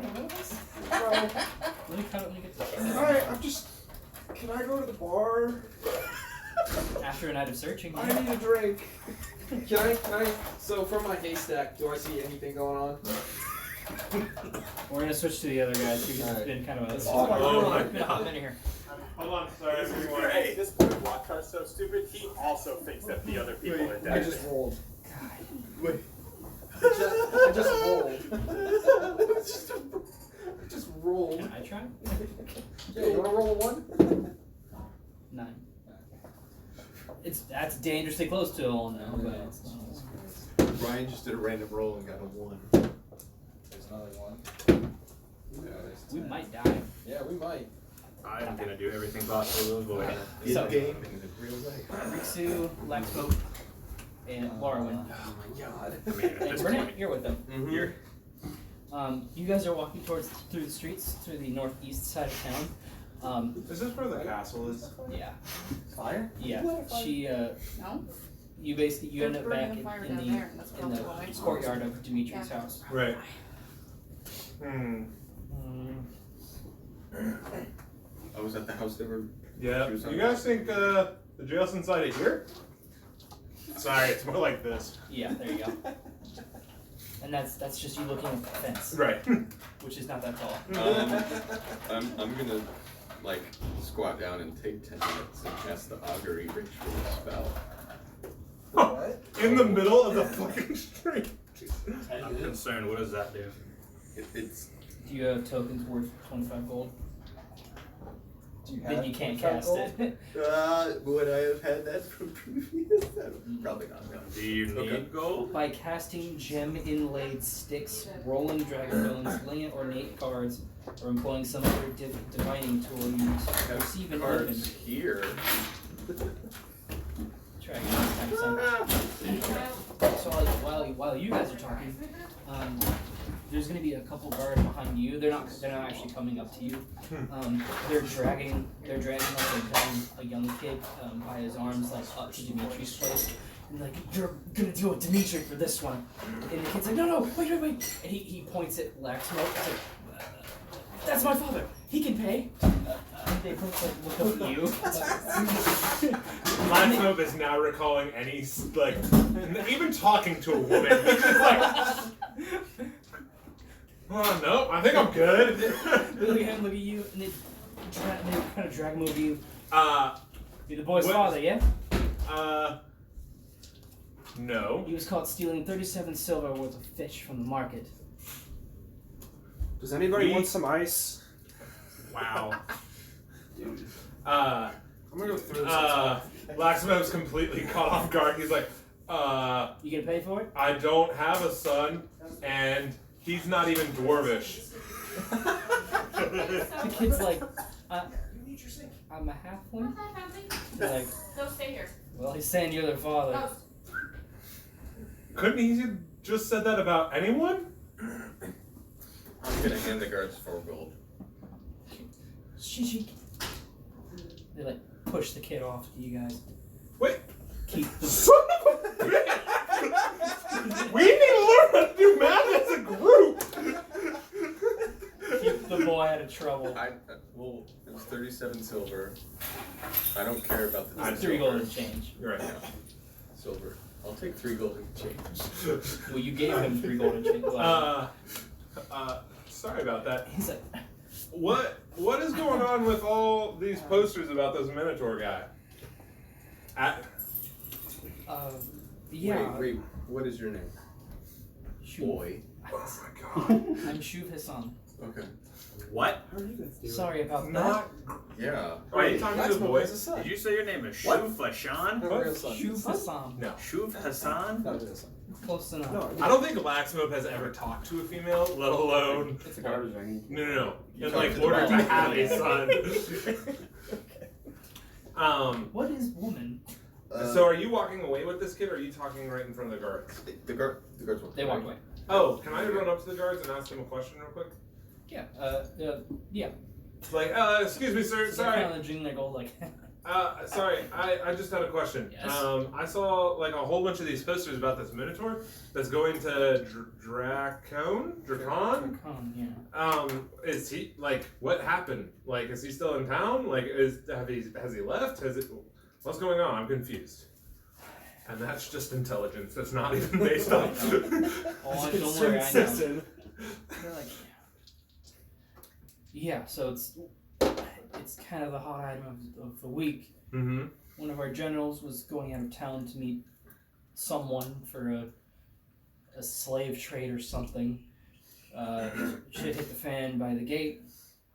Let me cut it. Let me get this. Alright, can I go to the bar? After a night of searching. I need a drink. Can I, so from my haystack, do I see anything going on? We're gonna switch to the other guys because it's Alright. been kind of a. Oh my Been hopping in here. Hold on, sorry, everyone. At this point, Lok'Tar's so stupid, he also thinks that the other people are I dead. just rolled. Wait. I just rolled. I just rolled. Can I try? Yeah, you wanna roll a 1? 9. That's dangerously close to all now, but it's not. Ryan just did a random roll and got a 1. There's another 1. We might die. Yeah, we might. I'm gonna do everything possible to avoid it. In So- game and in real life. Rikzu, Laxmope, and Larawen. Oh my god. I mean, at And this Burnett, point, you're with them. You're You guys are walking through the streets, through the northeast side of town. Is this where the castle is? Yeah. Fire? Yeah. She, No? you basically, you end up Burning back a fire in down there, and that's the probably why. courtyard of Dimitri's Yeah. house. Right. Hmm. I was at the house they were. Yeah. She was on You guys think the jail's inside of here? Sorry, it's more like this. Yeah, there you go. And that's just you looking at the fence, Right. which is not that tall. I'm gonna like squat down and take 10 minutes and cast the augury ritual spell. What? In the middle of the fucking street. I'm concerned. What does that do? It's Do you have tokens worth 25 gold? Do you Then have you can't 25 cast gold? it. would I have had that from previous? Probably not. No. Do you need Okay. gold? By casting gem inlaid sticks, rolling dragon bones, laying ornate cards, or employing some other divining tool, you receive an open. Cards here. Try again this time, son. So while you guys are talking, there's gonna be a couple guards behind you. They're not actually coming up to you. They're dragging like a young kid by his arms like up to Dimitri's place. And like, you're gonna deal with Dimitri for this one. And the kid's like, no, wait. And he points at Laxmope. He's like, that's my father. He can pay. And they both like look up at you. Laxmope is now recalling any, like, even talking to a woman. He's just like, oh, no, I think I'm good. They look at him, look at you, and they kind of drag him over to you. You're the boy's what- father, yeah? No. He was caught stealing 37 silver worth of fish from the market. Does anybody want some ice? Wow. I'm gonna go through this. Laxmope's completely caught off guard. He's like, You gonna pay for it? I don't have a son, and he's not even dwarvish. The kid's like, I'm a halfling. They're like, Go stay here. well, he's saying you're their father. Ghost. Couldn't he have just said that about anyone? I'm gonna hand the guards 4 gold. She. They like push the kid off to you guys. Wait. Keep the. Son of a bitch! We need to learn how to do math as a group! Keep the boy out of trouble. Well, it was 37 silver. I don't care about the It's 3 gold and change. You're right. Yeah. Silver. I'll take 3 gold and change. Well, you gave him 3 gold and change. Sorry about that. He's like, What is going on with all these posters about this Minotaur guy? Yeah. Wait, what is your name? Boy. Oh my god. I'm Shuv Hassan. Okay. What? How are you guys doing? Sorry about Not. Yeah. Are you talking to the boy? has a son. Did you say your name is What? Shuv Hassan? No, real son. Shuv Hassan. No. Shuv Hassan? No, real son. Close enough. No, I don't think Laxmope has ever talked to a female, let alone. It's a garbage wagon. No. You In talked like to the order to dog. have a son. What is woman? So are you walking away with this kid, or are you talking right in front of the guards? The guards walked They walked away. Oh, can I run up to the guards and ask him a question real quick? Yeah. Yeah. Like, excuse me, sir. So they're Sorry. kind of jiggling their gold like. Sorry. I just had a question. Yes. I saw like a whole bunch of these posters about this Minotaur that's going to Drakon. Yeah. Is he like? What happened? Like, is he still in town? Like, has he left? What's going on? I'm confused. And that's just intelligence. That's not even based on. Oh, don't worry, I know. They're like, yeah. So it's kind of the hot item of the week. Mm-hmm. One of our generals was going out of town to meet someone for a slave trade or something. Shit hit the fan by the gate.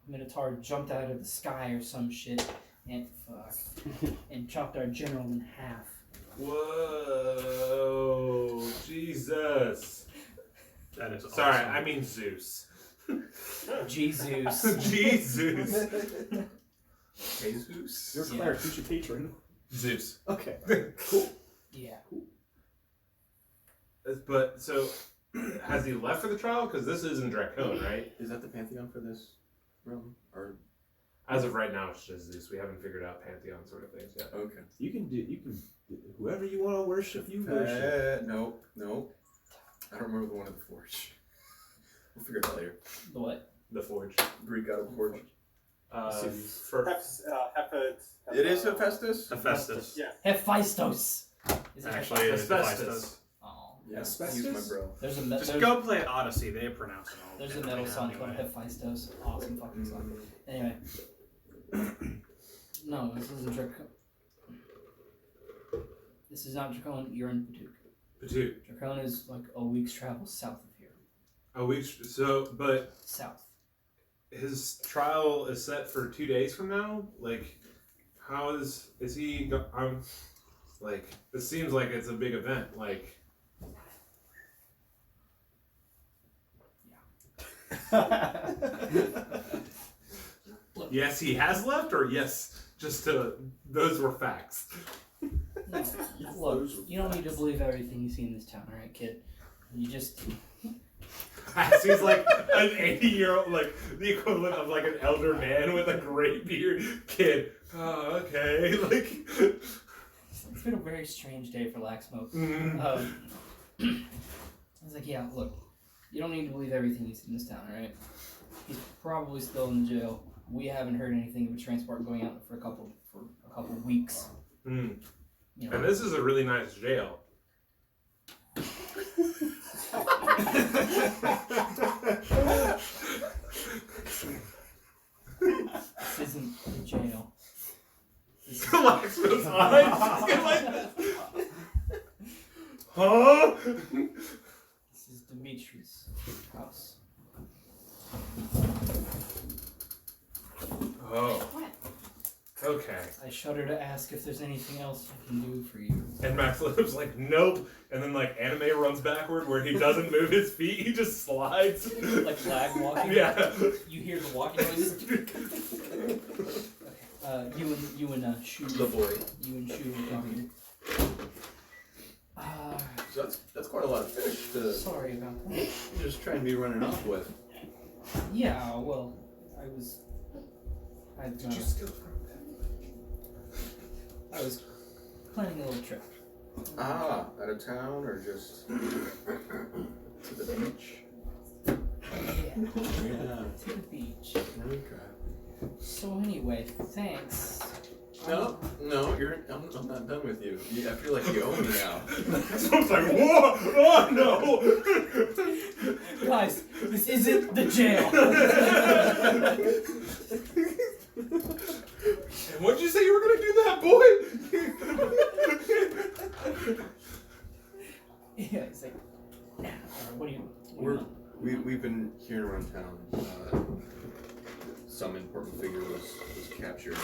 Minotaur jumped out of the sky or some shit, and and chopped our general in half. Whoa, Jesus. That is awesome. Sorry, I mean Zeus. Jesus. Jesus. Jesus. You're cleric. Who's your patron? Zeus. Okay. Yeah. But so, has he left for the trial? Because this is in Drakon, right? Is that the pantheon for this realm? Or As of right now, it's just Zeus. We haven't figured out pantheon sort of things yet. okay. You can whoever you want to worship, you worship. No. I don't remember the one in the forge. We'll figure it out later. The what? The Forge. Greek god of the forge. It is Hephaestus? Hephaestus. Yeah. Hephaestus. Is it Actually, it is Asbestos. Hephaestus. Oh. Yeah, Asbestos? he's my bro. There's a Just go play Odyssey. They pronounce it all. There's a differently metal song now called anyway. Hephaestus. Awesome fucking song. Anyway. No, this isn't Dracon. This is not Dracon. You're in Patuk. Patuk. Dracon is like a week's travel south of here. A week. So, but South. his trial is set for 2 days from now. Like, how is he? Like, this seems like it's a big event. Like. Yes, he has left, or yes, just those were facts. No, look, you don't need to believe everything you see in this town, alright, kid? You just... He's like an 80-year-old, like the equivalent of like an elder man with a great beard. Kid, oh, okay, like. It's been a very strange day for Laxmope. Mm. I was like, yeah, look, you don't need to believe everything you see in this town, alright? He's probably still in jail. We haven't heard anything of a transport going out for a couple of weeks. Mm. You know. And this is a really nice jail. This isn't a jail. This is, Laxmope's eyes get like this. Huh? this is Dimitri's house. Oh. Okay. I shudder to ask if there's anything else I can do for you. And Max Lip's like, nope. And then like anime runs backward where he doesn't move his feet, he just slides. Like lag walking? Yeah. You hear the walking noise? You and Shu. The boy. You and Shu were talking. So that's quite a lot of fish to Sorry about that. just try and be running off with. Yeah, well, Did you steal from I was planning a little trip. Ah, out of town or just to the beach? Yeah, Yeah. to the beach. Okay. So anyway, thanks. No, I'm not done with you. I feel like you own me now. So it's like, whoa! Oh no! Guys, this isn't the jail. And what'd you say you were gonna do that, boy? Yeah, he's like, what do you? We've been hearing around town. Some important figure was captured.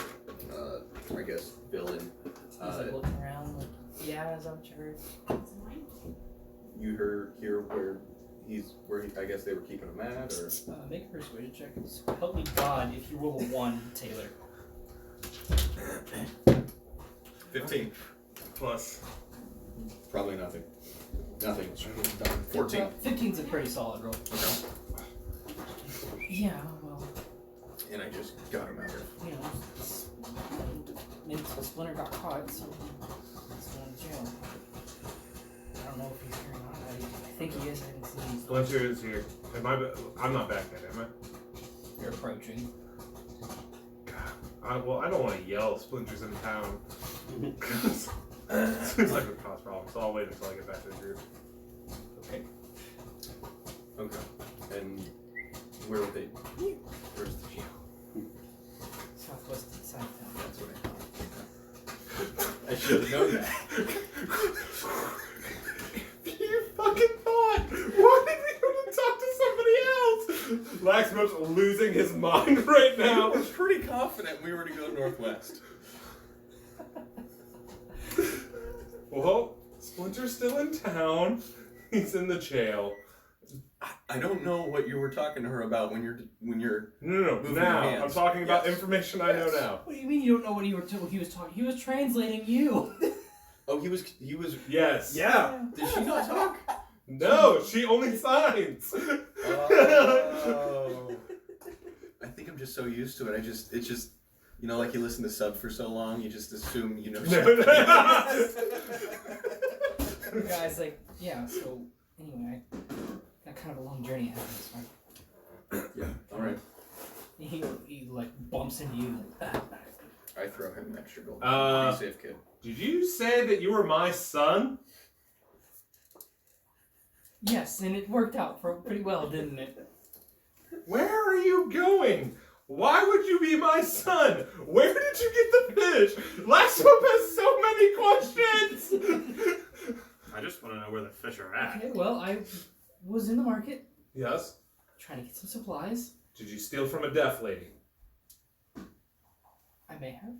I guess villain. He's like looking around, like, yeah, as I'm sure. You hear where I guess they were keeping him at, or Make a persuasion check. So help me God if you roll a 1, Taylor. 15. Plus. Probably nothing. Nothing. 14. 15's a pretty solid roll. Yeah, well, And I just got him out of. you know, maybe Splinter got caught, so he's going to jail. I don't know if he's here or not. I think he is. I haven't seen him. Splinter is here. I'm not back yet, am I? You're approaching. Well, I don't want to yell Splinter's in town. Seems like it would cause problems, so I'll wait until I get back to the group. Okay. Okay. And where would they? Where's the jail? Southwest side of town. That's what I thought. I should have known that. You fucking thought! Why did we go to talk to somebody else? Laxmope's losing his mind right now. I was pretty confident we were to go northwest. Well, Splinter's still in town. He's in the jail. I don't know what you were talking to her about when you're No. moving Now your hands. I'm talking about Yes. information I know now. What do you mean you don't know what he was talking? He was translating you. Oh, he was. Yes. Yeah. Did she not talk? No, she only signs. Oh. I think I'm just so used to it. It's just, you know, like you listen to subs for so long, you just assume you know. The guy's like, yeah. So anyway, I got kind of a long journey ahead of us. Right? Yeah. All right. He like bumps into you. Like, I throw him an extra gold. Uh, Be safe, kid. Did you say that you were my son? yes, and it worked out pretty well, didn't it? Where are you going? Why would you be my son? Where did you get the fish? Laxmope has so many questions! I just want to know where the fish are at. Okay, well, I was in the market Yes? trying to get some supplies. Did you steal from a deaf lady? I may have.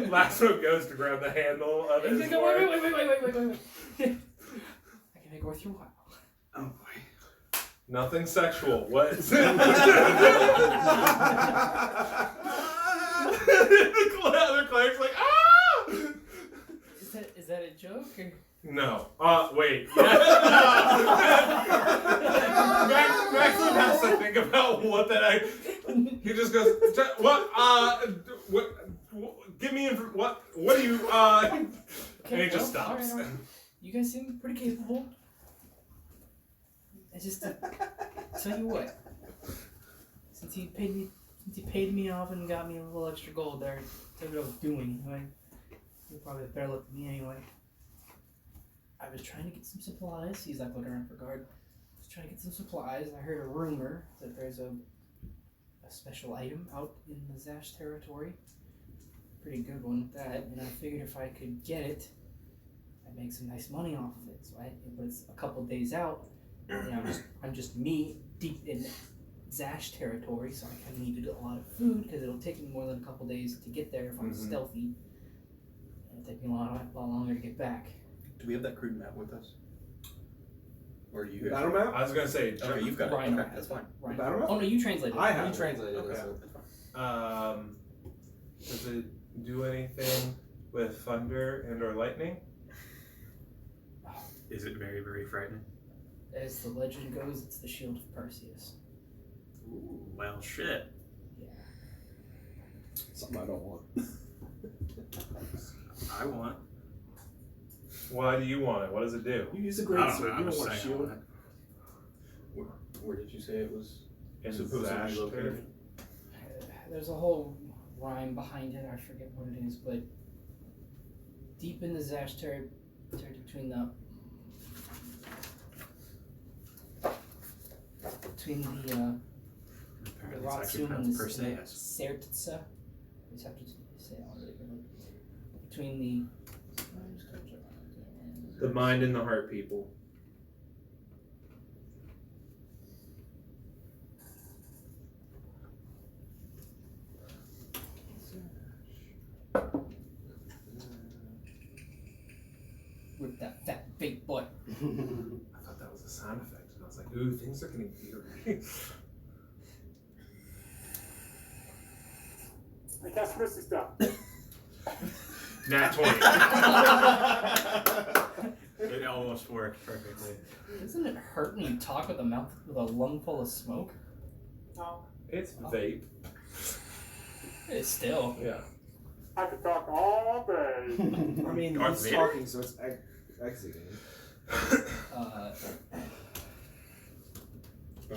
Laxmope goes to grab the handle of his Wait. sword. I can make it worth your while. Oh boy. Nothing sexual. What? The cleric's like, ah! Is that a joke? Or? No. Wait. Maxim has to think about what that he just goes, what, give me what do you, and he just stops. All right. You guys seem pretty capable. I just, tell you what, since he paid me off and got me a little extra gold there, that's what I was doing, right? You'll probably have better luck than me anyway. I was trying to get some supplies. He's like looking around for guard. I was trying to get some supplies. I heard a rumor that there's a special item out in the Zash territory. Pretty good one at that. And I figured if I could get it, I'd make some nice money off of it. So but it's a couple days out. And I'm just me deep in Zash territory, so I kind of needed a lot of food because it'll take me more than a couple days to get there if I'm stealthy. It'll take me a lot longer to get back. Do we have that crude map with us? Or do you? Battle map? I was gonna say, Okay, you've got it. Riynor Okay, that's fine. Right. Battle map? Oh no, you translated it. I have. You translated Okay. it, so that's fine. Does it do anything with thunder and or lightning? Is it very, very frightening? As the legend goes, it's the shield of Perseus. Ooh, well, shit. Yeah. Something I don't want. I want. Why do you want it? What does it do? You use a I great don't know. sword. I'm You don't just want a saying I shield. want it. Where did you say it was In supposed to be Zash located? There's a whole rhyme behind it. I forget what it is, but deep in the Zash territory between the between the Apparently it's actually Rikzu and pronounced the Perseus. Sertsa. I just have to say that one really quickly. Between The mind and the heart, people. with that fat big butt. I thought that was a sound effect, and I was like, ooh, things are getting weird. I cast Misty Step. Nat 20. It almost worked perfectly. Doesn't it hurt when you talk with a mouth with a lung full of smoke? No. It's vape. It's still. Yeah. I could talk all day. I mean, Darth he's Vader? talking, so it's exiting.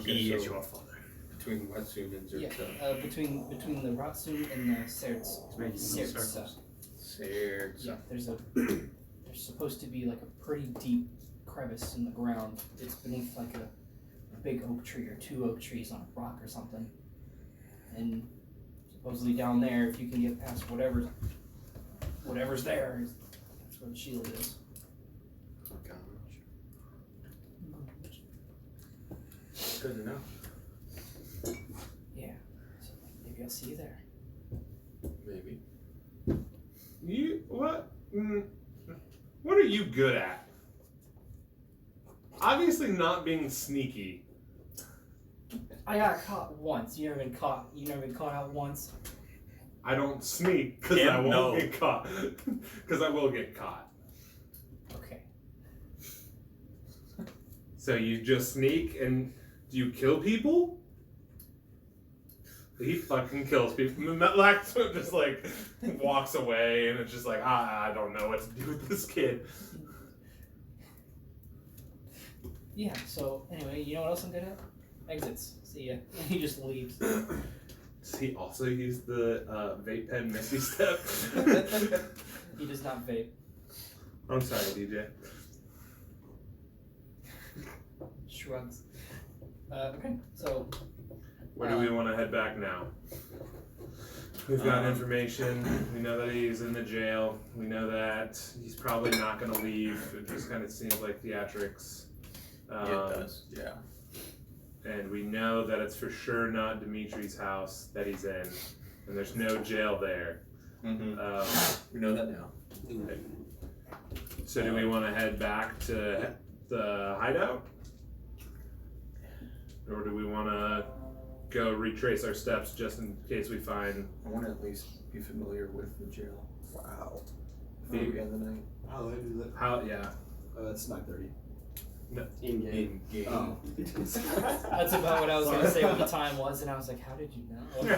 He is your father. Between Wetsuit and Yeah, Zurta. between the Rikzu and the Sertsa. Yeah, there's supposed to be like a pretty deep crevice in the ground. It's beneath like a big oak tree or two oak trees on a rock or something. And supposedly down there, if you can get past whatever's there, that's where the shield is. Good to know. Yeah, so maybe I'll see you there. Maybe. You what? What are you good at? Obviously not being sneaky. I got caught once. You never been caught out once. I don't sneak because I won't get caught. Because I will get caught. Okay. So you just sneak and do you kill people? He fucking kills people. Laxmope just like walks away and it's just like, I don't know what to do with this kid. Yeah, so anyway, you know what else I'm good at? Exits. See ya. And he just leaves. Does he also use the vape pen Misty Step? He does not vape. I'm sorry, DJ. Shrugs. Okay, so Where do we want to head back now? We've got information. We know that he's in the jail. We know that he's probably not going to leave. It just kind of seems like theatrics. Yeah, it does. Yeah. And we know that it's for sure not Dimitri's house that he's in. And there's no jail there. Mm-hmm. We know that now. So do we want to head back to the hideout? Or do we want to go retrace our steps just in case we find... I want to at least be familiar with the jail. Wow. Before we end the night. How do I do that? How? Yeah. It's 9:30. In game. In game. Oh. that's about what I was gonna say what the time was, and I was like, how did you know?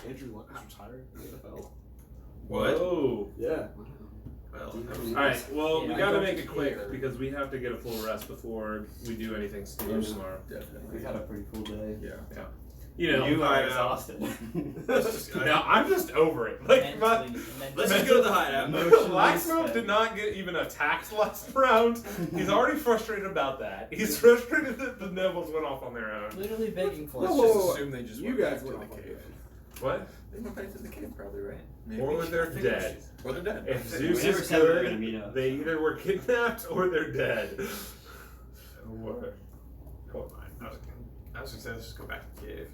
Andrew Luck is retired in the NFL. What? Whoa. Yeah. Well, Alright, well, we Yeah, I gotta don't make it quick care. because we have to get a full rest before we do anything stupid tomorrow. Definitely. We've had a pretty cool day. Yeah. You know, You I'm are exhausted. now I'm just over it. Like, Mentally, Let's mentally. just go to the hideout. Laxmope did not get even attacked last round. He's already frustrated about that. He's frustrated that the nobles went off on their own. Literally begging for Let's it. Whoa, just whoa, whoa. assume they just You went guys back to went the off on cave. What? They went back to the cave, probably, right? Maybe. Or they're dead. Or they're dead. If We Zeus never is said we were gonna good, meet up. they either were kidnapped or they're dead. What? Hold on. I was gonna say, let's just go back to the cave.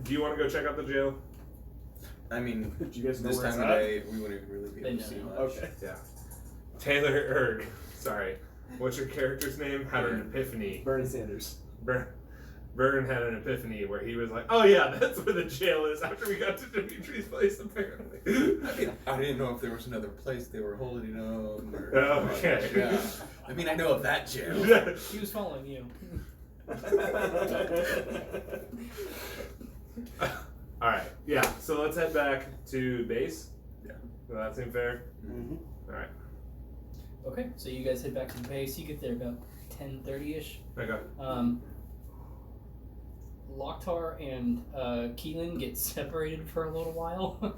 Do you want to go check out the jail? I mean, Do you guys know this where it's time of at? day, we wouldn't really be They able to see know. much. Okay. Yeah. Taylor Erg. Sorry. What's your character's name? Had an epiphany. Bernie Sanders. Vern had an epiphany where he was like, "Oh yeah, that's where the jail is." After we got to Dimitri's place, apparently. I mean, I didn't know if there was another place they were holding him. Or, Okay. Yeah. I mean, I know of that jail. He was following you. All right. Yeah. So let's head back to base. Yeah. Does that seem fair? Mm-hmm. All right. Okay, so you guys head back to the base. You get there about 10:30ish. Okay. Lok'Tar and Keylen get separated for a little while.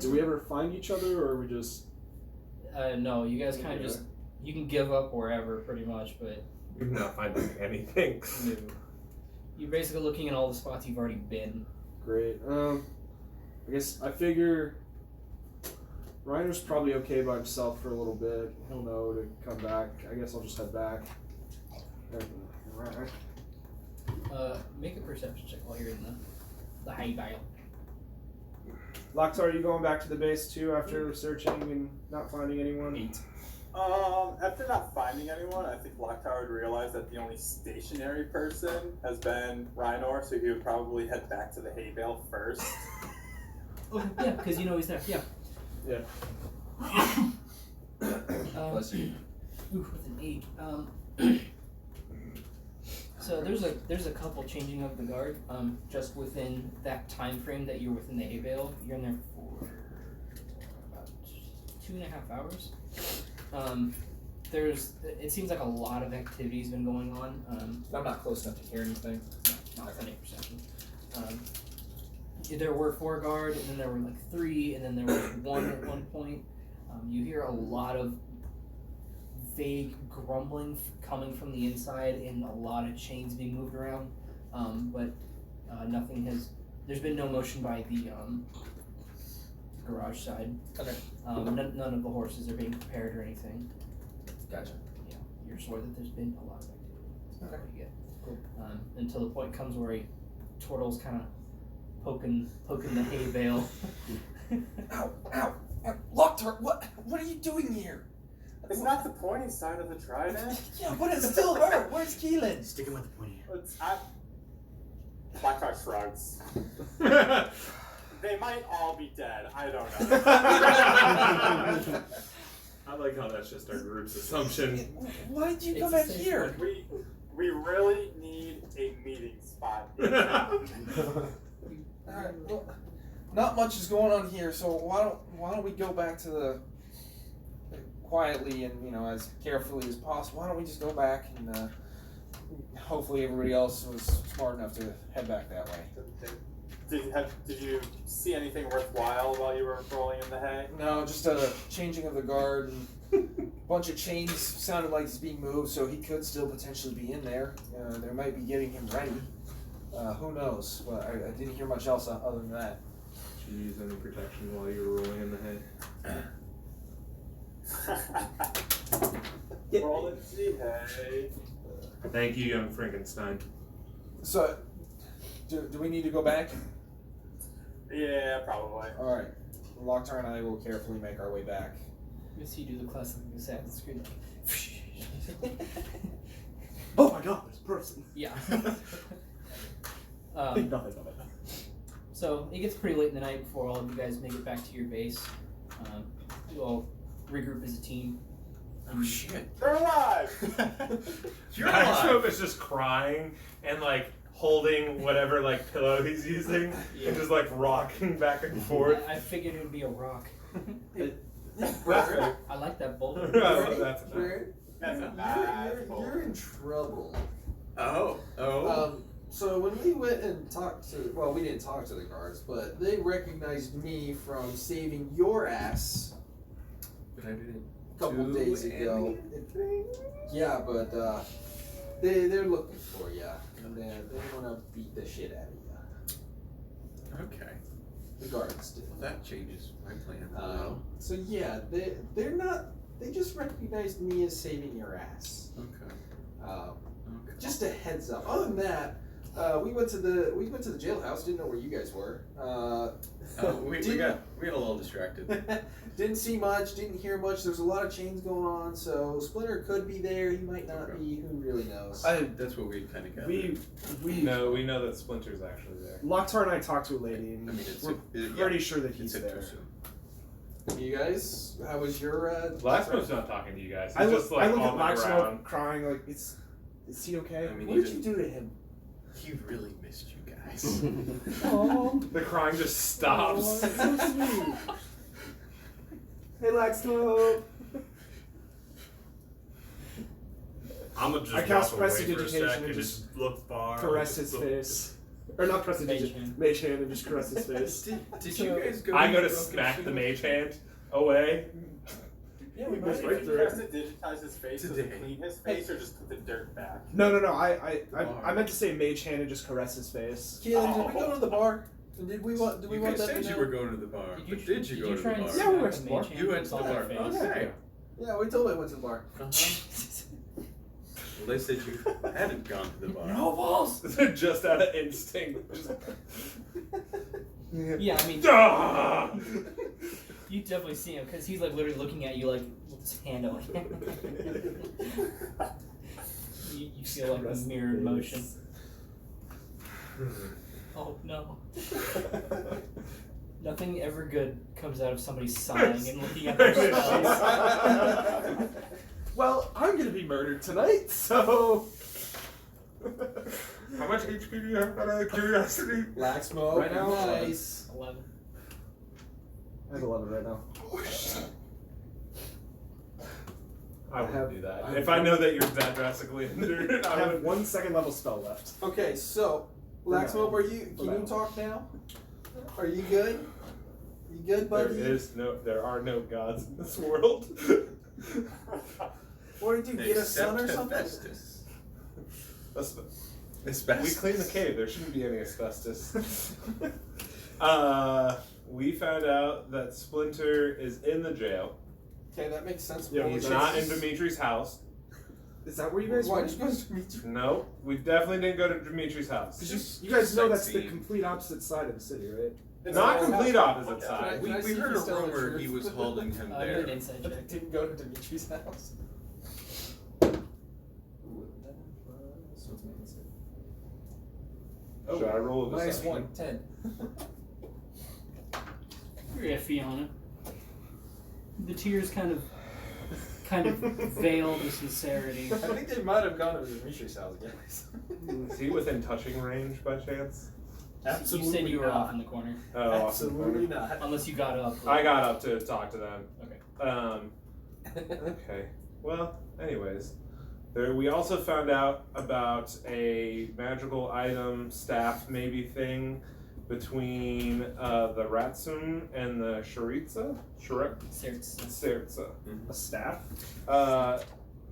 Do we ever find each other, or are we just? No, you guys kind of just you can give up wherever pretty much, but You're not finding anything. No. You're basically looking at all the spots you've already been. Great. I guess I figure Ryinor's probably okay by himself for a little bit. He'll know to come back. I guess I'll just head back. Alright. Make a perception check while you're in the high dial. Lok'Tar, are you going back to the base too after searching and not finding anyone? 8. After not finding anyone, I think Lok'Tar would realize that the only stationary person has been Riynor, so he would probably head back to the hay bale first. Oh, yeah, because you know he's there. Yeah. Yeah. Bless you. Ooh, with an 8. So there's a couple changing of the guard. Just within that time frame that you're within the hay bale, you're in there for about 2.5 hours. It seems like a lot of activity's been going on. I'm not close enough to hear anything. Not with any perception. There were 4 guard, and then there were like 3, and then there was 1 at one point. You hear a lot of vague grumbling coming from the inside, and a lot of chains being moved around. But nothing has. There's been no motion by the garage side. Okay. None of the horses are being prepared or anything. Gotcha. Yeah, you're sure that there's been a lot of activity. That's not Okay. what you get. Cool. Until the point comes where a tortle's kind of poking the hay bale. Ow! Lok'Tar, what are you doing here? Isn't that the pointy side of the trident? Yeah, but it's still her. Where's Keylen? Sticking with the pointy. Lok'Tar shrugs. They might all be dead. I don't know. I like how that's just our group's assumption. Why did you It's come the back same here? We really need a meeting spot. Alright, well, not much is going on here, so why don't we go back to the quietly and as carefully as possible. Why don't we just go back and hopefully everybody else was smart enough to head back that way. Did you see anything worthwhile while you were rolling in the hay? No, just a changing of the guard and a bunch of chains sounded like it's being moved, so he could still potentially be in there. They might be getting him ready. Who knows? But I didn't hear much else other than that. Did you use any protection while you were rolling in the hay? Roll and see hay. Thank you, young Frankenstein. So, do we need to go back? Yeah, probably. Alright. Lok'Tar and I will carefully make our way back. Yes, you do the classic Assassin's Creed. Oh my god, there's a person. Yeah. Think nothing of it. So it gets pretty late in the night before all of you guys make it back to your base. You all regroup as a team. Oh shit! They're alive! You're Laxmope alive! is just crying and holding whatever pillow he's using and just rocking back and forth. I figured it would be a rock. Bird, I like that bolt. That's Bird, That's a bad pull. you're in trouble. Oh. So when we went and talked to, well, we didn't talk to the guards, but they recognized me from saving your ass But I didn't. a couple days ago. Yeah, but they're looking for you, and they want to beat the shit out of you. Okay. The guards did. Well, that changes my plan. So yeah, they're not. They just recognized me as saving your ass. Okay. Okay. Just a heads up. Other than that, we went to the jailhouse. Didn't know where you guys were. We got a little distracted. Didn't see much. Didn't hear much. There's a lot of chains going on. So Splinter could be there. He might not be. Who really knows? That's what we kind of got. We we know that Splinter's actually there. Lok'Tar and I talked to a lady, and it's we're pretty sure that he's there. Too soon. You guys, how was your? Laxmope's not talking to you guys. He's I look just at on the Laxmope ground. crying is he okay? I mean, What did you do to him? He really missed you guys. Oh, The crying just stops. that's so sweet. Hey, Laxmope. I'm gonna just I cast walk away for a prestidigitation sec and and just look far. Caress just his look- face. Or not prestidigitation. Mage hand and just caress his face. Did you guys go? I go to broken smack the shield? mage hand away. Yeah, we He might. goes right He through has it. to digitize his face, does it clean his face, or just put the dirt back? No. I meant to say mage hand and just caress his face. Keelan, did we go to the bar? Did we want You that said to you know? were going to the bar. Did you, But did you go to the try and bar? Yeah, we went smack to the a bar. mage hand You went to the on bar. their face? Okay. Yeah, we totally went to the bar. Well, they said you hadn't gone to the bar. No balls! Just out of instinct. Just... Yeah, I mean, Ah! you definitely see him because he's like literally looking at you like with his hand out. You feel like a mirrored motion. Oh no. Nothing ever good comes out of somebody sighing and looking at their spells. Well, I'm gonna be murdered tonight, so. How much HP do you have out of curiosity? Laxmope. Right now, Nice. 11. I have 11 right now. I wouldn't have- do that. I have- If I know that you're that drastically injured, I I have would. 1 second level spell left. Okay, so Laxmope, can you talk now? Are you good? You good, buddy? There are no gods in this world. What did you get, a son or Except something? asbestos. We Asbestos. cleaned the cave. There shouldn't be any asbestos. We found out that Splinter is in the jail. Okay, that makes sense. Yeah, He's that's- not in Dimitri's house. Is that where you guys Why went? did you guys meet? No, we definitely didn't go to Dimitri's house. Because you guys know that's the Sightseeing. complete opposite side of the city, right? Not complete opposite Can side. I We see if heard he's a telling the rumor truth? he was holding him I there. did an inside check. Didn't go to Dimitri's house. Should I roll a Nice deception? one. 10. You're iffy on it. The tears kind of veil the sincerity. I think they might have gone to Dimitri's house, guys. Is he within touching range by chance? You said you were off in the corner. Oh, Absolutely not. Unless you got up. I got up to talk to them. Okay. Okay. Well, anyways, we also found out about a magical item, staff maybe thing between the Ratsum and the Sharitza? Sertza. A staff?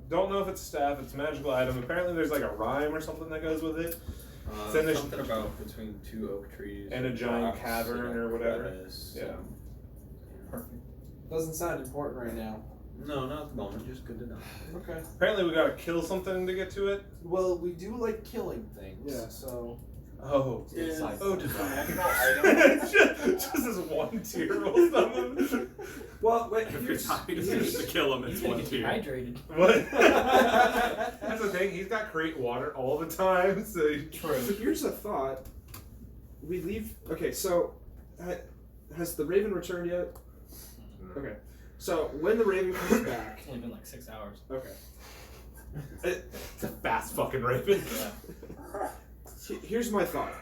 Don't know if it's a staff, it's a magical item. Apparently there's like a rhyme or something that goes with it. Then there's- Something about between two oak trees And a giant rocks cavern and a or whatever. crevice. Yeah. Perfect. Doesn't sound important right now. No, not at the moment. Just good to know. Okay. Apparently we gotta kill something to get to it. Well, we do like killing things. Yeah. So. Oh. Oh, It's a design. magical item. just this one tear will summon. Well, wait, If you're here's, trying to kill him, He's it's gonna one get tier. dehydrated. What? That's the thing. He's got great water all the time. So True. so here's a thought. We leave. Okay, so has the Raven returned yet? Okay. So when the Raven comes back. It's only been like 6 hours. Okay. it's a fast fucking raven. Here's my thought.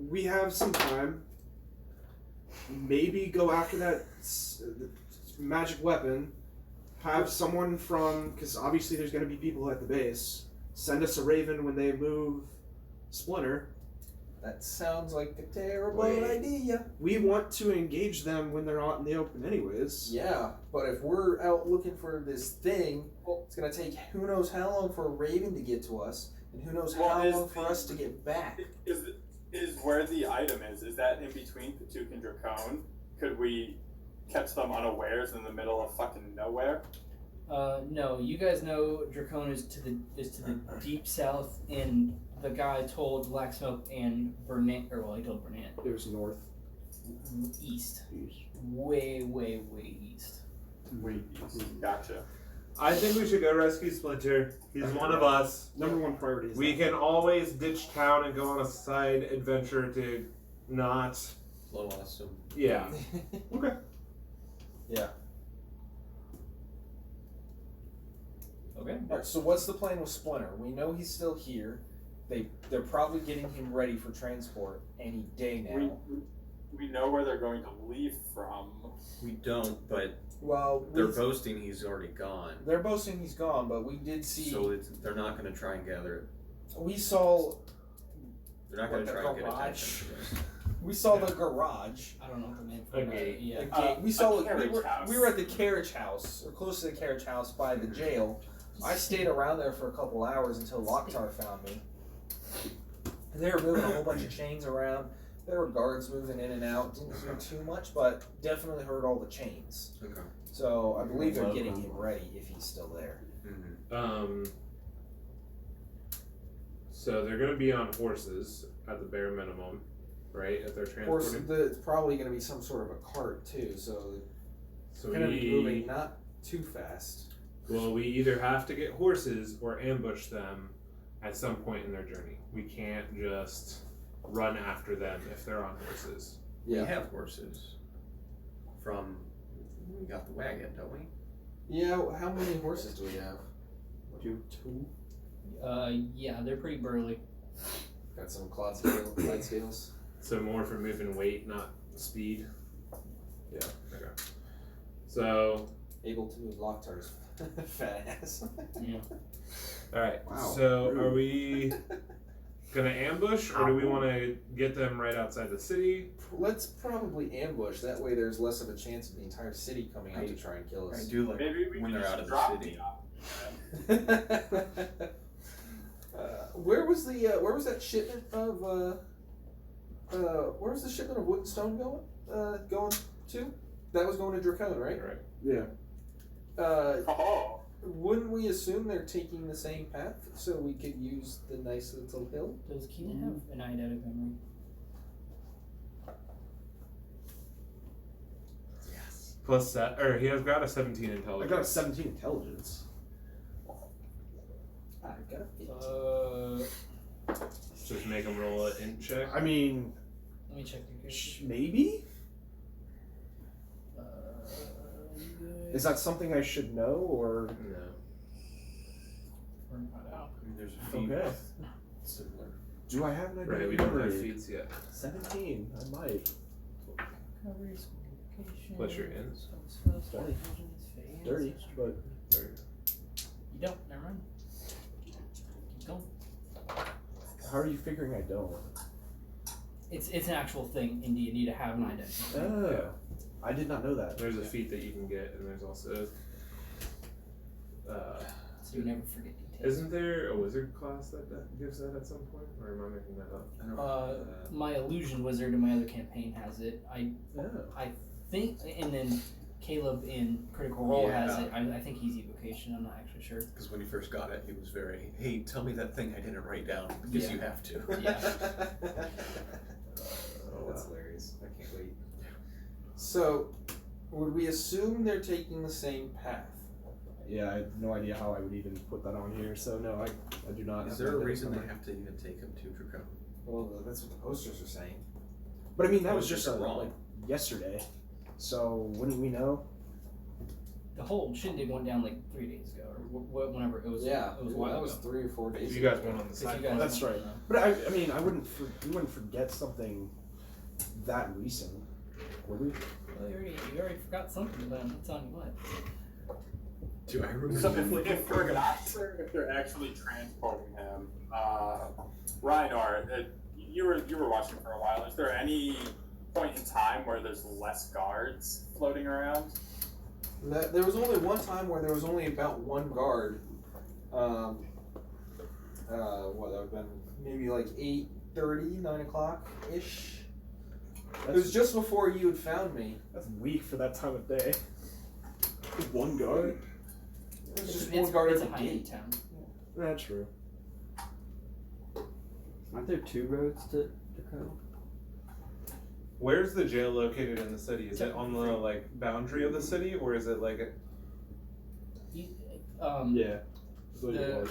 We have some time. Maybe go after that magic weapon. Have someone from, because obviously there's going to be people at the base. Send us a raven when they move Splinter. That sounds like a terrible idea. We want to engage them when they're out in the open, anyways. Yeah, but if we're out looking for this thing, it's gonna take who knows how long for a raven to get to us, and who knows Well, how is long for us to get back. Is where the item is that in between Patuk and Dracone? Could we catch them unawares in the middle of fucking nowhere? No, you guys know Dracone is to the deep south, and the guy told Laxmope and Burnett, or well, he told Burnett It was north. east, way east. Gotcha. I think we should go rescue Splinter. He's one of us. Number one priority is We that. can always ditch town and go on a side adventure to not. Slow awesome. Yeah. Okay. Yeah. Okay. Alright, so what's the plan with Splinter? We know he's still here. They're probably getting him ready for transport any day now. We know where they're going to leave from. We don't, but Well, they're boasting he's already gone. they're boasting he's gone, but we did see. So they're not going to try and gather it. We saw. They're not going What, to the try and get garage? attention to us. We saw the garage. I don't know what the name for A it. gate. Yeah. The gate. We saw. carriage house. We were at the carriage house, or close to the carriage house by the jail. I stayed around there for a couple hours until Lok'Tar found me. And they were moving a whole bunch of chains around. There were guards moving in and out. Didn't hear too much, but definitely heard all the chains. Okay. So I believe they're getting him ready if he's still there. So they're gonna be on horses at the bare minimum, right? If they're Of course, transporting. it's probably going to be some sort of a cart too, so So they're going to be moving not too fast. well, we either have to get horses or ambush them at some point in their journey. We can't just run after them if they're on horses. Yeah. We have horses. We got the wagon, don't we? Yeah. How many horses do we have? Two. Yeah, they're pretty burly. Got some Clydesdales. So more for moving weight, not speed. Yeah. Okay. So Able to move Lok'Tar's fat ass. Yeah. all right. Wow. So Rude. are we gonna ambush, or do we want to get them right outside the city? Let's probably ambush. That way, there's less of a chance of the entire city coming out to try and kill I us. do like Maybe we when can they're just out of the drop city. Where was that shipment of where was the shipment of wood and stone going to? That was going to Dracone, right? Right. Yeah. Oh. Wouldn't we assume they're taking the same path so we could use the nice little hill? Does Keylen have an eidetic memory? Yes. Plus that, or he has got a 17 I intelligence. got a 17 intelligence. I've got a Just make him roll an int check. I mean, Let me check your character. maybe? Uh, Is that something I should know, or? No. We're not out. I mean, there's a few Okay. similar. Do I have an idea? Right, we don't have feats yet. 17. I might. Recovery, location. What's your int? Dirty. Dirty, but Sorry. You don't. Never mind. Keep going. how are you figuring I don't? It's an actual thing in D&D to have an identity. Oh, I did not know that. There's a feat that you can get, and there's also. So you never forget details. Isn't there a wizard class that gives that at some point, or am I making that up? I don't My illusion wizard in my other campaign has it. I Oh. think, and then Caleb in Critical Role has Yeah. it. I think he's evocation. I'm not actually sure. because when he first got it, he was very, hey, tell me that thing I didn't write down because Yeah. you have to. Oh, that's hilarious. I can't wait. So, would we assume they're taking the same path? Yeah, I have no idea how I would even put that on here, so no, I do not. Is have there a that reason they somewhere. have to even take him to Dracone? Well, that's what the posters are saying. But I mean, that Or was is just it wrong? like yesterday, so wouldn't we know? The whole shindig went down like 3 days ago, or whenever it was. Yeah, it was a well, while that was ago. 3 or 4 days You guys ago. went on the 'Cause side. you guys That's don't right. know. But I mean, we wouldn't forget something that recent, would we? Well, you already forgot something about him. I'm telling you what. Do I remember? So if we're not sure if they're actually transporting him, Riynor, you were watching for a while. Is there any point in time where there's less guards floating around? There was only one time where there was only about one guard. What that would have been maybe like 8:30, 9 o'clock ish. It was just before you had found me. That's weak for that time of day. One guard? It was just It's one guard it's at a the high-end gate. town. That's true. Aren't there 2 roads to Dakota? Where's the jail located in the city? Is it on the like boundary of the city, or is it like a? Yeah. That's what it was.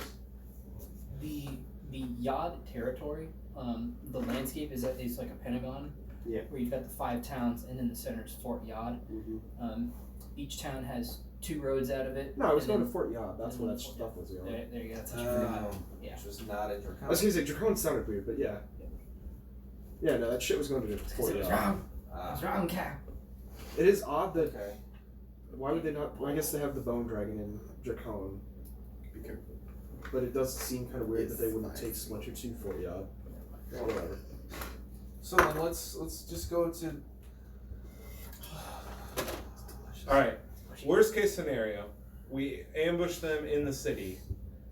The Yod territory, the landscape is like a pentagon. Yeah. Where you've got the 5 towns, and then the center is Fort Yod. Mm-hmm. Each town has 2 roads out of it. No, I was and going then- to Fort Yod. That's and what then that Fort stuff was. Yeah. There you go. That's what you forgot. Yeah. Which was not in I was Dracone. gonna say Dracone sounded weird, but yeah. Yeah, no, that shit was going to Because Fort it was Yod. wrong. It was wrong, Cap. It is odd that. Okay. Why would they not? Well, I guess they have the Bone Dragon in Dracone, Be careful. but it does seem kind of weird that they wouldn't It's take fine. Splinter to Fort Yod. Well, whatever. So then let's just go to. All right. Worst case scenario, we ambush them in the city.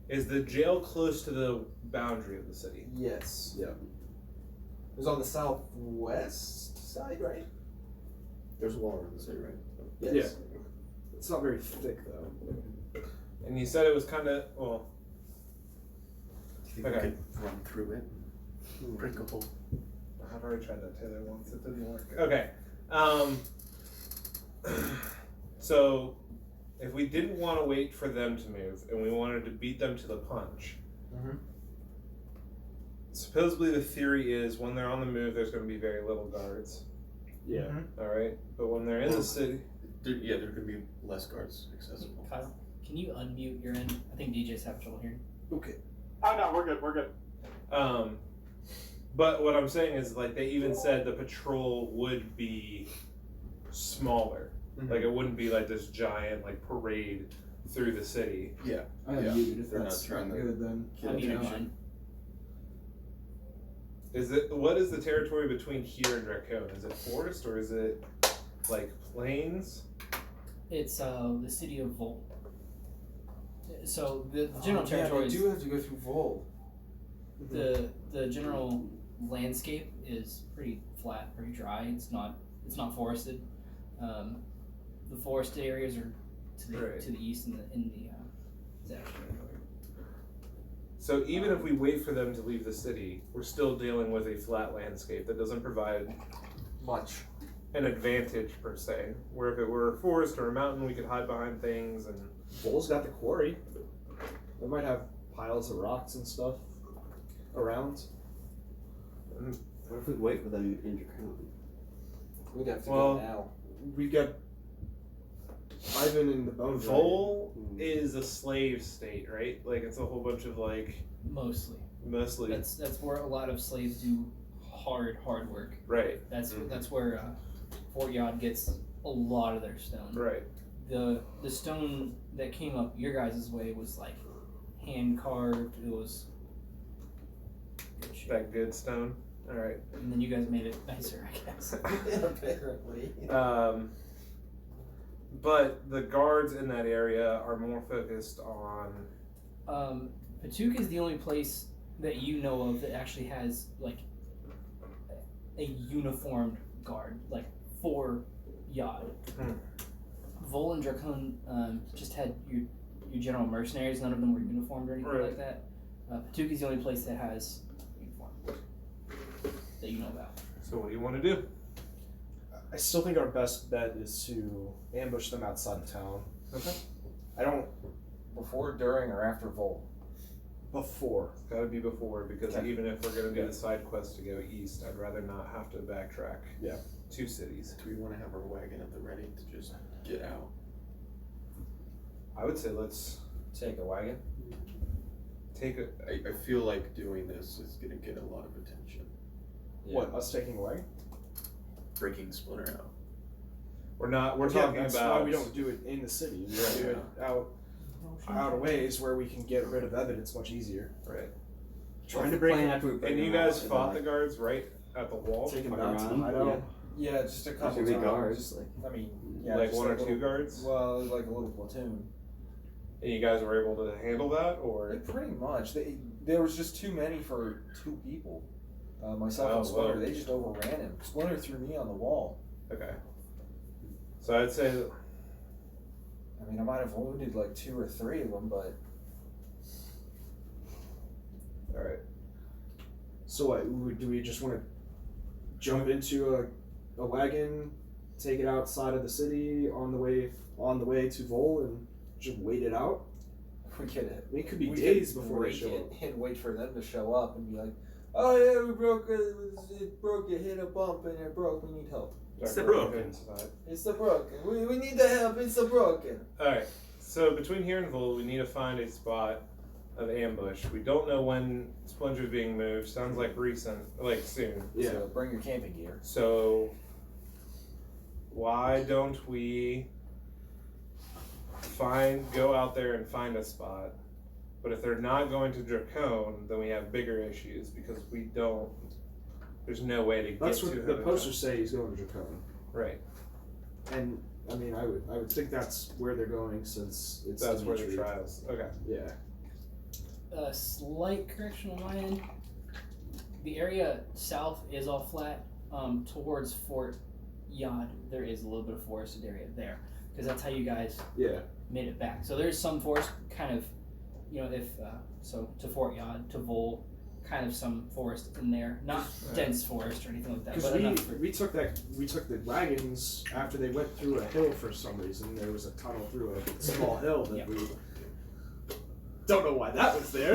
Is the jail close to the boundary of the city? Yes. Yeah. It was on the southwest side, right? There's a wall around the city, right? Yes. Yeah. It's not very thick though. And you said it was kind of well. Do you think Okay. we could run through it? Break a hole. I've already tried that Taylor once. It didn't work. Okay. So, if we didn't want to wait for them to move and we wanted to beat them to the punch, supposedly the theory is when they're on the move, there's going to be very little guards. Yeah. All right. But when they're in the city, There are going to be less guards accessible. Kyle, can you unmute your end? I think DJ's having trouble hearing. Okay. Oh no, we're good. We're good. But what I'm saying is, like, they even said the patrol would be smaller. Like, it wouldn't be like this giant, like, parade through the city. Yeah. I am Yeah. muted if They're that's not trying not to good then. kill Unmute attention. mine. What is the territory between here and Dracone? Is it forest or is it, like, plains? It's the city of Vol. So the general territory Yeah, they do have to go through Vol. the general landscape is pretty flat, pretty dry. It's not forested. The forested areas are to the east in the Zash territory. So even if we wait for them to leave the city, we're still dealing with a flat landscape that doesn't provide Much. an advantage per se. Where if it were a forest or a mountain, we could hide behind things and. Vol's got the quarry. They might have piles of rocks and stuff around. What if we wait for them in Dracone? We'd have to Well, go now. We get Ivan in the bone. Vol is a slave state, right? Like it's a whole bunch of like Mostly. That's where a lot of slaves do hard work. Right. That's where Fort Yod gets a lot of their stone. Right. The stone that came up your guys' way was like hand carved. It was good shit. That good stone. All right. And then you guys made it nicer, I guess. Apparently. But the guards in that area are more focused on. Patuk is the only place that you know of that actually has like a uniformed guard, like for Yod. Vol and Dracone just had your general mercenaries. None of them were uniformed or anything like that. Patuk is the only place that has uniform that you know about. So what do you want to do? I still think our best bet is to ambush them outside of town. Okay. I don't. Before, during, or after Vol? Before. It's got to be before because Okay. even if we're going to do the side quest to go east, I'd rather not have to backtrack. Yeah. 2 cities. Do we want to have our wagon at the ready to just get out? I would say let's Take a wagon. take a. I feel like doing this is going to get a lot of attention. What? Us taking away? Breaking Splinter out. We're not. We're Yeah, talking that's about. why we don't do it in the city. We Right. do it out of ways where we can get rid of evidence much easier. Right. Trying to break. after we break And you them out, guys and fought then, the guards right at the wall. take them Back around. to the hideout. Yeah, just a couple There should be times. guards. Just, I mean, yeah, Like just 1 or a 2 little- guards. Well, it was like a little platoon. And you guys were able to handle that, or Like, pretty much. There was just too many for 2 people. Myself Oh, and Splinter. whoa. They just overran him. Splinter threw me on the wall. okay. So I'd say that I mean, I might have wounded like 2 or 3 of them, but all right. So what? Do we just want to jump into a wagon, take it outside of the city on the way to Vol, and just wait it out? we could. It could be we days could before they break show it up. and wait for them to show up and be like, "Oh yeah, we broke it. It broke. It hit a bump and it broke. We need help. It's the broken. Inside. It's the broken. We need the help. It's the broken." All right. So between here and Vol, we need to find a spot of ambush. We don't know when Splinter's being moved. Sounds like recent, like soon. Yeah. So bring your camping gear. So why don't we go out there and find a spot? But if they're not going to Dracone, then we have bigger issues because we don't There's no way to get That's to what him. the posters say. He's going to Dracona, Right. and I mean, I would think that's where they're going since it's That's where the Dimitri. trials. Okay. Yeah. A slight correction on my end. The area south is all flat. Towards Fort Yod, there is a little bit of forested area there because that's how you guys Yeah. made it back. So there's some forest, kind of, if so to Fort Yod, to Vol, kind of some forest in there, not dense forest or anything like that. Because But enough for, we took the wagons after they went through a hill for some reason. There was a tunnel through a small hill that Yep. we don't know why that was there.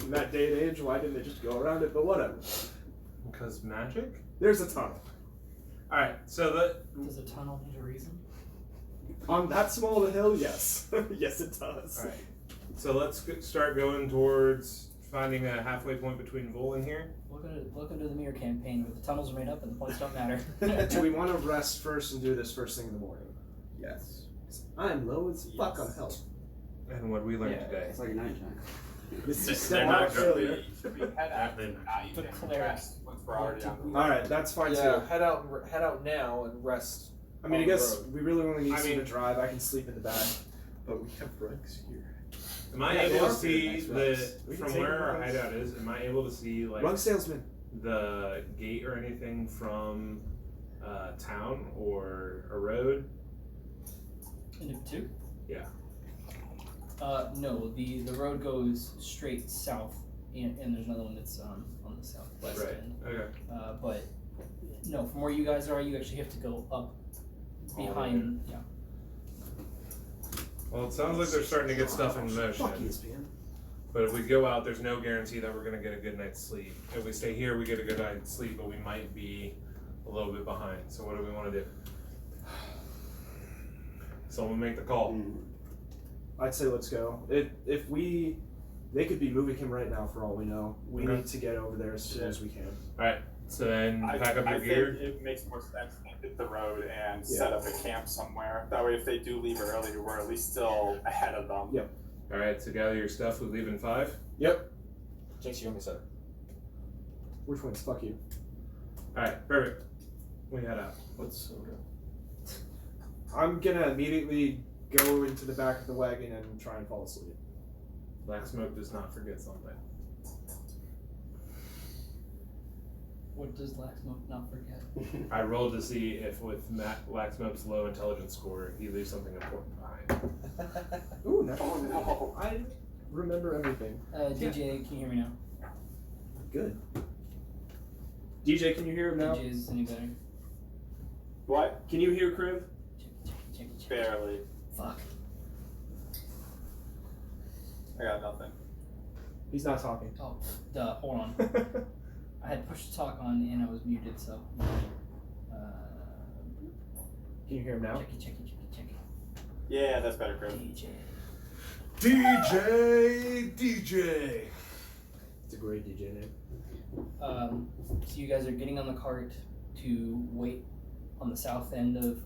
In that day and age, why didn't they just go around it? But whatever. Because magic? There's a tunnel. Alright, so does a tunnel need a reason? On that small of a hill, yes. Yes, it does. Alright. So let's start going towards finding a halfway point between Vol and here. Welcome to the Mir campaign where the tunnels are made up and the points don't matter. Do we want to rest first and do this first thing in the morning? Yes. I'm low as fuck on health. And what we learned today. It's like a night time. This is They're still not not gonna failure. Should we head out They're tonight The and cleric. rest once we're already on the Alright, that's fine Yeah, too. head out now and rest. I mean, I on the guess road. we really only need I some mean- to drive. I can sleep in the back. But we have rugs here. Am I Yeah, they able are to see pretty nice the rugs. We can from take where our rugs. hideout is? Am I able to see like Rug salesman. the gate or anything from town or a road? Into two? Yeah. No, the road goes straight south, and there's another one that's on the southwest Right. end. Okay. But no, from where you guys are, you actually have to go up behind. Yeah. Well, it sounds like they're starting to get stuff in motion. Fuck ESPN. But if we go out, there's no guarantee that we're gonna get a good night's sleep. If we stay here, we get a good night's sleep, but we might be a little bit behind. So what do we want to do? Someone make the call. I'd say let's go. If they could be moving him right now for all we know. We Okay. need to get over there as soon as we can. All right. So then pack up I your think gear. it makes more sense to hit the road and set up a camp somewhere. That way, if they do leave early, we're at least still ahead of them. Yep. All right. So gather your stuff. We leave in 5. Yep. Jinx, you owe me 7. We're twins. Fuck you. All right. Perfect. We head out. What's soda? I'm gonna immediately go into the back of the wagon and try and fall asleep. Laxmope does not forget something. What does Laxmope not forget? I rolled to see if with Laxmope's low intelligence score, he leaves something important behind. Ooh, no. Oh no. I remember everything. DJ, can you hear me now? Good. DJ, can you hear him now? DJ, is this any better? What? Can you hear Crib? Check. Barely. Fuck. I got nothing. He's not talking. Oh, duh. Hold on. I had push to talk on and I was muted, so. Can you hear him now? Checky. Yeah, that's better, Chris. DJ. It's a great DJ name. So you guys are getting on the cart to wait on the south end of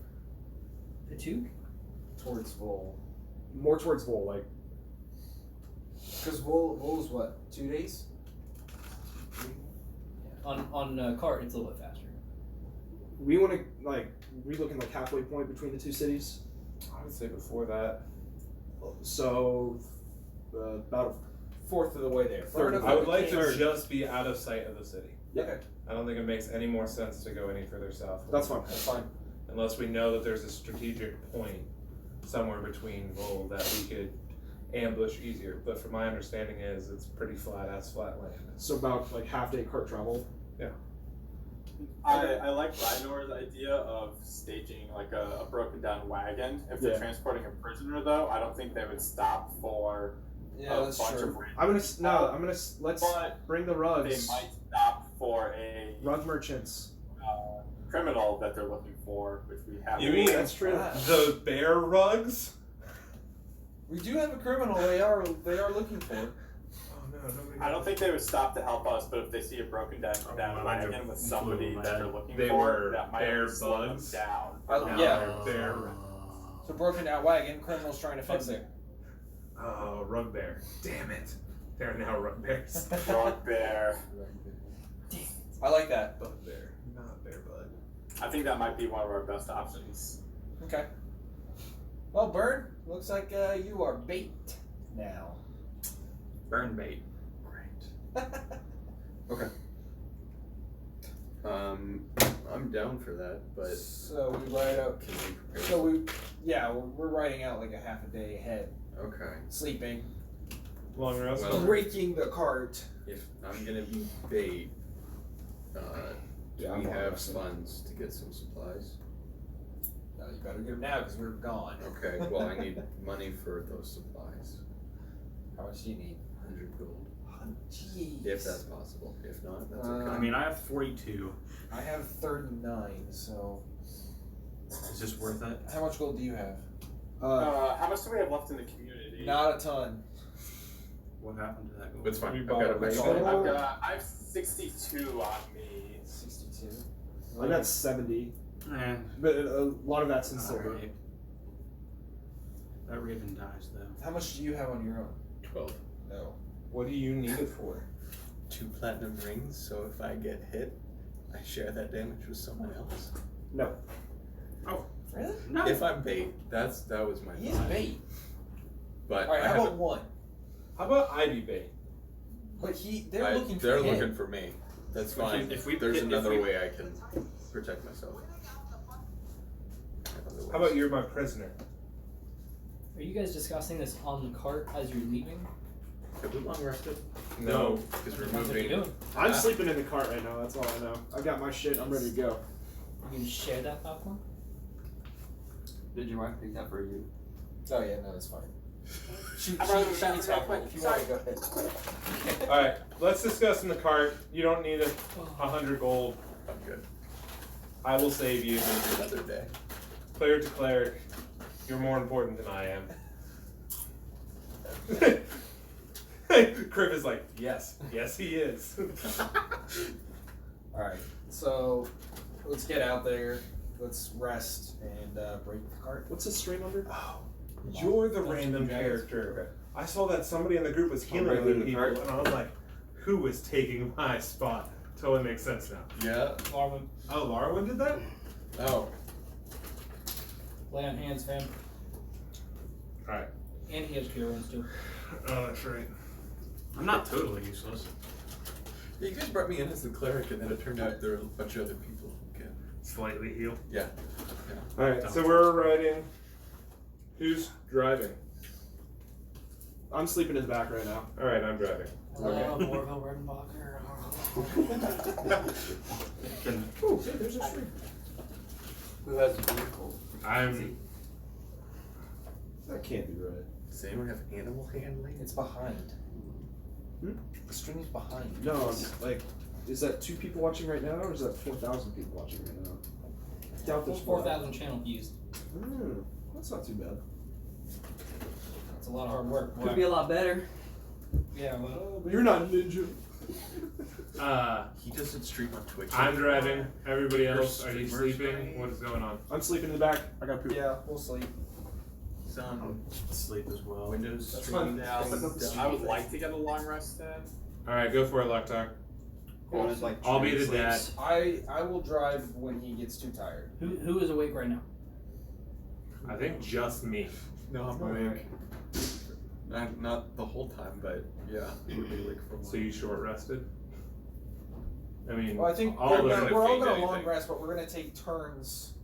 Patuk? Towards Vol. More towards Vol, like. Because Vol's what? 2 days? On cart, it's a little bit faster. We want to, like, we looking like halfway point between the two cities. I would say before that. So, about A fourth of the way there. Third of I would like third. to just be out of sight of the city. Okay, I don't think it makes any more sense to go any further south. that's fine. that's fine. Unless we know that there's a strategic point somewhere between Vol that we could ambush easier. But from my understanding is it's pretty flat land. So about like half day cart travel. I like Ryynor's idea of staging like a broken down wagon. If they're Yeah. transporting a prisoner, though, I don't think they would stop for Yeah, a that's bunch true. of random. I'm gonna let's But bring the they rugs. might stop for a Rug merchants. criminal that they're looking for, which we have. You mean That's true. the bear rugs? We do have a criminal they are looking for. Oh no, nobody. I don't think they would stop to help us, but if they see a broken down I might have wagon with somebody flew that that. they're looking They for, were that might bear slow them bugs? down. Yeah. Bear. So broken down wagon, criminals trying to fix it. Oh, rug bear. Damn it. They're now rug bears. Drunk bear. I like that. Bugbear, not bear bud. I think that might be one of our best options. Okay. Well, Bird, looks like you are bait now. Burn bait. Great. Okay. I'm down for that, but So we ride out. can we prepare? So we're riding out like a half a day ahead, Okay. sleeping, Long rest. Well- breaking the cart. If I'm gonna be bait, do Yeah, we I'm have resting. funds to get some supplies? You better get them now because we're gone. Okay. Well, I need money for those supplies. How much do you need? 100 gold, Jeez. if that's possible. If not, that's Uh, okay. I mean, I have 42. I have 39. So Is this worth it? how much gold do you have? How much do we have left in the community? Not a ton. What happened to that gold? It's fine. We I've bought got a a bunch. rainbow. I have 62 on me. 62. I got 70, Eh, but a lot of that's in silver. alright. That Raven dies, though. How much do you have on your own? 12. No. What do you need it for? 2 platinum rings, so if I get hit, I share that damage with someone else. No. Really? No. If I'm bait, that was my He is thought. bait. But All right. I How haven't- about one? How about I be bait? But they're looking for they're him. looking for me. That's We can- fine. if we- There's if another we- way I can protect myself. How about you're my prisoner? Are you guys discussing this on the cart as you're leaving? Have we long rested? No. because we're What are you moving. doing? I'm sleeping in the cart right now. That's all I know. I got my shit. I'm ready to go. You can share that popcorn? Did your wife pick that for you? Oh yeah, no, that's fine. She I'm running needs back real help. quick. If you Sorry. want to go ahead. All right, let's discuss in the cart. You don't need 100 gold. I'm good. I will save you. Another day. Cleric to cleric, you're more important than I am. Criv is like, yes, yes he is. All right. So let's get out there. Let's rest and break the cart. What's his stream under? Oh, you're the random character. I saw that somebody in the group was healing breaking other the people, cart. and I was like, who is taking my spot? Totally makes sense now. Yeah. Larawen, Oh, Larawen did that? Oh. lay on hands, fam. Alright. And he has cure wounds too. Oh, that's right. I'm not totally useless. Yeah, you guys brought me in as the cleric, and then it turned out there were a bunch of other people who can. Slightly heal. Yeah. Alright, so we're riding. Who's driving? I'm sleeping in the back right now. Alright, I'm driving. Morville Redenbacher. Oh, yeah, there's a stream. Who has a vehicle? I'm. That can't be right. Does anyone have animal handling? It's behind. Hmm? The stream's behind. No, like, is that 2 people watching right now, or is that 4,000 people watching right now? I doubt there's 4,000 channel views. That's not too bad. That's a lot of hard work. Could be a lot better. Yeah, well. But you're not a ninja. He doesn't stream on Twitch. I'm driving. Everybody else, are you streamers, sleeping? right? What is going on? I'm sleeping in the back. I got poop. Yeah, we'll sleep. Some Sleep as well. Windows That's streaming. Yeah, I would like to get a long rest in. Alright, go for it, Lok'Tar. I'll be the dad. I will drive when he gets too tired. Who is awake right now? I think just me. No, I'm awake. Not the whole time, but yeah, we'll be awake for a while. So you short rested? I mean, Well, I think all we're of us all feed going to anything. long rest, but we're going to take turns,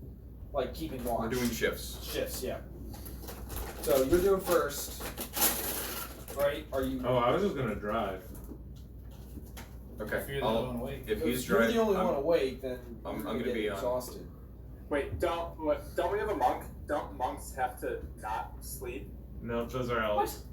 like keeping watch. We're doing shifts. shifts, yeah. So you're doing first, right? Are you? Oh, I was just gonna drive. Okay. If you're the only one awake. If he's If you're driving, the only one awake, then I'm you're gonna get be on. exhausted. Wait, don't we have a monk? Don't monks have to not sleep? No, those are elves.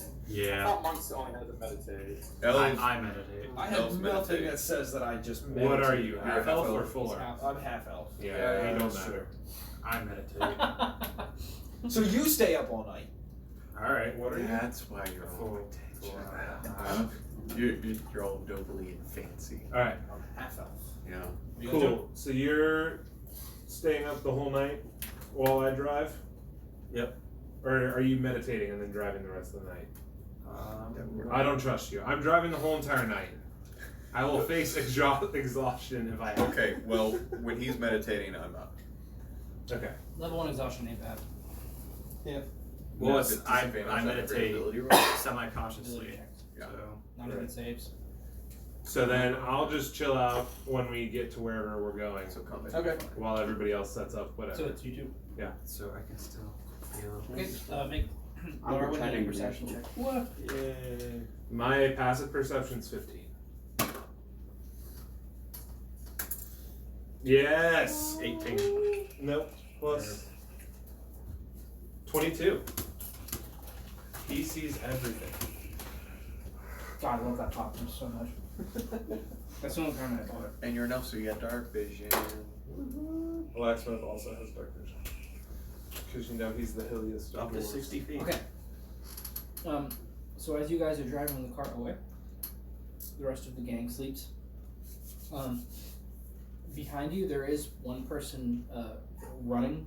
I Yeah. thought monks only had to meditate. Elves. I meditate. I Elves have nothing meditate. that says that I just. What are meditate. you? You're Half half elf or elf. full elf? I'm half elf. Yeah, you don't that's matter. I meditate. So you stay up all night. Alright, what are you? That's why you're all. You're all nobly and fancy. Alright, I'm half elf. Yeah. cool. So you're staying up the whole night while I drive? Yep. Or are you meditating and then driving the rest of the night? I don't trust you. I'm driving the whole entire night. I will face exhaustion if I have. Okay, well, when he's meditating, I'm up. Okay. Level 1 exhaustion ain't bad. Well, Is it I disadvantage on every meditate ability roll? semi-consciously. Ability checks. Yeah. So Not even saves. So then I'll just chill out when we get to wherever we're going. So combat. Okay. While everybody else sets up whatever. So it's you two. so I can still feel. Okay, make I'm Larawen pretending make a to be perception actual. check. What? Yay. My passive perception's 15. Yes! 18. Nope. Plus 22. He sees everything. God, I love that top so much. That's the only time I bought it. And you're enough, so you got dark vision. Laxmope also has dark vision. Because you know he's the hilliest of Up to dwarves. 60 feet. Okay. So as you guys are driving the cart away, the rest of the gang sleeps. Behind you, there is one person running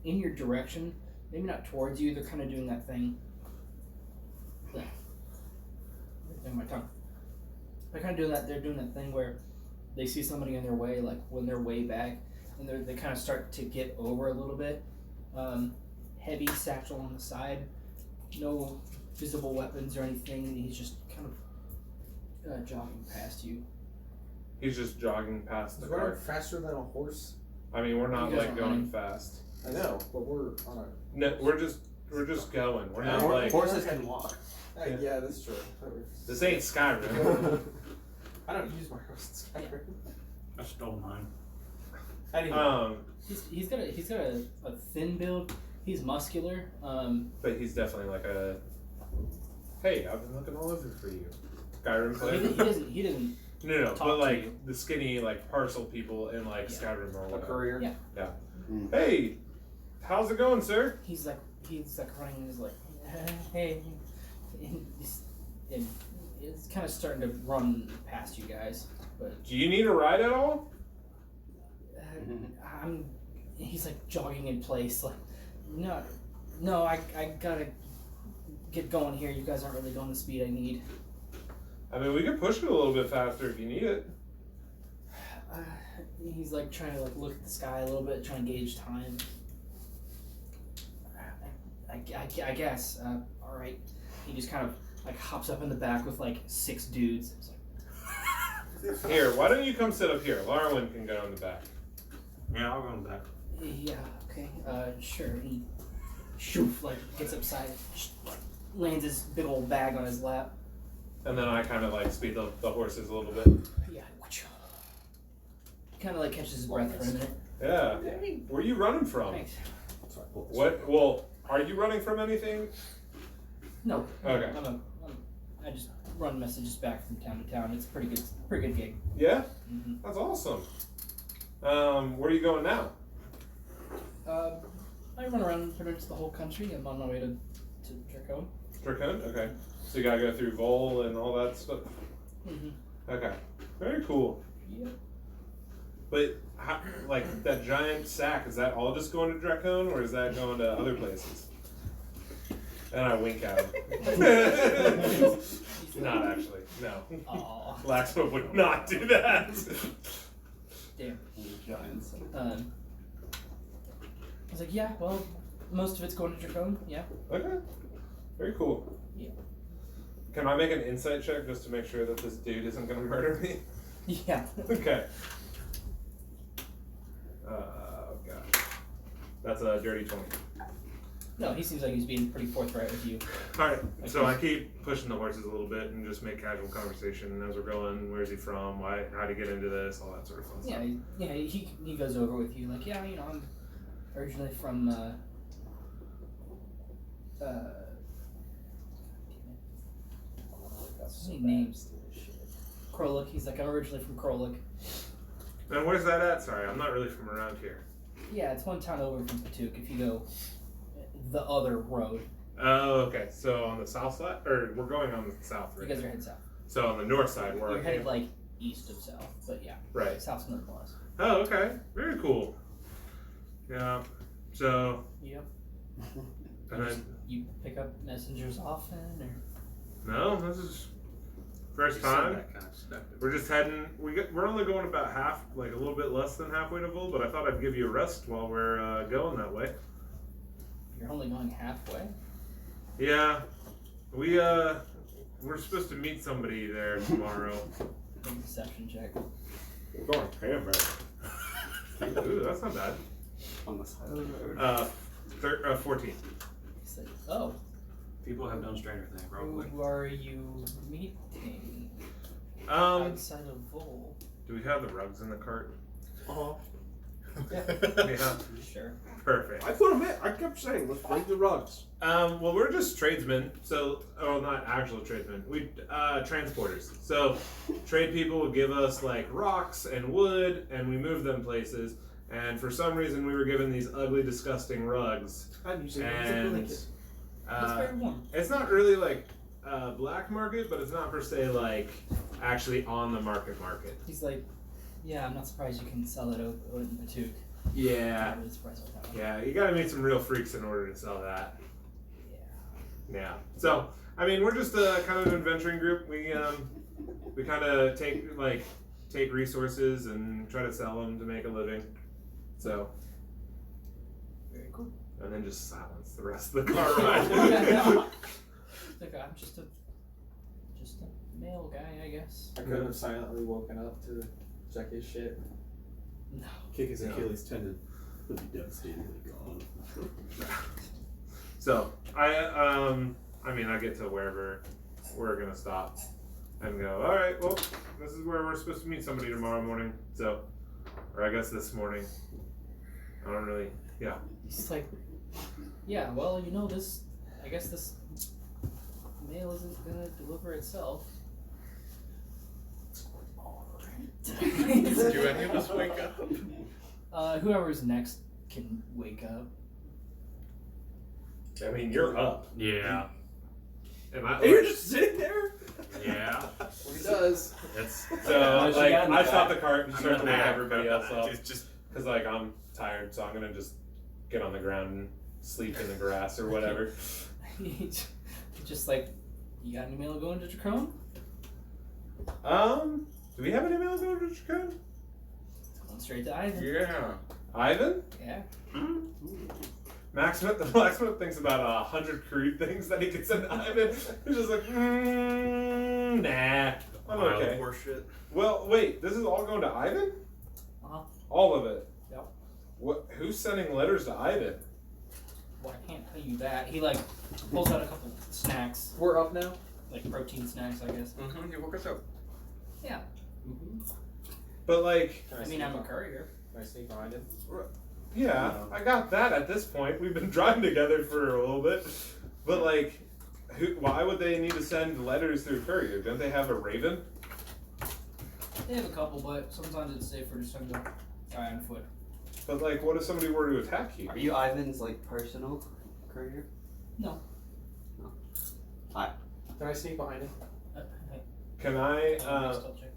in your direction. Maybe not towards you. They're kind of doing that thing. In my tongue. They're kind of doing that. They're doing that thing where they see somebody on their way, like when they're way back, and they kind of start to get over a little bit. Heavy satchel on the side, no visible weapons or anything. And he's just kind of jogging past you. He's just jogging past the Is running cart. faster than a horse? I mean, we're not You guys like aren't going running. fast. I know, but we're on a. No, we're just going. We're not like Horses can walk. Yeah, that's true. this ain't Skyrim. I don't use my horse in Skyrim. I stole mine. Anyway. He's got a thin build. He's muscular. But he's definitely like a. Hey, I've been looking all over for you. Skyrim player. He doesn't. No, talk but to like you. the skinny like parcel people in like Yeah. Skyrim or A whatever. courier. Yeah. Hey, how's it going, sir? He's like running. And he's like, hey, and it's kind of starting to run past you guys. But Do you need a ride at all? he's like jogging in place. Like, no, I gotta get going here. You guys aren't really going the speed I need. I mean, we could push it a little bit faster if you need it. He's like trying to like look at the sky a little bit, trying to gauge time. I guess. All right. He just kind of like hops up in the back with like 6 dudes. It's like, Here, why don't you come sit up here? Larawen can go in the back. Yeah, I'll go in the back. yeah, okay, sure. He shoof like gets upside, lands his big old bag on his lap. And then I kind of like speed the horses a little bit. Yeah. Kind of like catches his breath for a minute. Yeah. Where are you running from? Thanks. What? Well, are you running from anything? No. Okay. I just run messages back from town to town. It's pretty good gig. Yeah? Mm-hmm. That's awesome. Where are you going now? I run around pretty much the whole country. I'm on my way to Dracone. Dracone? Okay. So you gotta go through Vol and all that stuff? Mm-hmm. Okay. Very cool. Yeah. But, how, like, that giant sack, is that all just going to Dracone, or is that going to other places? And I wink at him. Not actually, no. Aw. Laxmope would not do that. Damn. Giants. I was like, yeah, well, most of it's going to Dracone, yeah. Okay. Very cool. Yeah. Can I make an insight check just to make sure that this dude isn't going to murder me? Yeah. Okay. Oh, gosh. That's a dirty 20. No, he seems like he's being pretty forthright with you. Alright, so I keep pushing the horses a little bit and just make casual conversation as we're going. Where's he from? Why? How'd he get into this? All that sort of fun stuff. Yeah, he goes over with you, like, yeah, I'm originally from, so many names. Kroluk. He's like, I'm originally from Kroluk. And where's that at? Sorry, I'm not really from around here. Yeah, it's one town over from Patuk if you go the other road. Oh, okay. So on the south side? Or we're going on the south, right? You guys are heading south. So on the north side, where You're headed like east of south, but yeah. Right. South's northwest. Oh, okay. Very cool. Yeah. So. Yep. And then. You pick up messengers often, or? No, this is. First You said time. that kind of seductive. We're just heading. We're only going about half, like a little bit less than halfway to Vol, but I thought I'd give you a rest while we're going that way. You're only going halfway? Yeah, we're supposed to meet somebody there tomorrow. Make a deception check. We're going hammer. Ooh, that's not bad. On the side of the road. 14. He's like, oh, People have done stranger things, probably. who are you meeting outside of Vol? Do we have the rugs in the cart? Uh-huh. Yeah. Sure. Perfect. I put them in. I kept saying, let's bring the rugs. Well, we're just tradesmen, so not actual tradesmen. We transporters. So trade people will give us like rocks and wood, and we move them places. And for some reason, we were given these ugly, disgusting rugs. I'm using them as a And blanket. It's very warm. it's not really like black market, but it's not per se like actually on the market. He's like, yeah, I'm not surprised you can sell it in Patuk. Yeah. I'm really surprised about that one. Yeah, you gotta meet some real freaks in order to sell that. Yeah. Yeah. So, I mean, we're just a kind of an adventuring group. We kind of take resources and try to sell them to make a living. So, Very cool. and then just silence the rest of the car ride. Like, I'm just a male guy, I guess. I could have silently woken up to check his shit. No. Kick his Yeah. Achilles tendon. He'll be devastatingly gone. So, I mean, I get to wherever we're gonna stop and go. All right, well, this is where we're supposed to meet somebody tomorrow morning. So, or I guess this morning. I don't really. Yeah. He's like, yeah, well, you know, this, I guess this mail isn't gonna deliver itself. Do any of us wake up? Whoever's next can wake up. I mean, you're up. Yeah. And I, And you're just sitting there? Yeah. He does. It's so, she like, got in the I stop back. the cart and start to wake everybody else up. Just Because, like, I'm tired, so I'm going to just get on the ground and sleep in the grass or whatever. He's just like, you got any mail going to Jacone? Do we have any mail going to Chacon? Going straight to Ivan. Yeah. Ivan? Yeah. The blacksmith thinks about 100 crude things that he could send to Ivan. He's just like, nah, I'm okay. Horseshit. Well, wait, this is all going to Ivan? Uh-huh. All of it? Yep. What? Who's sending letters to Ivan? Well, I can't tell you that. He, like, pulls out a couple snacks. We're up now? Like, protein snacks, I guess. Mm-hmm. You woke us up. Yeah. But, like, Can I mean, sneak I'm a behind- courier. Can I sneak behind him? yeah, I got that at this point. We've been driving together for a little bit. But, like, why would they need to send letters through courier? Don't they have a raven? They have a couple, but sometimes it's safer to send a guy on foot. But, like, what if somebody were to attack you? Are you Ivan's like personal courier? No. Can I sneak behind him? Hey, Can I, stealth check.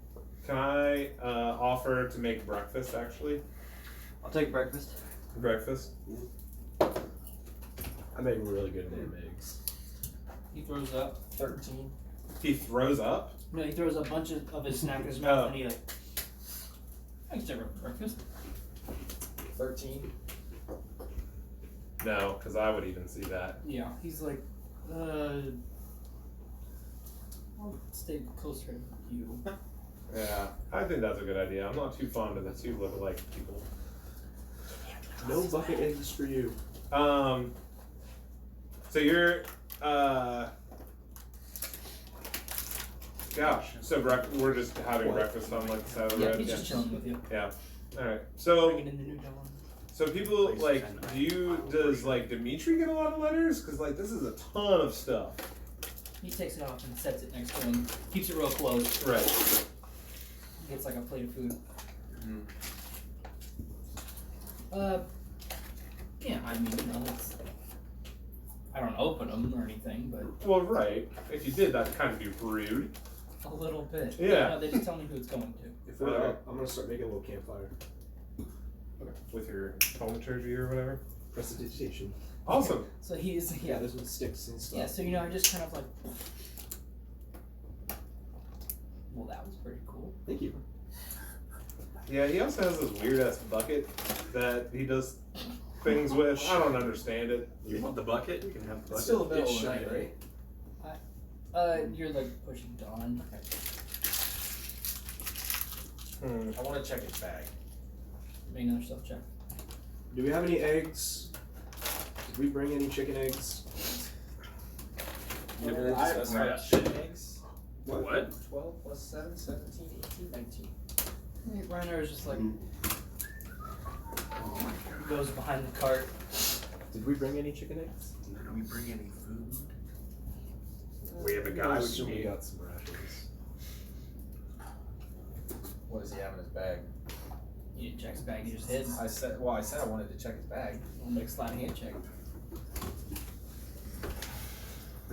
offer to make breakfast, actually? I'll take breakfast. Breakfast? I make really good damn eggs. He throws up. 13. He throws up? No, he throws a bunch of his snack in his mouth, and he like, thanks for breakfast. 13. No, because I would even see that. Yeah, he's like, I'll stay closer to you. Yeah, I think that's a good idea. I'm not too fond of the two look-alike people. No bucket eggs for you. So you're, gosh, so we're just having breakfast on like the side of the Yeah, road? he's just chilling with you. Yeah. Alright. So, Bringing in the new John. so people, like, does, like, Dimitri get a lot of letters? Because, like, this is a ton of stuff. He takes it off and sets it next to him. Keeps it real close. Right. Gets like a plate of food. Mhm. Yeah, I mean, you know, it's, I don't open them or anything, but Well, right. If you did, that'd kind of be rude. a little bit. Yeah. No, they just tell me who it's going to. If we're out, I'm gonna start making a little campfire. With your thaumaturgy or whatever. Prestidigitation. Awesome. So he's, Yeah, there's some sticks and stuff. yeah, so you know, I just kind of like That's pretty cool. Thank you. Yeah, he also has this weird ass bucket that he does things with. I don't understand it. You want the bucket? You can have the bucket. It's still the middle It's of the night, shiny. right? You're like pushing dawn. I want to check his bag. Make another stealth check. Do we have any eggs? Did we bring any chicken eggs? You never I- specified yeah. chicken eggs? What? 12 plus 7, 17, 18, 19. Riynor is just like goes behind the cart. Did we bring any chicken eggs? Did we bring any food? We have a guy I we assume can we eat. got some rations. What does he have in his bag? You didn't check his bag, you just hid. I said I wanted to check his bag. I'll make a slide hand check.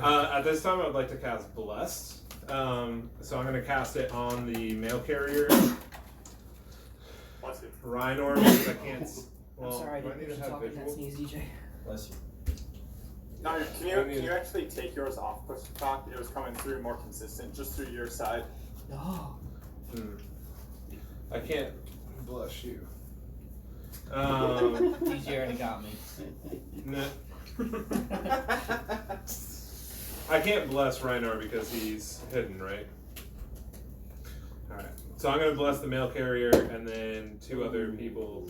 At this time, I would like to cast Blessed. So I'm going to cast it on the mail carrier, Bless you. Riynor, because I can't. Well, I'm sorry, I do I didn't need hear to you have talking that visual? sneeze, DJ. Bless you. No, can you actually take yours off push to talk? It was coming through more consistent, just through your side. Oh. I can't bless you. DJ already got me. No. I can't bless Riynor because he's hidden, right? Alright. So I'm gonna bless the mail carrier and then 2 other people.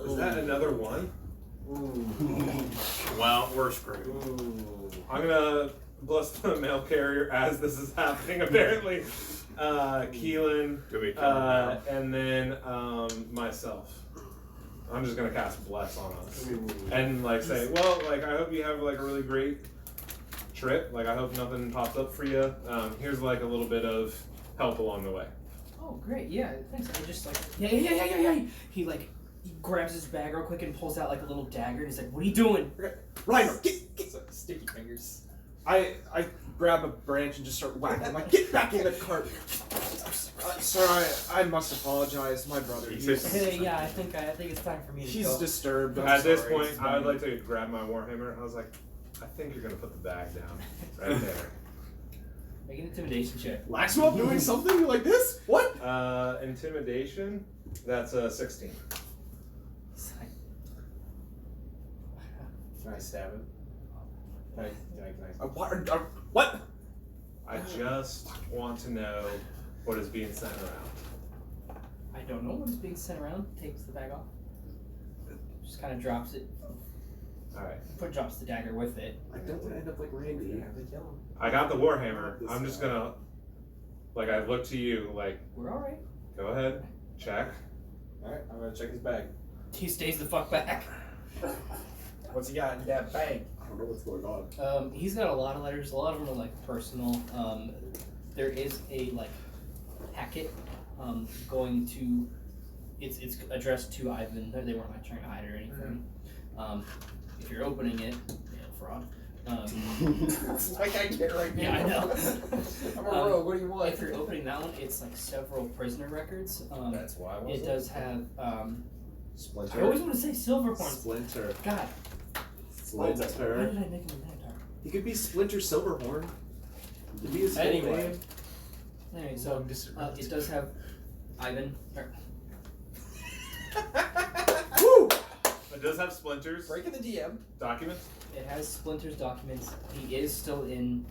Is that another one? Well, we're screwed. I'm gonna bless the mail carrier as this is happening, apparently. Keylen, Do we kill him now? and then myself. I'm just gonna cast bless on us and like say, well, like I hope you have like a really great trip. Like I hope nothing pops up for you. Here's like a little bit of help along the way. Oh, great, yeah, thanks. I just like, yeah. He like, he grabs his bag real quick and pulls out like a little dagger and he's like, what are you doing? Riynor, get! Sticky fingers. I grab a branch and just start whacking. I'm like, get back in the cart! Sir, I must apologize, my brother. Hey, yeah, I think it's time for me to He's go. disturbed. I'm At this sorry. point, I would like to grab my warhammer. I was like, I think you're gonna put the bag down right there. Make an intimidation check. Laxmope doing something like this? What? Intimidation. That's a 16. Can I stab him? Can I What? I just want to know what is being sent around. I don't know what is being sent around. Takes the bag off. Just kind of drops it. Alright. Drops the dagger with it. I don't want to end up like Randy. I got the warhammer. I'm just gonna, like, I look to you, like, We're alright. go ahead, check. Alright, I'm gonna check his bag. He stays the fuck back. What's he got in that bag? I don't know what's going on. He's got a lot of letters. A lot of them are like personal. There is a like packet going to. It's addressed to Ivan. They weren't like trying to hide or anything. If you're opening it, fraud. It's like I get right now. Yeah, I know. I'm a rogue. What do you want? If you're opening that one, it's like several prisoner records. That's why I was. It does have. Splinter. I always want to say Silverhorn. Splinter. God, why did Splinter. I make him a Minotaur? He could be Splinter Silverhorn. Could be his full Anyway. name. Anyway, so it does have Ivan. Woo! It does have splinters. Breaking the DM. Documents. It has Splinter's documents. He is still in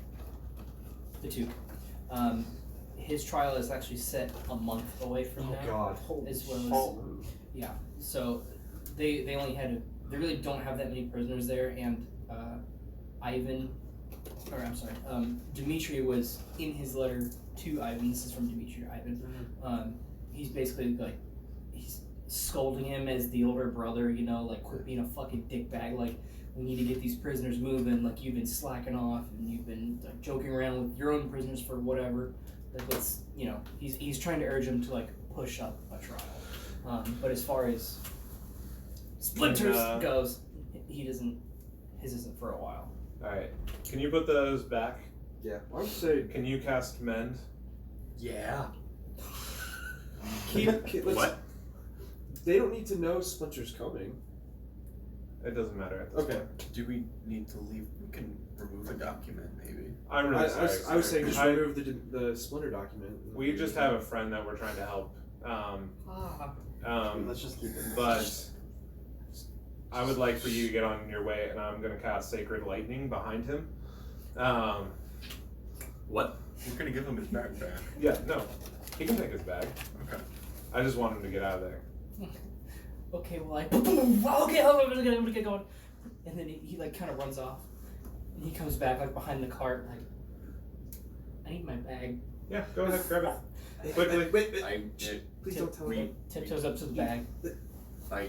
the tube. His trial is actually set a month away from now. God. As well as, yeah. So they only had they really don't have that many prisoners there, and Dimitri was in his letter to Ivan. This is from Dimitri to Ivan. He's basically like he's scolding him as the older brother, you know, like quit being a fucking dickbag. Like we need to get these prisoners moving. Like you've been slacking off and you've been like joking around with your own prisoners for whatever. Like it's he's trying to urge him to like push up a trial. But as far as Splinters goes, he doesn't. His isn't for a while. Alright. Can you put those back? Yeah. I would say Can you cast mend? Yeah. keep. What? They don't need to know Splinter's coming. It doesn't matter at this Okay. point. Do we need to leave? We can remove a document, maybe. I'm really sorry. I was saying just I- remove the splinter document. We just have a friend that we're trying to help. Let's just keep it. But I would like for you to get on your way, and I'm going to cast Sacred Lightning behind him. What? We're gonna give him his backpack. Yeah, no. He can take his bag. Okay. I just want him to get out of there. Okay, well, okay, I'm gonna get going. And then he like kind of runs off. And he comes back like behind the cart, like, I need my bag. Yeah, go ahead, grab it. Quickly. Please don't tell we, me. Tiptoes up to the bag, I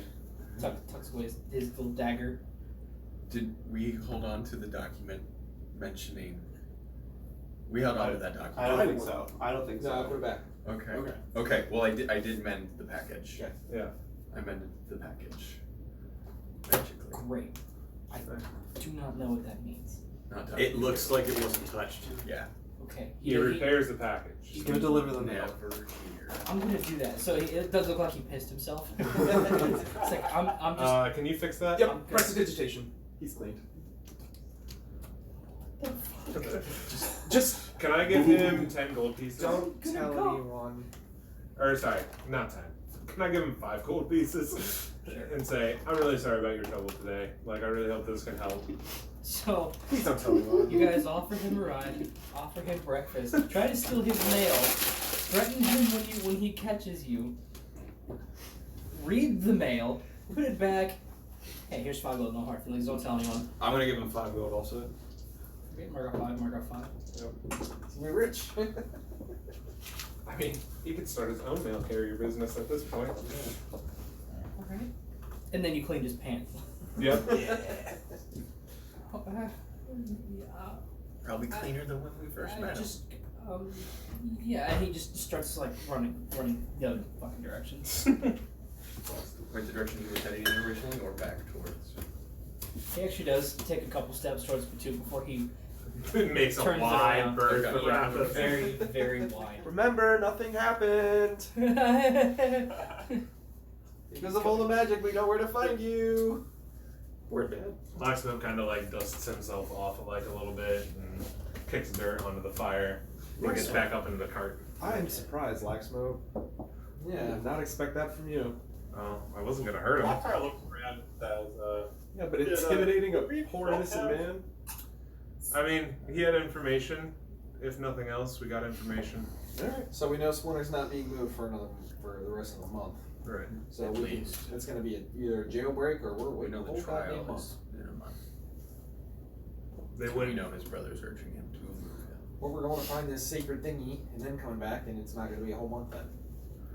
tucks away his little dagger. did we hold on to the document mentioning? We held on to that document. I don't think so. I don't think No, so. put it back. Okay. Okay. Okay. Well, I did mend the package. Okay. Yeah. I mended the package. Magically. Great. I do not know what that means. Not done. It looks like it wasn't touched. Yeah. Okay. He repairs the package. He's gonna deliver the mail. Never here. I'm gonna do that. So it does look like he pissed himself. It's like I'm just. Can you fix that? Yep. Prestidigitation. He's cleaned. Just Can I give him 10 gold pieces? don't tell anyone. Or sorry, not 10. Can I give him 5 gold pieces? And say, I'm really sorry about your trouble today. Like, I really hope this can help. So Please don't tell anyone. you guys offer him a ride, offer him breakfast, try to steal his mail, threaten him when he catches you. Read the mail, put it back. Hey, here's 5 gold, no hard feelings. Don't tell anyone. I'm gonna give him 5 gold also. Okay, mark off 5, mark off 5. We're rich. I mean, he could start his own mail carrier business at this point. Alright. And then you cleaned his pants. Yep. Probably cleaner than when we first met him. Just, yeah, and he just starts like running the other fucking direction. Wait, the direction he was heading in originally, or back towards? He actually does take a couple steps towards Patu before he It makes a turns it wide around. berth Okay. for Yeah, Rapid. very, very wide. Remember, nothing happened. Because of all the magic, we know where to find you. We're dead. Laxmope kind of like dusts himself off like a little bit and kicks dirt onto the fire and gets back up into the cart. I'm surprised, Laxmope. Yeah. Did not expect that from you. Oh, I wasn't gonna hurt him. Lok'Tar looks around as Yeah, but Yeah, intimidating a we poor don't innocent have- man. I mean, he had information. If nothing else, we got information. Alright. So we know Splinter's not being moved for the rest of the month. Right. So At we can, least. it's gonna be either a jailbreak or we're We waiting know a the whole goddamn trial month. is in a month. They We wouldn't know his brother's urging him to move him. Or we're going to find this sacred thingy and then coming back, and it's not gonna be a whole month then.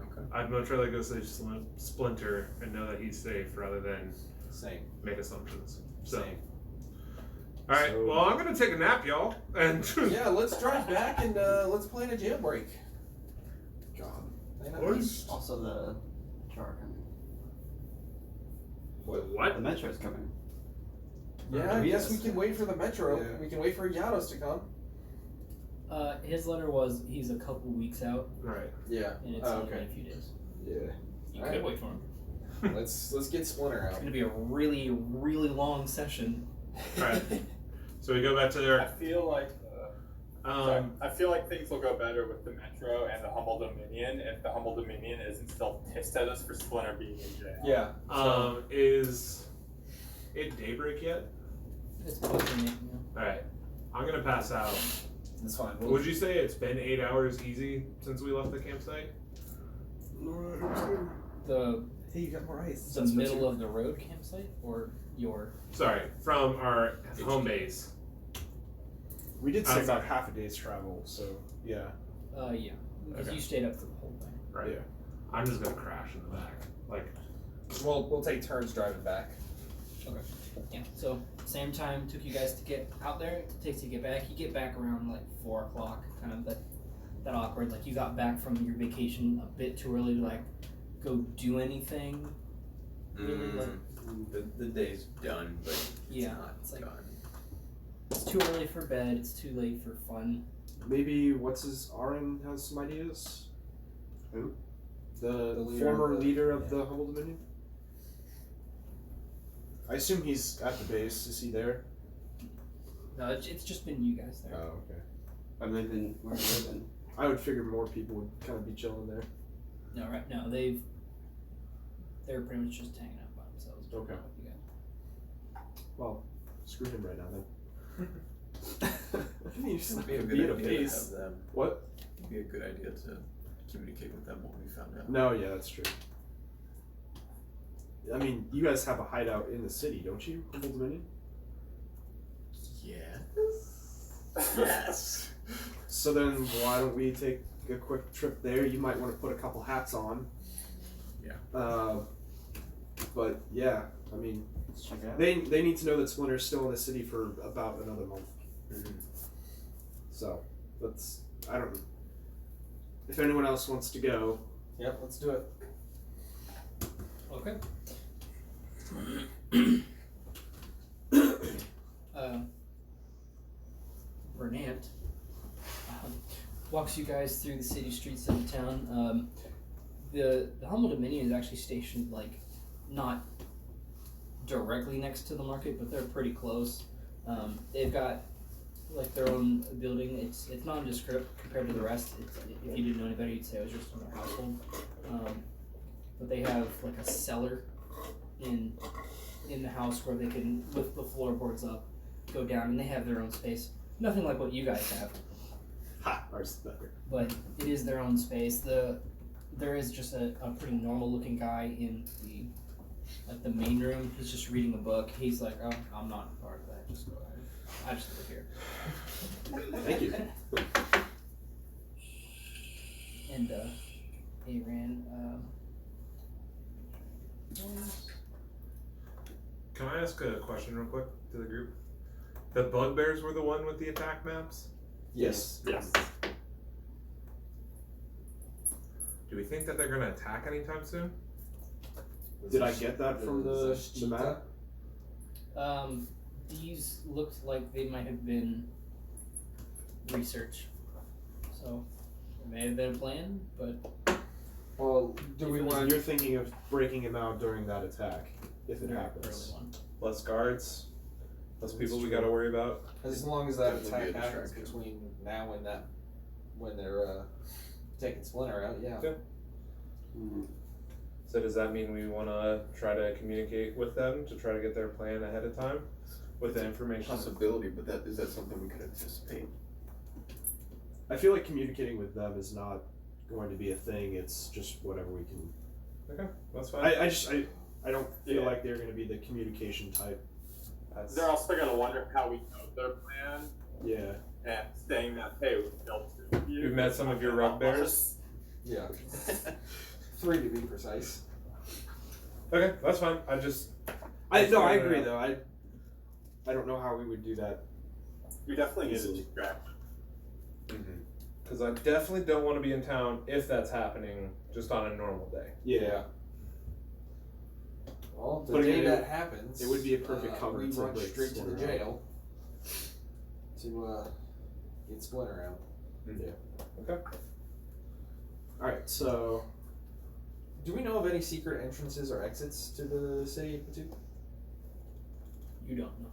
Okay. I'd much rather go say Splinter and know that he's safe rather than Same. make assumptions. So, Same. all right. So- Well, I'm gonna take a nap, y'all. And Yeah, let's drive back and let's plan a jailbreak. God. I know. Horse. Also, the jar coming. What? The metro's coming. Yeah, I guess we can wait for the metro. Yeah. We can wait for Yados to come. His letter was he's a couple weeks out, right. Yeah. and it's Oh, only okay. in a few days. Yeah. You Alright. could wait for him. Let's get Splinter It's out. gonna be a really, really long session. All right. So we go back to I their. feel like I feel like things will go better with the Metro and the Humble Dominion if the Humble Dominion isn't still pissed at us for Splinter being in jail. Yeah. Is it daybreak yet? It's pushing it, you know. All right. I'm gonna pass out. That's fine. Would you say it's been 8 hours easy since we left the campsite? The Hey, you got more ice. the middle of the road campsite or your Sorry, from our home base. We did say Outside. about half a day's travel, so yeah. yeah. Because Okay. you stayed up for the whole thing. Right. Yeah. I'm just gonna crash in the back. Like, We'll take turns driving back. Yeah. So same time took you guys to get out there. It takes you to get back. You get back around like 4 o'clock. Kind of that awkward. Like you got back from your vacation a bit too early to like go do anything. Really, like, The day's done, but Yeah, not it's like- done. it's too early for bed. It's too late for fun. Maybe Aaron has some ideas? Who? The leader former of the- leader of the Humble Dominion? I assume he's at the base. Is he there? No, it's just been you guys there. Oh, okay. I'm living where I'm living. I would figure more people would kind of be chilling there. No, right now they're pretty much just hanging out by themselves. but Okay. not with you guys. Well, screw him right now then. It'd be a Be good at a idea to base. have them. What? It'd be a good idea to communicate with them when we found out. No, yeah, that's true. I mean, you guys have a hideout in the city, don't you, Humble Dominion? Yes. Yes. So then, why don't we take a quick trip there? You might want to put a couple hats on. Yeah. But yeah, I mean, Let's check it out. they need to know that Splinter's still in the city for about another month. Mhm. So I don't know. If anyone else wants to go, Yep, let's do it. Okay. Bernant walks you guys through the city streets of the town. The Humble Dominion is actually stationed like not directly next to the market, but they're pretty close. They've got like their own building. It's nondescript compared to the rest. If you didn't know any better, you'd say it was just another household. But they have like a cellar in the house where they can lift the floorboards up, go down, and they have their own space. Nothing like what you guys have, ha, ours is better. but it is their own space. There is just a pretty normal looking guy in the main room. He's just reading a book. He's like, oh, I'm not a part of that. Just go ahead. I just live here. Thank you. And Aran. Can I ask a question real quick to the group? The bugbears were the one with the attack maps? Yes. Yes. Do we think that they're going to attack anytime soon? Did I get that from the map? These looked like they might have been research. So it may have been a plan, but Well, do we want? You're thinking of breaking him out during that attack, if it very happens. early one. Less guards, less people we true. got to worry about. As long as that Definitely attack be a happens distraction. between now and when they're taking Splinter out, yeah. Yeah. So does that mean we want to try to communicate with them to try to get their plan ahead of time with the information? Possibility, but is that something we could anticipate? I feel like communicating with them is not going to be a thing. It's just whatever we can. Okay, that's fine. I don't feel Yeah. like they're going to be the communication type. That's, They're also gonna wonder how we know their plan Yeah. and saying that, hey, we built it. You've met some of your rug bears? Yeah. 3 to be precise. Okay, that's fine. I I figured it agree out. though. I don't know how we would do that. We definitely need a Easily. distraction. Because I definitely don't want to be in town if that's happening just on a normal day. Yeah. Well, the But day again, that happens, it would be a perfect cover we to run break straight to the Splinter out. jail to get Splinter out. Okay. All right. So Do we know of any secret entrances or exits to the city of Patuk? You don't know.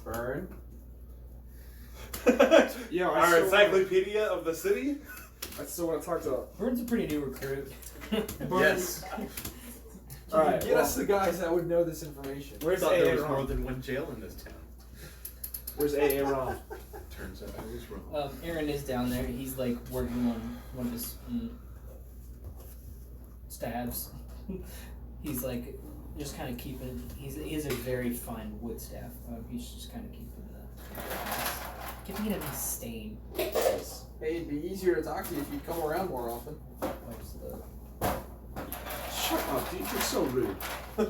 Burn. yeah, Our encyclopedia of the city? I still want to talk to. Burns a pretty new recruit. Yes. All right, Alright, get us the guys that would know this information. I Where's thought there was AA more Ron? than one jail in this town. Where's AA Ron? Turns out I was wrong. Aaron is down there. He's like working on one of his stabs. He's like just kind of keeping. He has a very fine wood staff. He's just kind of keeping it a nice stain. Hey, it'd be easier to talk to you if you'd come around more often. Wipes the. Shut up, dude. You're so rude.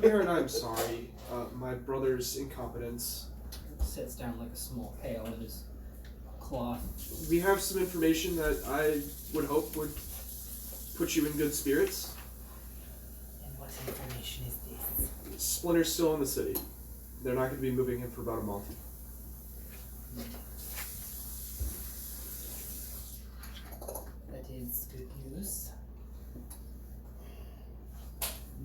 Aaron, I'm sorry. My brother's incompetence. Sets down like a small pail in his cloth. We have some information that I would hope would put you in good spirits. And what information is this? Splinter's still in the city. They're not going to be moving him for about a month. That is good news.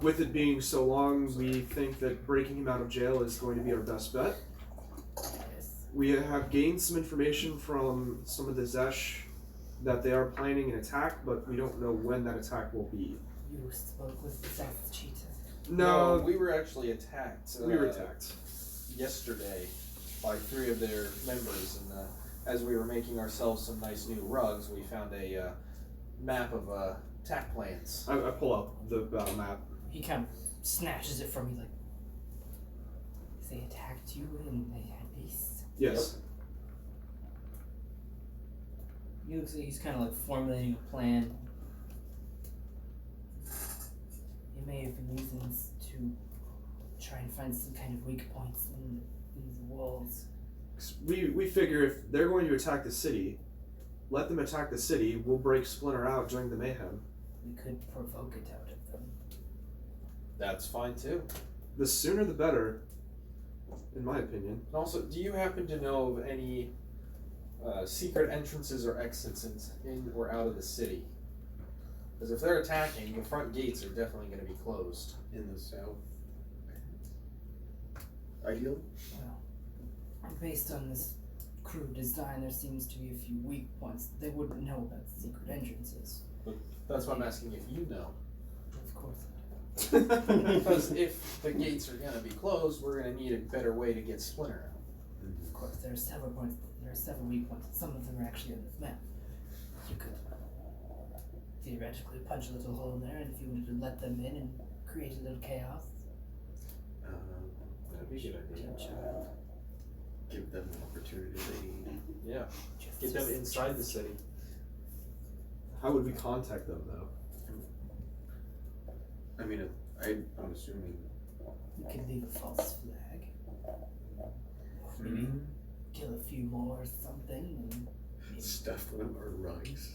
with it being so long, we think that breaking him out of jail is going to be our best bet. Yes. We have gained some information from some of the Zesh that they are planning an attack, but we don't know when that attack will be. You spoke with the South Cheetah. No, we were actually attacked. we were attacked. Yesterday by 3 of their members, and as we were making ourselves some nice new rugs, we found a map of attack plans. I pull out the battle map. He kind of snatches it from me like, they attacked you and they had beasts. Yes. He looks like he's kind of like formulating a plan. He may have been using this to try and find some kind of weak points in the walls. We figure if they're going to attack the city, let them attack the city. We'll break Splinter out during the mayhem. We could provoke it out of them. That's fine too. The sooner the better, in my opinion. And also, do you happen to know of any secret entrances or exits in or out of the city? Because if they're attacking, the front gates are definitely going to be closed. In the south. Ideal? Well, based on this crude design, there seems to be a few weak points. They wouldn't know about the secret entrances. That's why I'm asking if you know. Of course. Because if the gates are going to be closed, we're going to need a better way to get Splinter out. Of course, there are several points. There are several weak points. Some of them are actually on this map. You could theoretically punch a little hole in there, and if you wanted to let them in and create a little chaos. That'd be a good idea. Give them an opportunity they need. Yeah. Get them inside the city. How would we contact them, though? I mean, I'm assuming. You could leave a false flag. Maybe kill a few more or something. And Stuff one of our rugs.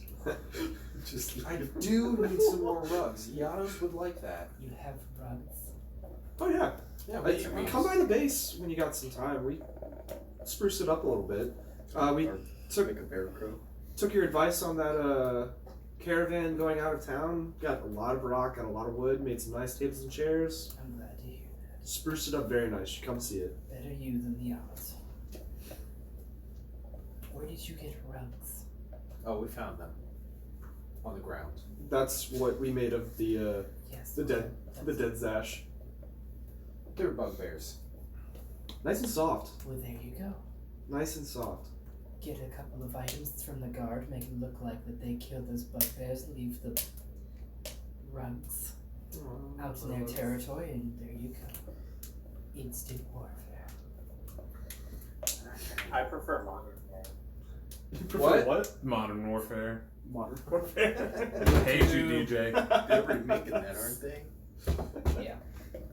Just I do need some more rugs. Yanos would like that. you have rugs. Oh yeah. Yeah, Come by the base when you got some time. We spruced it up a little bit. We or took make a bear crow. took your advice on that caravan going out of town. Got a lot of rock, got a lot of wood, made some nice tables and chairs. I'm glad to hear that. Spruced it up very nice. You should come see it. Better you than the others. Where did you get rugs? Oh, we found them on the ground. That's what we made of the Yes. dead Zash. They're bugbears. Nice and soft. Well, there you go. Nice and soft. Get a couple of items from the guard, make it look like that they killed those bugbears, leave the rugs out in their territory, and there you go. Instant warfare. I prefer modern. You prefer What? Modern warfare. Modern warfare. Hate you, DJ. They're remaking that, aren't they? Yeah.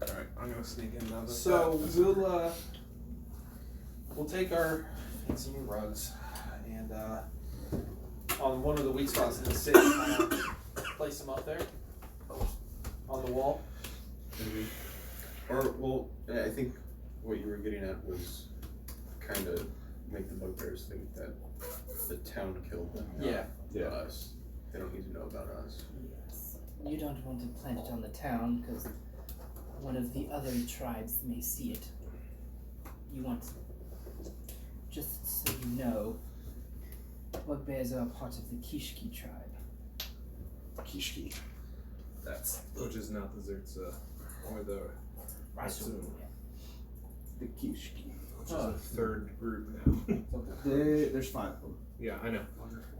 Alright, I'm gonna sneak in now. So we'll take our fancy new rugs and on one of the weak spots in the city, place them up there on the wall. Or, well, I think what you were getting at was kind of make the bugbears think that the town killed them. Yeah. Not us. They don't need to know about us. Yes. You don't want to plant it on the town, because one of the other tribes may see it. You want, just so you know, bugbears are part of the Kishki tribe. Kishki. Which is not the Zertza or the Rikzu, The Kishki. which is a third group now. There's 5 of them. Yeah, I know.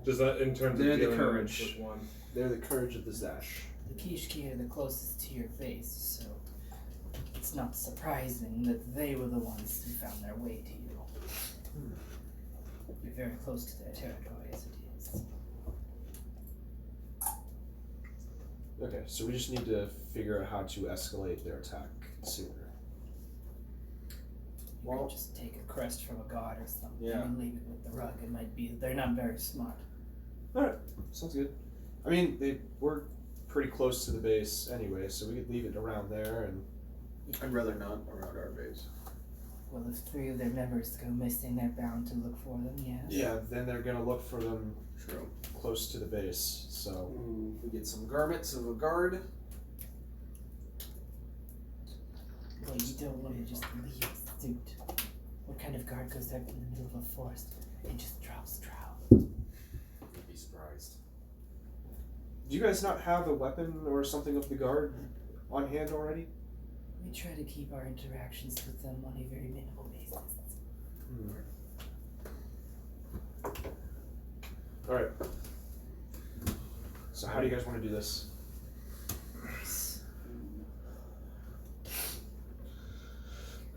Just in terms They're of the dealing courage. with one. They're the courage of the Zash. The Kishki are the closest to your base, so it's not surprising that they were the ones who found their way to you. You're very close to their territory as it is. Okay, so we just need to figure out how to escalate their attack sooner. You Well- could just take a crest from a god or something Yeah. and leave it with the rug. It might be, they're not very smart. Alright, sounds good. I mean, we're pretty close to the base anyway, so we could leave it around there and... I'd rather not around our base. Well, if 3 of their members go missing, they're bound to look for them, yes. Yeah, then they're gonna look for them True. close to the base, so... We get some garments of a guard. Well, you don't want to just leave the suit. What kind of guard goes out in the middle of a forest and just drops the trowel? You'd be surprised. Do you guys not have a weapon or something of the guard on hand already? We try to keep our interactions with them on a very minimal basis. Alright. So how do you guys want to do this?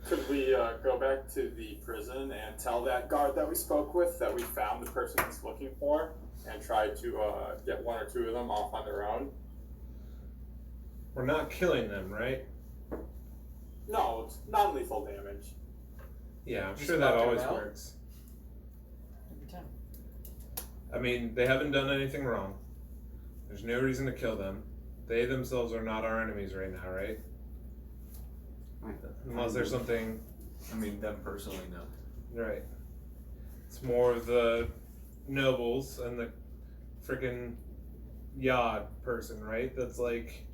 Could we go back to the prison and tell that guard that we spoke with that we found the person he's looking for and try to get one or two of them off on their own? We're not killing them, right? No, it's non-lethal damage. Yeah, I'm Just sure that knock 'em always out? works. Every time. I mean, they haven't done anything wrong. There's no reason to kill them. They themselves are not our enemies right now, right? Unless there's something. I mean, them personally, no. Right. It's more the nobles and the freaking Yod person, right? That's like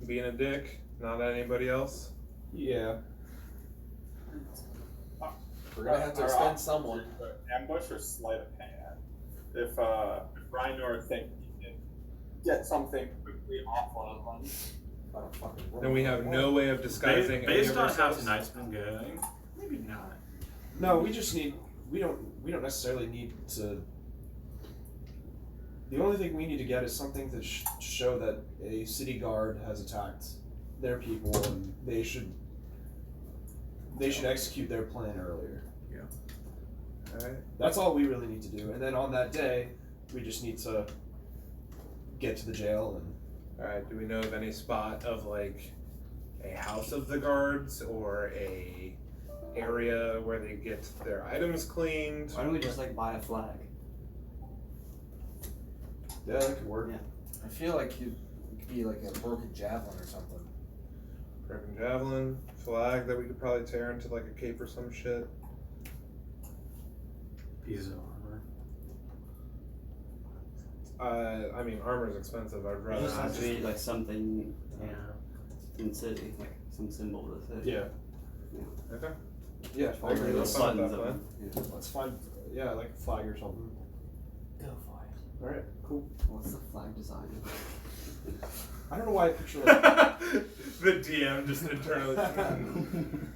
being a dick, not anybody else. Yeah. We're gonna have to extend someone. Ambush or sleight of hand. If Riynor thinks he can get something quickly off one of them. I don't fucking roll. Then we have no way of disguising any Based of on how ourselves. tonight's been going, maybe not. No, we just need. We don't necessarily need to. The only thing we need to get is something to show that a city guard has attacked their people, and they should execute their plan earlier. Yeah. Alright. That's all we really need to do, and then on that day, we just need to get to the jail and. Alright, do we know of any spot of like a house of the guards or a area where they get their items cleaned? Why don't we just like buy a flag? Yeah, that could work. Yeah. I feel like it could be like a broken javelin or something. Broken javelin, flag that we could probably tear into like a cape or some shit. Pieces of armor. I mean, armor's expensive. I'd It rather just not has to just. be like something Yeah. in the city, like some symbol of the city. Yeah. Okay. Yeah, I agree. Let's find that plan. Let's find, like a flag or something. Go for it. Alright, cool. What's the flag design? I don't know why I picture like, The DM just internally.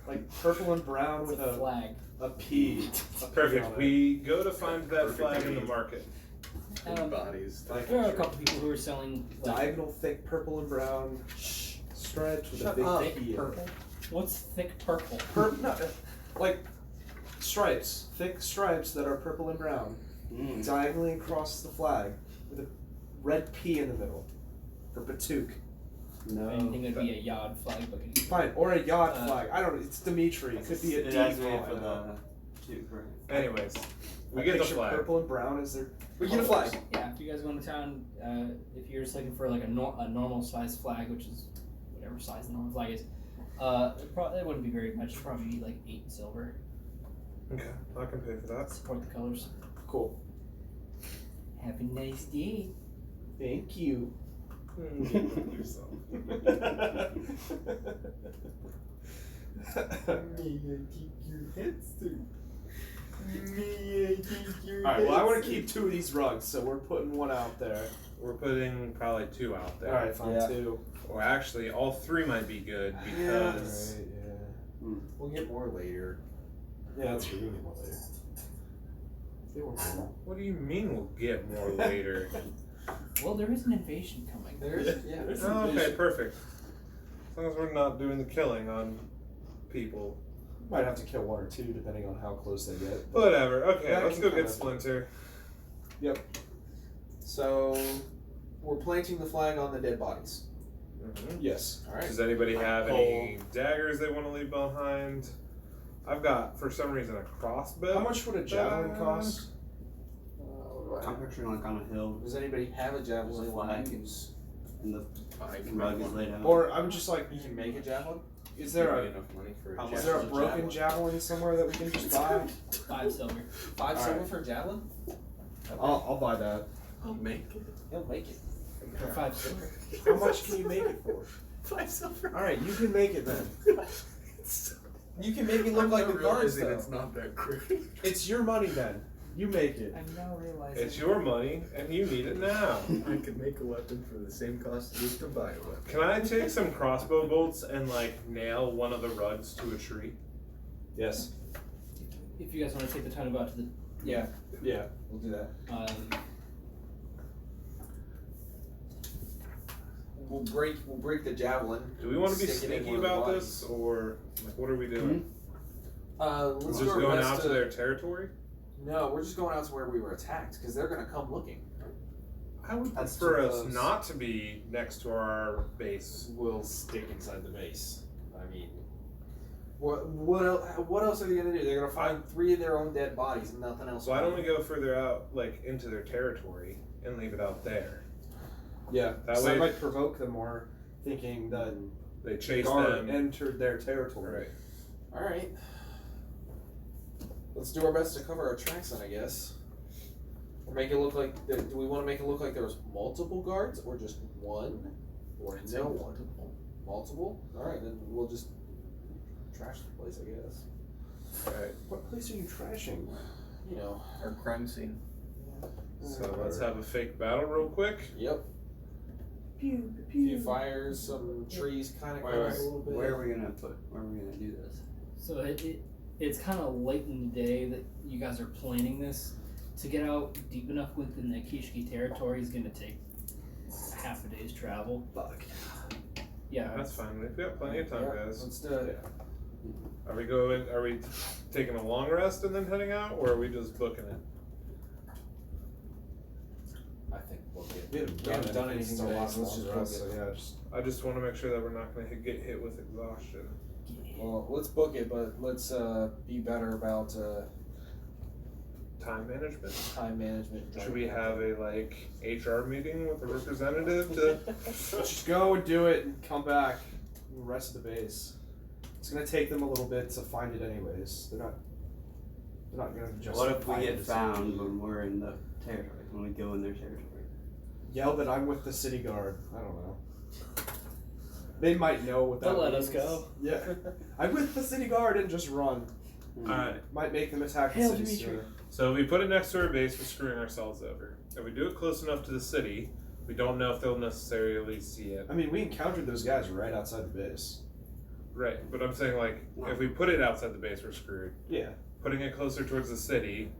like purple and brown It's with a flag. a P. A P Perfect. on it. We go to find that Perfect flag in the name. market. Bodies. Like There are a couple people who are selling. Like, diagonal, thick purple and brown stripes with Shut a big up. P in it. purple. What's thick purple? Like stripes, thick stripes that are purple and brown, diagonally across the flag with a red P in the middle for Batuk. No. Anything would be a Yod flag, but can you- Fine, or a Yod flag. I don't know. It's Dimitri. It could be a It D has to be font, for I know. the two, right? Anyways, we I get the picture flag. Purple and brown as their. We get a flag. Yeah, if you guys go into town, if you're just looking for like a normal size flag, which is whatever size the normal flag is, it wouldn't be very much. It'd probably be like 8 silver. Okay, I can pay for that. Support the colors. Cool. Have a nice day. Thank you. Yourself. Alright, well, I want to keep 2 of these rugs, so we're putting 1 out there. We're putting probably 2 out there. Alright, fine, Yeah. 2. Or actually, all 3 might be good Alright, because yeah. We'll get more later. Yeah, that's true. We can get 1 later. They weren't cool. what do you mean we'll get more later? Well, there is an invasion coming. There's there's Oh, okay, perfect. As long as we're not doing the killing on people. Might have to kill 1 or 2 depending on how close they get. Whatever. Okay, Yeah, I let's can go kinda- get Splinter. So we're planting the flag on the dead bodies. Yes. All right. Does anybody have any daggers they want to leave behind? I've got, for some reason, a crossbow. How much would a javelin cost? I'm picturing like on a hill Does anybody have a javelin they want Flag. to use? and the I can rug is laid out. Or I would just like, You can make a javelin. is there a enough money for How is much there a is a broken javelin somewhere that we can just buy? 5 silver. 5 silver Alright. for a javelin? I'll buy that. I'll make it. He'll make it. For 5 silver. How much can you make it for? 5 silver. All right, you can make it then. You can make it look like the guards, though. It's not that great. It's your money then. You make it. I'm now realizing. It's your money, and you need it now. I could make a weapon for the same cost it is to buy a weapon. Can I take some crossbow bolts and like nail one of the rugs to a tree? Yes. If you guys want to take the time to go out to the. Yeah, Yeah. we'll do that. We'll break the javelin. Do we want to be Stick it in sneaky one of the about bodies. this, or like what are we doing? Let's We're just do our going best out to their territory? No, we're just going out to where we were attacked because they're gonna come looking. I would That's prefer too us close. not to be next to our base. We'll stick inside the base. I mean, what else are they gonna do? They're gonna find 3 of their own dead bodies and nothing else. Why don't we go further out, like into their territory, and leave it out there? Yeah. That So way- that might provoke them more, thinking that They chase guard them. entered their territory. Right. All right. Let's do our best to cover our tracks then, I guess. Or make it look like. Do we want to make it look like there was multiple guards, or just one, or no one? Multiple. All right, then we'll just trash the place, I guess. Alright. What place are you trashing? You know. Our crime scene. So let's have a fake battle real quick. Yep. Pew, A few fires, some trees, kind of Wait, a little bit. Where are we gonna do this? So it's kind of late in the day that you guys are planning this. To get out deep enough within the Kishki territory is going to take half a day's travel. Fuck. Yeah. That's fine. We've got plenty of time, Yeah, guys. let's do it. Are we taking a long rest and then heading out, or are we just booking it? I think we'll get. We haven't done anything today, today, so let's just book it. so yeah, just I just want to make sure that we're not going to get hit with exhaustion. Well, let's book it, but let's be better about Time management. time management. Should we have a like HR meeting with a representative to? let's just go and do it and come back and rest the base. It's gonna take them a little bit to find it anyways. They're not gonna just. What if we find get it. found when we're in the territory? When we go in their territory? Yell that I'm with the city guard. I don't know. They might know what that They'll let means. us go. Yeah. I'm with the city guard and just run. Alright. Might make them attack the Hail city Dimitri. sooner. So if we put it next to our base, we're screwing ourselves over. If we do it close enough to the city, we don't know if they'll necessarily see it. I mean, we encountered those guys right outside the base. Right, but I'm saying like if we put it outside the base, we're screwed. Yeah. Putting it closer towards the city,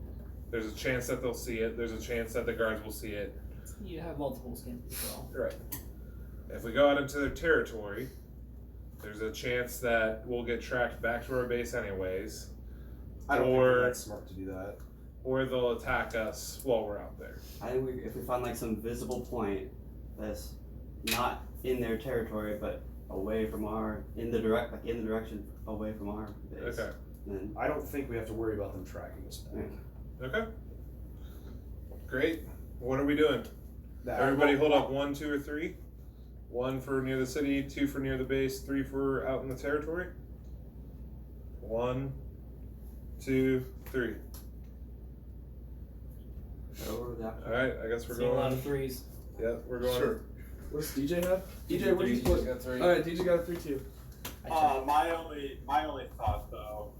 there's a chance that they'll see it. There's a chance that the guards will see it. You have multiple skins as well. Right. If we go out into their territory, there's a chance that we'll get tracked back to our base anyways, I don't Or- think that's smart to do that. or they'll attack us while we're out there. I think if we find like some visible point that's not in their territory but away from in the direction away from our base. Okay. Then I don't think we have to worry about them tracking us back. Okay. Great. What are we doing? That- Everybody hold up 1, 2, or 3. 1 for near the city, 2 for near the base, 3 for out in the territory. 1, 2, 3. over that. All right, I guess we're Seeing a lot going. of threes. Yeah, we're going. Sure. What does DJ have? DJ, what do you DJ's put? got 3. Alright, DJ got a 3 too. My only thought though,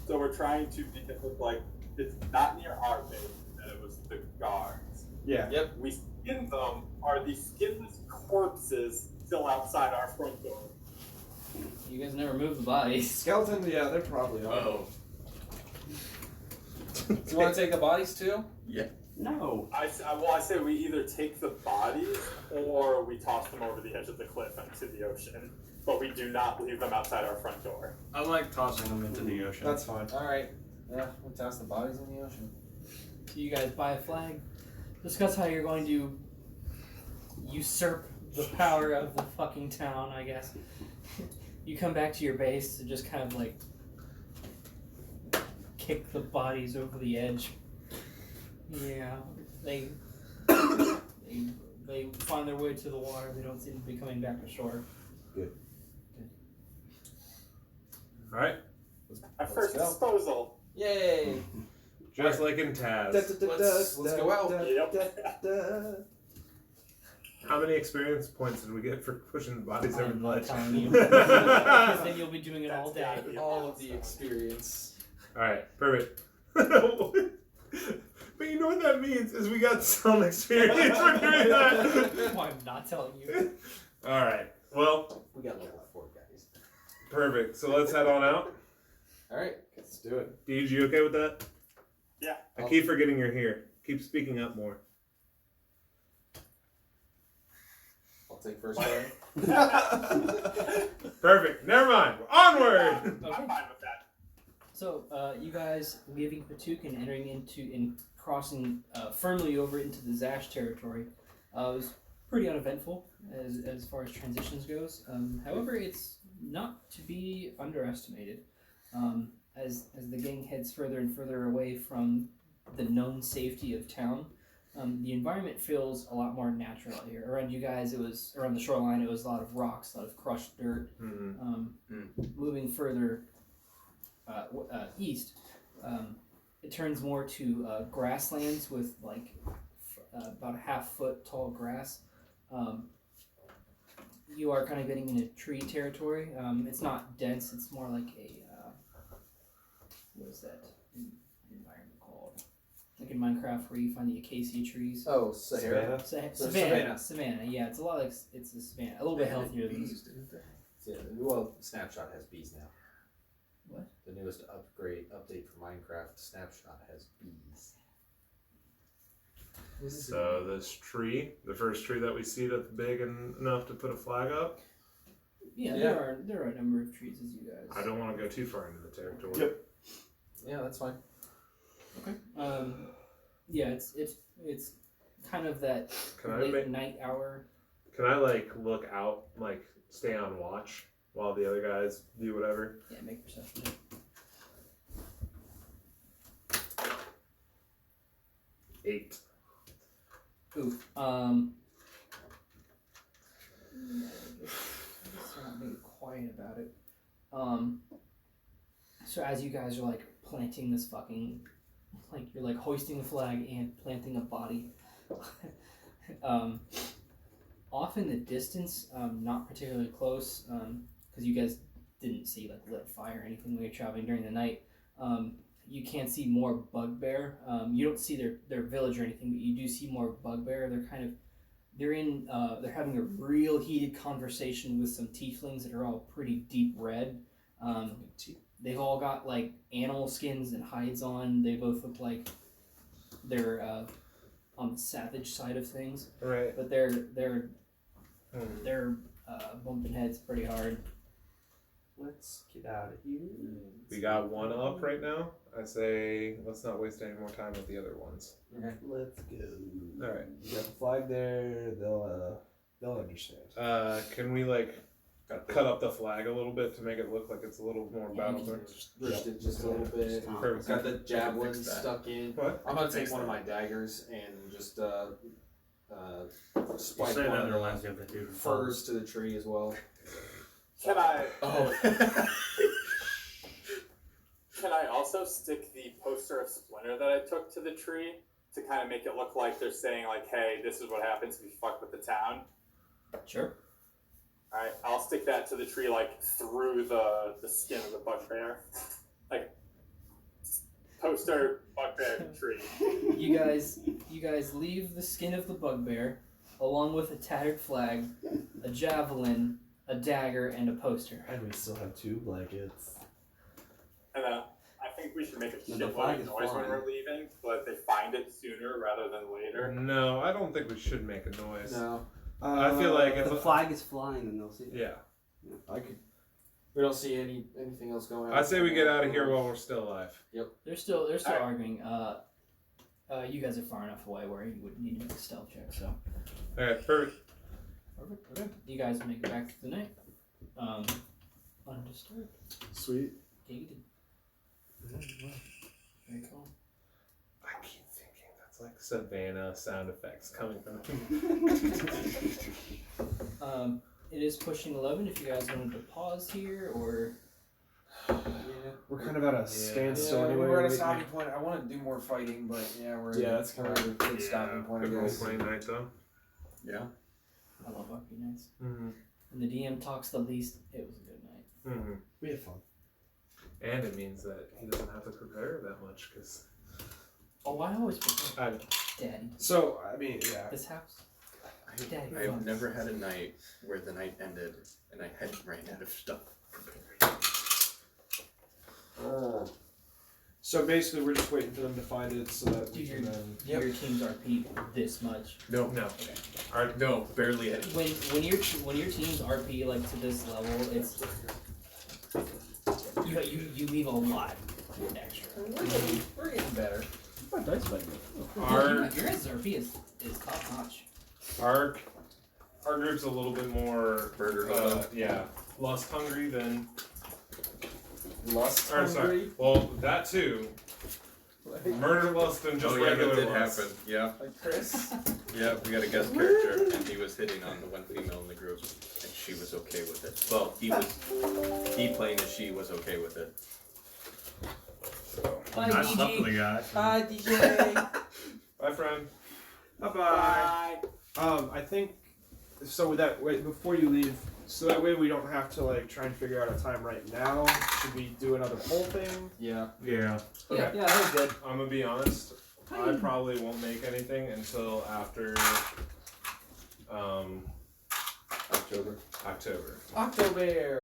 so we're trying to make it look like it's not near our base, that it was the guards. Yeah. Yep. We skinned them. Are these skinless corpses still outside our front door? You guys never move the bodies. Skeleton, yeah, they're probably on. Oh. Do you want to take the bodies too? No. I say we either take the bodies or we toss them over the edge of the cliff into the ocean, but we do not leave them outside our front door. I like tossing them into the ocean. That's fine. All right. Yeah, we'll toss the bodies in the ocean. You guys buy a flag. Discuss how you're going to usurp the power of the fucking town, I guess. You come back to your base to just kind of like kick the bodies over the edge. Yeah, they find their way to the water. They don't seem to be coming back to shore. All right, At first go. disposal. Yay! just like in Taz. Let's go out. Yep. How many experience points did we get for pushing the bodies over the I'm not ledge? telling you. Because then you'll be doing it all That's gotta day. be All of the experience. Alright, perfect. But you know what that means is we got some experience for doing that. Why I'm not telling you. Alright, well, We got level 4 guys. perfect. So let's head on out. Alright, let's do it. Deej, you okay with that? Yeah. I keep forgetting you're here. Keep speaking up more. I'll take first one. Perfect. Never mind. Onward. I'm fine with that. So, you guys leaving Patuk and entering into and crossing firmly over into the Zash territory was pretty uneventful as far as transitions goes. However, it's not to be underestimated. As the gang heads further and further away from the known safety of town, the environment feels a lot more natural out here. Around you guys, it was around the shoreline. It was a lot of rocks, a lot of crushed dirt. Moving further east, it turns more to grasslands with like about a half-foot tall grass. You are kind of getting into tree territory. It's not dense. It's more like a what is that environment called? Like in Minecraft, where you find the acacia trees. Oh, Sahara. Savannah. Yeah, it's a lot like it's a savannah. A little bit healthier than this. Yeah, well, Snapshot has bees now. What? The newest update for Minecraft, Snapshot has bees. So this tree, the first tree that we see that's big enough to put a flag up. Yeah, Yeah. there are a number of trees as you guys. I don't want to go too far into the territory. Yep. Yeah, that's fine. Okay. Yeah, it's kind of that Can I late night hour. Can I like look out, like stay on watch while the other guys do whatever? Yeah, make perception check. 8. Ooh. I guess they're not being quiet about it. So as you guys are like planting this fucking, like you're like hoisting the flag and planting a body. Off in the distance, not particularly close, because you guys didn't see like lit fire or anything when you're traveling during the night. You can't see more bugbear. You don't see their village or anything, but you do see more bugbear. They're having a real heated conversation with some tieflings that are all pretty deep red. They've all got like animal skins and hides on. They both look like they're on the savage side of things. Right. But they're bumping heads pretty hard. Let's get out of here. We got one up right now. I say let's not waste any more time with the other ones. Okay. Let's go. All right. You got the flag there. They'll understand. Can we like cut up the flag a little bit to make it look like it's a little more battle? Pushed it just a little bit. Perfect. Got the javelin Fix that. stuck in. What? I'm gonna take Fix one of that. my daggers and just You spike say one that of reminds the me of the dude from furs to the tree as well. Can I? Oh. Can I also stick the poster of Splinter that I took to the tree to kind of make it look like they're saying like, "Hey, this is what happens if you fuck with the town." Sure. All right, I'll stick that to the tree like through the skin of the bugbear, like poster bugbear tree. You guys leave the skin of the bugbear, along with a tattered flag, a javelin, a dagger, and a poster. And we still have 2 blankets. And then I think we should make a No, the shitload flag of is noise when flying. we're leaving, so that they find it sooner rather than later. No, I don't think we should make a noise. No. I feel like If if the flag is flying, then they'll see it. yeah, I could. We don't see anything else going on. I say we get out of here while we're still alive. They're still Alright. arguing. You guys are far enough away where you would need to make a stealth check. So. All right, perfect. Perfect. Okay. You guys make it back to the night. Undisturbed. Sweet. Giggity. Very cool. I keep thinking that's like Savannah sound effects coming from. It is pushing 11. If you guys wanted to pause here, or Yeah. We're kind of at a standstill Yeah, anyway. we're at a right? stopping point. I want to do more fighting, but yeah, we're Yeah, that's we're kinda- at a good stopping point. I Good role guess. playing night though. Yeah. I love RP nights. Mm-hmm. When the DM talks the least, it was a good night. Mm-hmm. We have fun. And it means that he doesn't have to prepare that much because Oh, I always prepare. I know. Daddy. So I mean, yeah. This house. Daddy, I've fun. never had a night where the night ended and I hadn't ran out of stuff prepared. So basically, we're just waiting for them to find it so that we Do can then. your team's RP this much? No, No. okay. No, barely any. When your team's RP like to this level, it's you leave a lot extra. We're getting better. Oh, dice fighting. Our Your guys' RP is top notch. our group's a little bit more Murder. lust hungry than Lust or sorry. hungry. Well, that too. Murder lust than just Oh yeah, regular that did lust. happen. Yeah, Like Chris. yeah. We got a guest character, and he was hitting on the one female in the group, and she was okay with it. Well, he playing as she was okay with it. Bye, I slept DG. with the guy. Hi, DJ. Bye, friend. Bye bye. I think so. With that, wait before you leave, so that way we don't have to like try and figure out a time right now. Should we do another poll thing? Yeah. Yeah. Yeah, that was good. I'm gonna be honest. I probably won't make anything until after October. October. October.